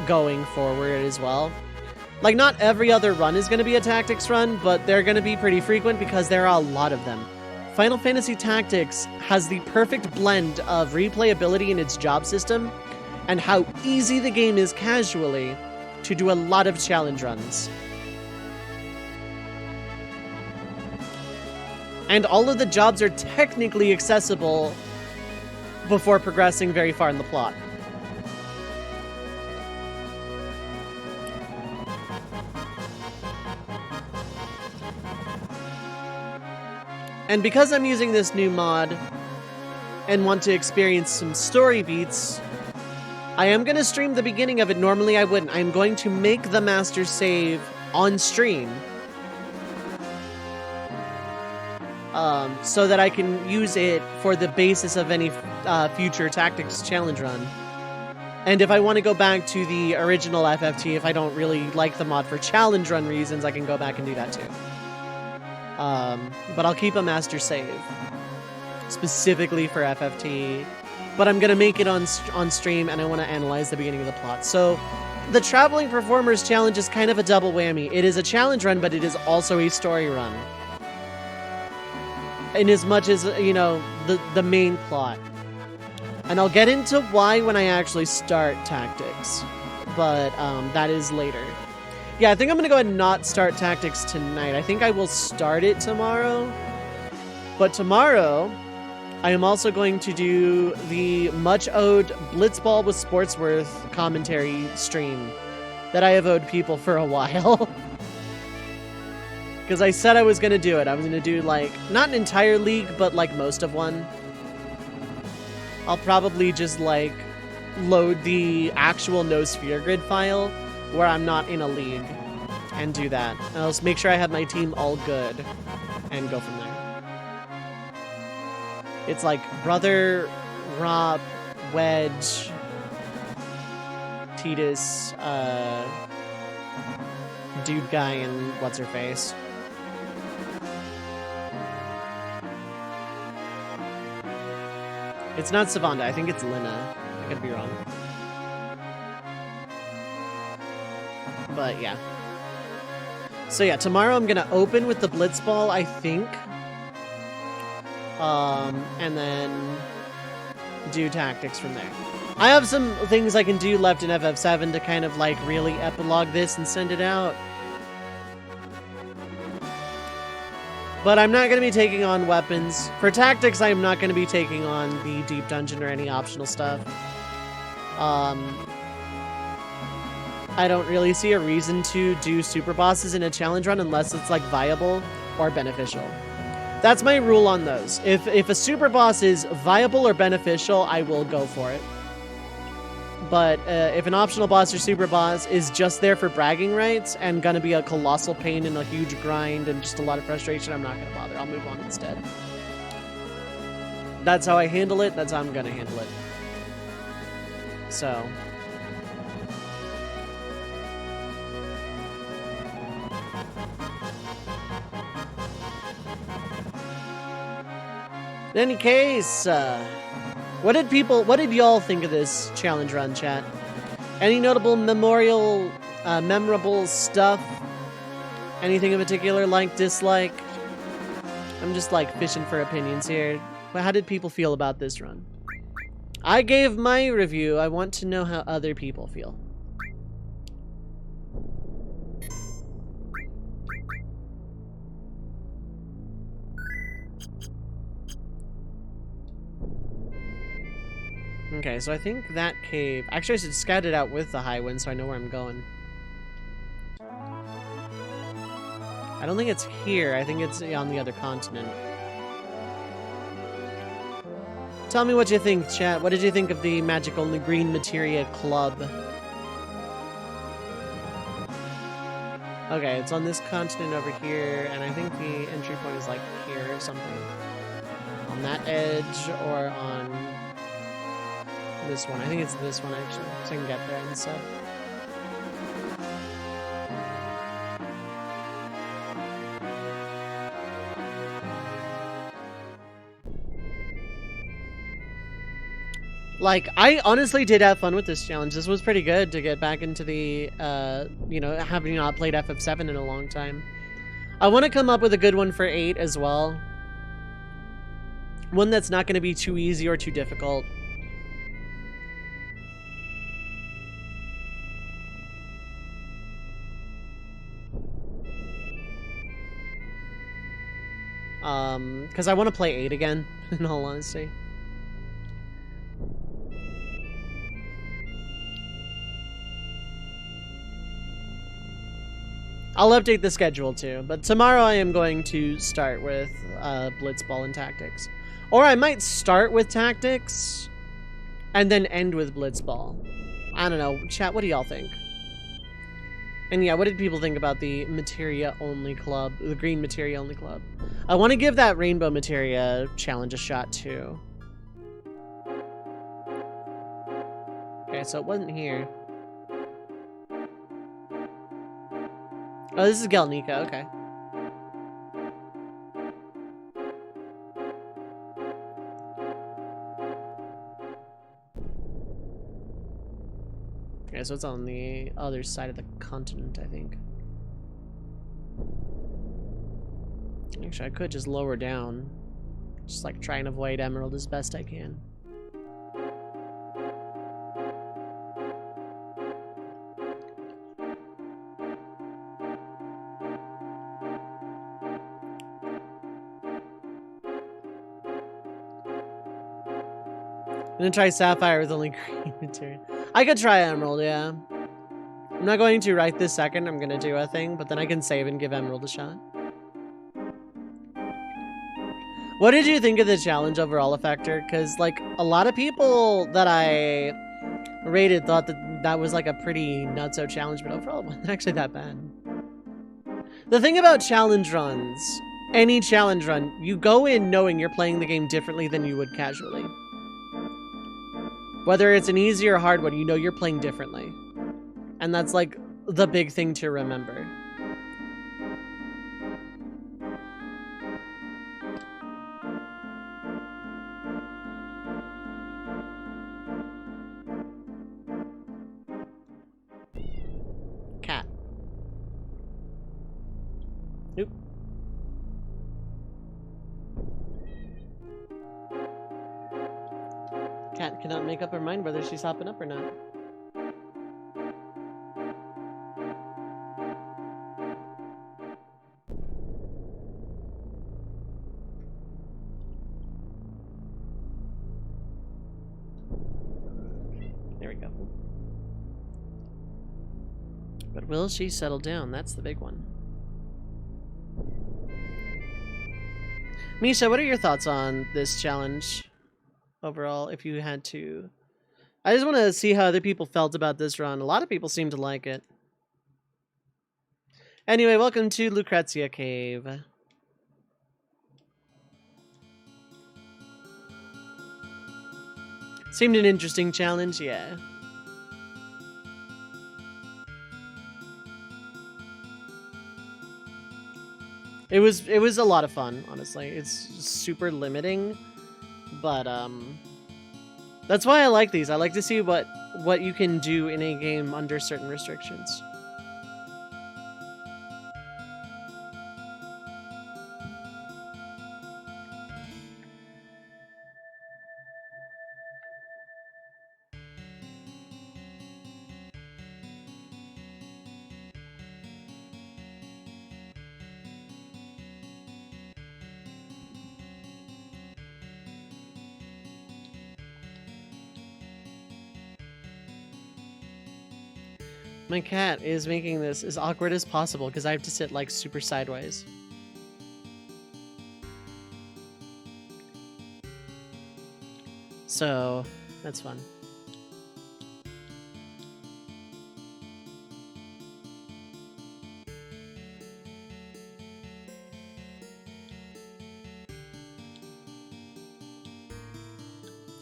going forward as well. Like, not every other run is going to be a tactics run, but they're going to be pretty frequent because there are a lot of them. Final Fantasy Tactics has the perfect blend of replayability in its job system and how easy the game is casually to do a lot of challenge runs. And all of the jobs are technically accessible before progressing very far in the plot. And because I'm using this new mod and want to experience some story beats, I am going to stream the beginning of it. Normally I wouldn't. I'm going to make the master save on stream. So that I can use it for the basis of any future tactics challenge run. And if I want to go back to the original FFT, if I don't really like the mod for challenge run reasons, I can go back and do that too. But I'll keep a master save specifically for FFT. But I'm gonna make it on stream, and I want to analyze the beginning of the plot. So the Traveling Performers Challenge is kind of a double whammy. It is a challenge run, but it is also a story run. In as much as, you know, the main plot. And I'll get into why when I actually start tactics. But that is later. Yeah, I think I'm going to go ahead and not start tactics tonight. I think I will start it tomorrow. But tomorrow, I am also going to do the much-owed Blitzball with Sportsworth commentary stream that I have owed people for a while. Because I said I was going to do it. I was going to do, like, not an entire league, but, like, most of one. I'll probably just, like, load the actual No Sphere Grid file where I'm not in a league and do that. And I'll just make sure I have my team all good and go from there. It's like Brother, Rob, Wedge, Titus, Dude Guy, and What's-Her-Face. It's not Savanda, I think it's Lina. I could be wrong. But yeah. So yeah, tomorrow I'm gonna open with the Blitzball, I think. And then do tactics from there. I have some things I can do left in FF7 to kind of like really epilogue this and send it out. But I'm not going to be taking on weapons. For tactics, I'm not going to be taking on the deep dungeon or any optional stuff. I don't really see a reason to do super bosses in a challenge run unless it's like viable or beneficial. That's my rule on those. If a super boss is viable or beneficial, I will go for it. But if an optional boss or super boss is just there for bragging rights and gonna be a colossal pain and a huge grind and just a lot of frustration, I'm not gonna bother. I'll move on instead. That's how I handle it. That's how I'm gonna handle it. So. In any case, what did y'all think of this challenge run, chat? Any notable memorable stuff? Anything in particular, like, dislike? I'm just, like, fishing for opinions here. But how did people feel about this run? I gave my review. I want to know how other people feel. Okay, so I think that cave... Actually, I should scout it out with the high wind so I know where I'm going. I don't think it's here. I think it's on the other continent. Tell me what you think, chat. What did you think of the magic-only Green Materia club? Okay, it's on this continent over here, and I think the entry point is like here or something. On that edge, or on this one. I think it's this one, actually, so I can get there and stuff. Like, I honestly did have fun with this challenge. This was pretty good to get back into the, you know, having not played FF7 in a long time. I want to come up with a good one for 8 as well. One that's not going to be too easy or too difficult. Because I want to play 8 again, in all honesty. I'll update the schedule too, but tomorrow I am going to start with Blitzball and Tactics. Or I might start with Tactics and then end with Blitzball. I don't know. Chat, what do y'all think? And yeah, what did people think about the Materia-only club, the Green Materia-only club? I want to give that Rainbow Materia challenge a shot too. Okay, so it wasn't here. Oh, this is Galnica, okay. Okay, so it's on the other side of the continent, I think. Actually, I could just lower down. Just like try and avoid Emerald as best I can. I'm gonna try Sapphire with only green material. I could try Emerald, yeah. I'm not going to right this second. I'm gonna do a thing, but then I can save and give Emerald a shot. What did you think of the challenge overall, Effector? Because, like, a lot of people that I rated thought that that was, like, a pretty nutso challenge, but overall it wasn't actually that bad. The thing about challenge runs, any challenge run, you go in knowing you're playing the game differently than you would casually. Whether it's an easy or hard one, you know you're playing differently. And that's, like, the big thing to remember. Cat. Nope. Cat cannot make up her mind whether she's hopping up or not. There we go. But will she settle down? That's the big one. Misha, what are your thoughts on this challenge? Overall, if you had to... I just want to see how other people felt about this run. A lot of people seem to like it. Anyway, welcome to Lucrezia Cave. Seemed an interesting challenge, yeah. It was a lot of fun, honestly. It's super limiting. But, that's why I like these. I like to see what you can do in a game under certain restrictions. My cat is making this as awkward as possible because I have to sit like super sideways. So that's fun.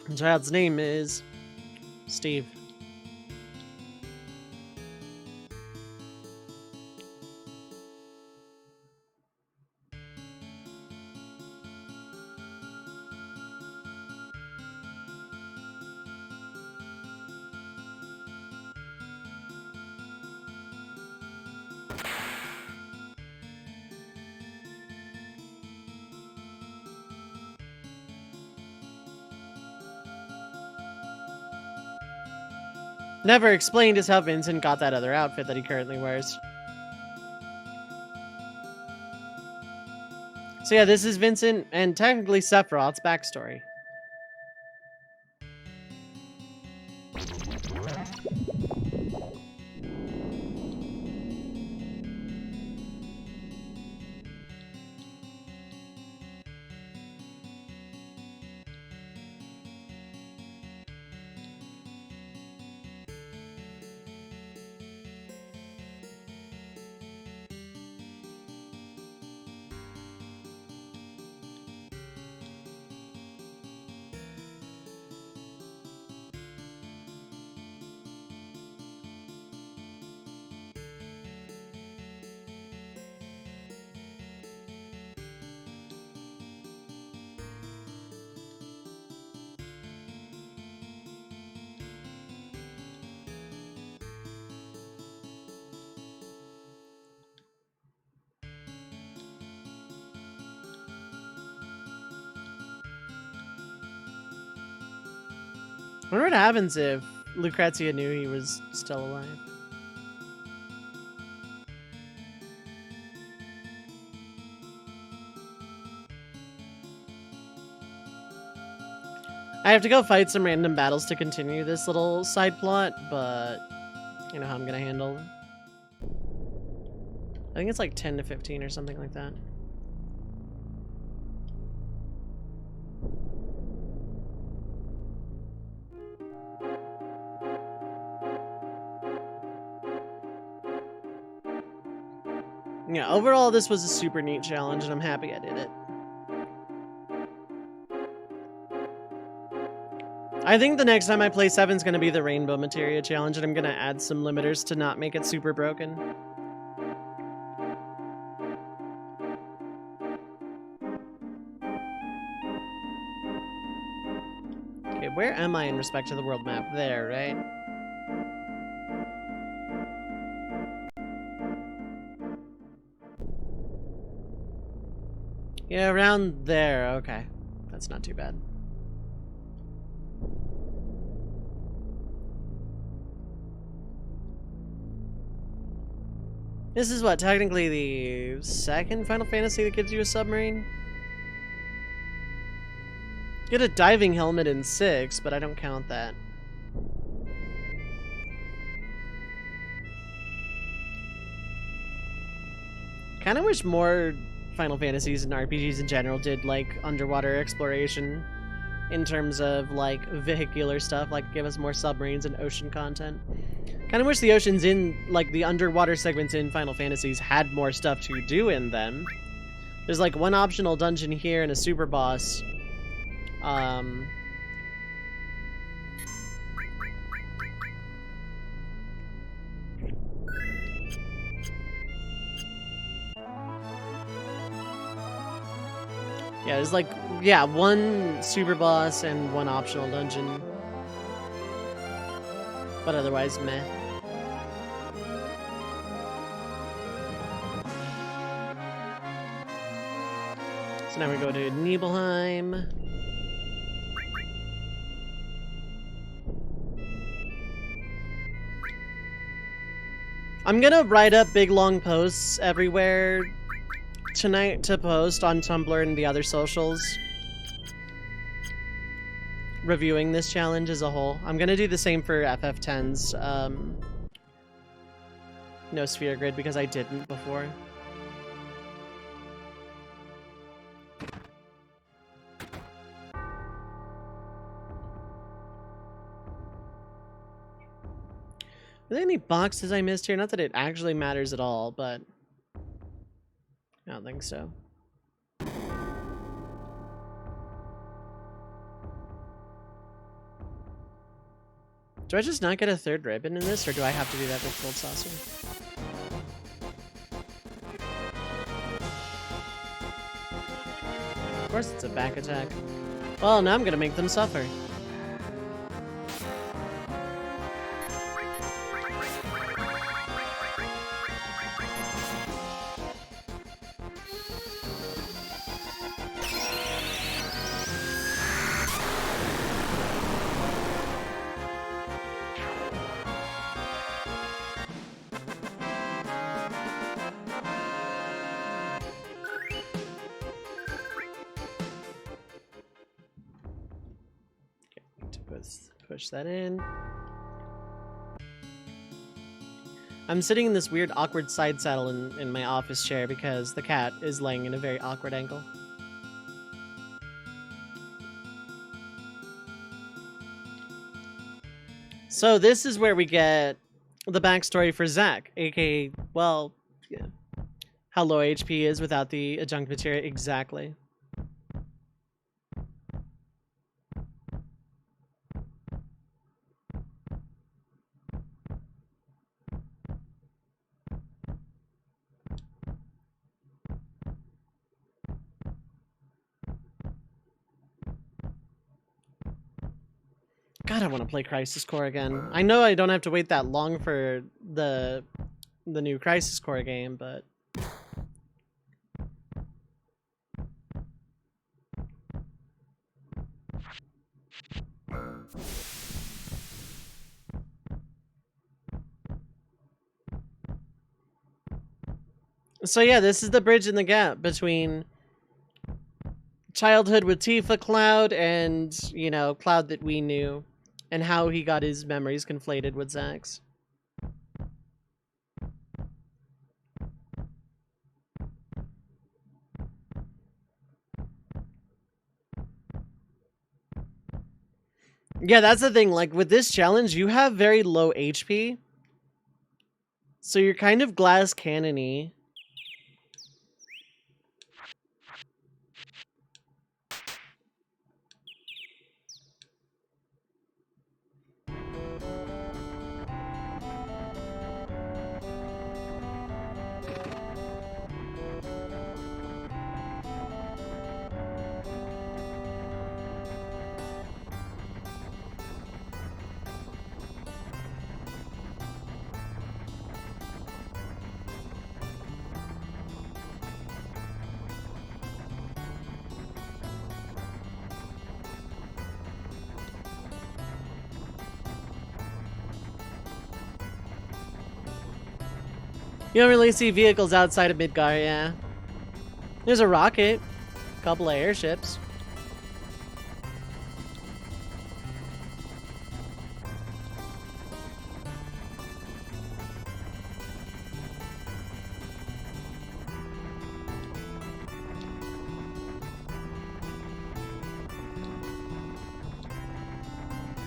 The child's name is Steve. Never explained is how Vincent got that other outfit that he currently wears. So yeah, this is Vincent and technically Sephiroth's backstory. I wonder what happens if Lucrezia knew he was still alive. I have to go fight some random battles to continue this little side plot, but you know how I'm gonna handle it. I think it's like 10 to 15 or something like that. Yeah, overall this was a super neat challenge and I'm happy I did it. I think the next time I play 7 is going to be the Rainbow Materia challenge, and I'm going to add some limiters to not make it super broken. Okay, where am I in respect to the world map? There, right? Yeah, around there. Okay. That's not too bad. This is what, technically the second Final Fantasy that gives you a submarine? You get a diving helmet in 6, but I don't count that. Kinda wish more Final Fantasies and RPGs in general did, like, underwater exploration in terms of, like, vehicular stuff, like, give us more submarines and ocean content. Kind of wish the oceans in, like, the underwater segments in Final Fantasies had more stuff to do in them. There's, like, one optional dungeon here and a super boss. Yeah, there's, like, yeah, one super boss and one optional dungeon. But otherwise, meh. So now we go to Nibelheim. I'm gonna write up big long posts everywhere tonight to post on Tumblr and the other socials. Reviewing this challenge as a whole. I'm gonna do the same for FF10's no sphere grid because I didn't before. Are there any boxes I missed here? Not that it actually matters at all, but I don't think so. Do I just not get a third ribbon in this, or do I have to do that with Gold Saucer? Of course it's a back attack. Well, now I'm gonna make them suffer. Push that in. I'm sitting in this weird awkward side saddle in my office chair because the cat is laying in a very awkward angle. So this is where we get the backstory for Zack, aka, well, yeah, how low HP he is without the adjunct materia exactly. God, I want to play Crisis Core again. I know I don't have to wait that long for the new Crisis Core game, but so yeah, this is the bridge in the gap between childhood with Tifa Cloud and, you know, Cloud that we knew, and how he got his memories conflated with Zack's. Yeah, that's the thing. Like, with this challenge, you have very low HP. So you're kind of glass cannon-y. You don't really see vehicles outside of Midgar, yeah. There's a rocket, a couple of airships.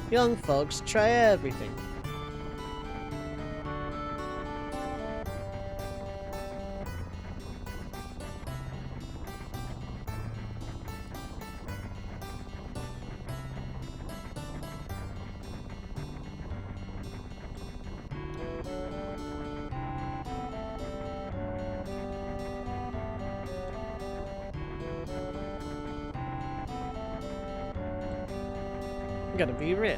Young folks, try everything. I'm gonna be rich.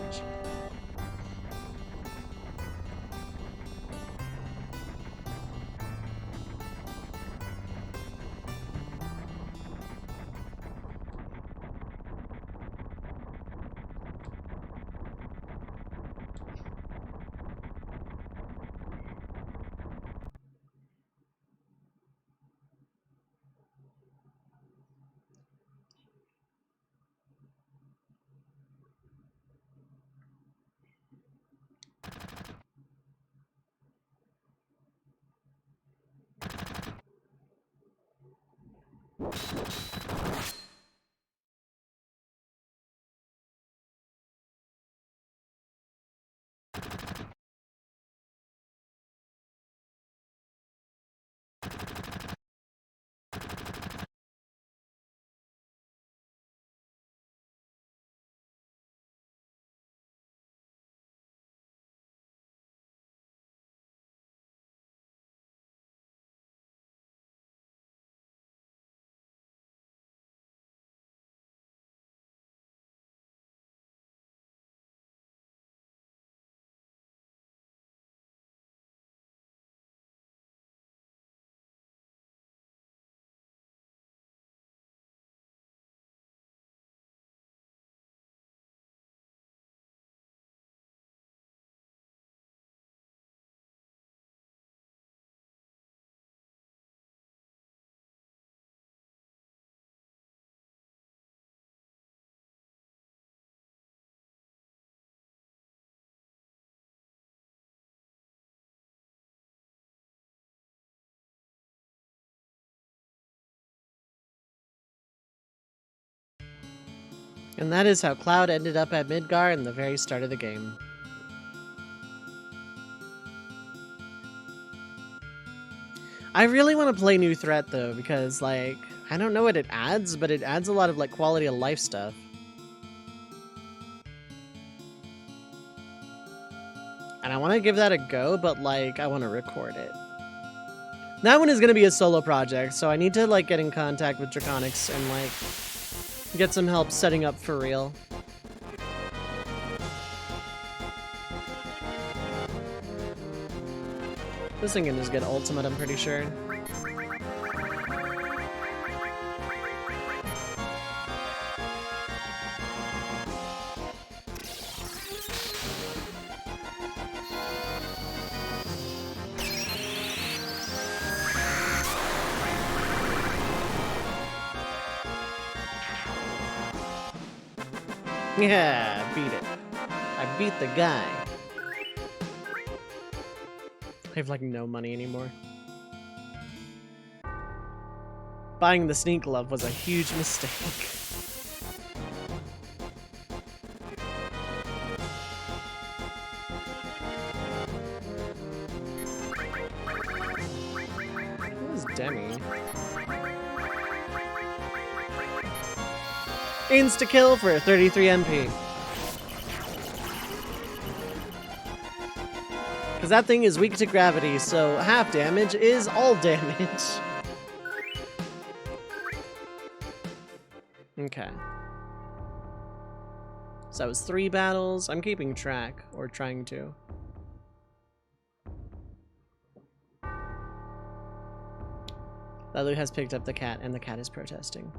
And that is how Cloud ended up at Midgar in the very start of the game. I really want to play New Threat though, because like, I don't know what it adds, but it adds a lot of like quality of life stuff. And I want to give that a go, but like, I want to record it. That one is going to be a solo project, so I need to like get in contact with Draconics and like get some help setting up for real. This thing can just get ultimate, I'm pretty sure. Yeah, beat it. I beat the guy. I have like no money anymore. Buying the sneak glove was a huge mistake. What is Demi? Insta-kill for 33 MP. Because that thing is weak to gravity, so half damage is all damage. Okay. So that was 3 battles. I'm keeping track, or trying to. Lalu has picked up the cat, and the cat is protesting.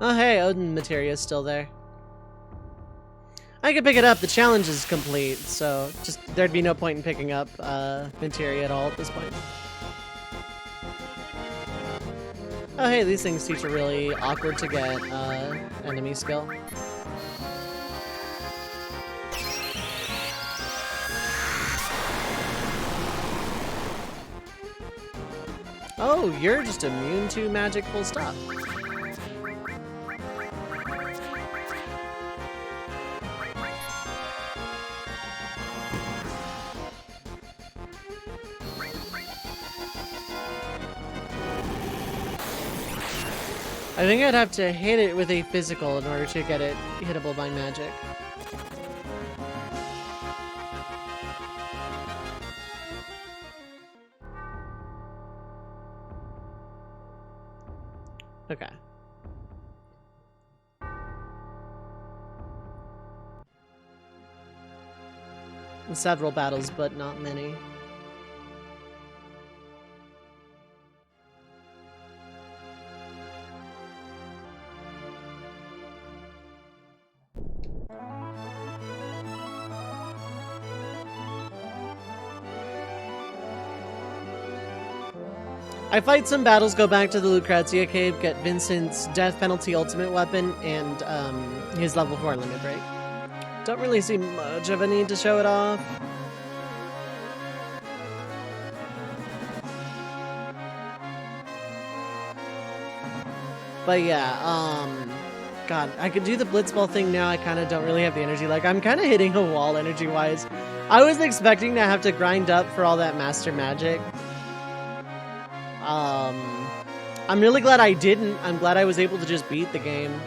Oh hey, Odin Materia is still there. I could pick it up, the challenge is complete, so just there'd be no point in picking up Materia at all at this point. Oh hey, these things teach a really awkward to get enemy skill. Oh, you're just immune to magic full stop. I think I'd have to hit it with a physical in order to get it hittable by magic. Okay. Several battles, but not many. I fight some battles, go back to the Lucrezia Cave, get Vincent's death penalty ultimate weapon, and his level 4 limit break. Don't really see much of a need to show it off. But yeah, God, I could do the Blitzball thing now. I kind of don't really have the energy. Like, I'm kind of hitting a wall energy-wise. I was expecting to have to grind up for all that Master Magic. I'm really glad I didn't. I'm glad I was able to just beat the game.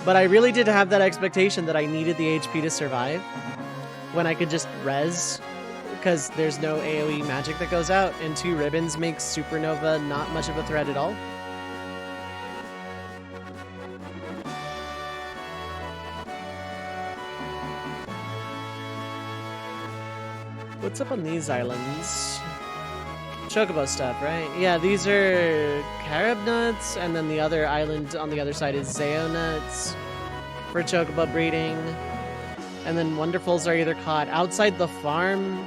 But I really did have that expectation that I needed the HP to survive when I could just res, because there's no AoE magic that goes out, and 2 ribbons makes Supernova not much of a threat at all. What's up on these islands? Chocobo stuff, right? Yeah, these are carob nuts, and then the other island on the other side is Zeo nuts for chocobo breeding. And then wonderfuls are either caught outside the farm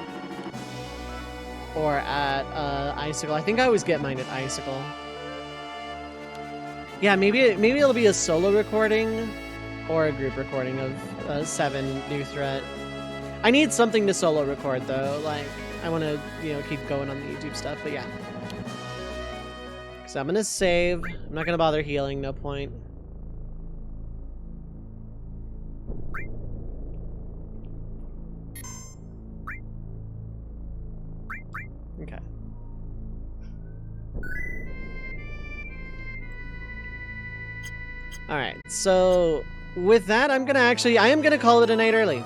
or at Icicle. I think I always get mine at Icicle. Yeah, maybe it'll be a solo recording or a group recording of 7 New Threat. I need something to solo record though, like I want to, you know, keep going on the YouTube stuff, but yeah. So I'm gonna save. I'm not gonna bother healing, no point. Okay. Alright, so with that, I am gonna call it a night early.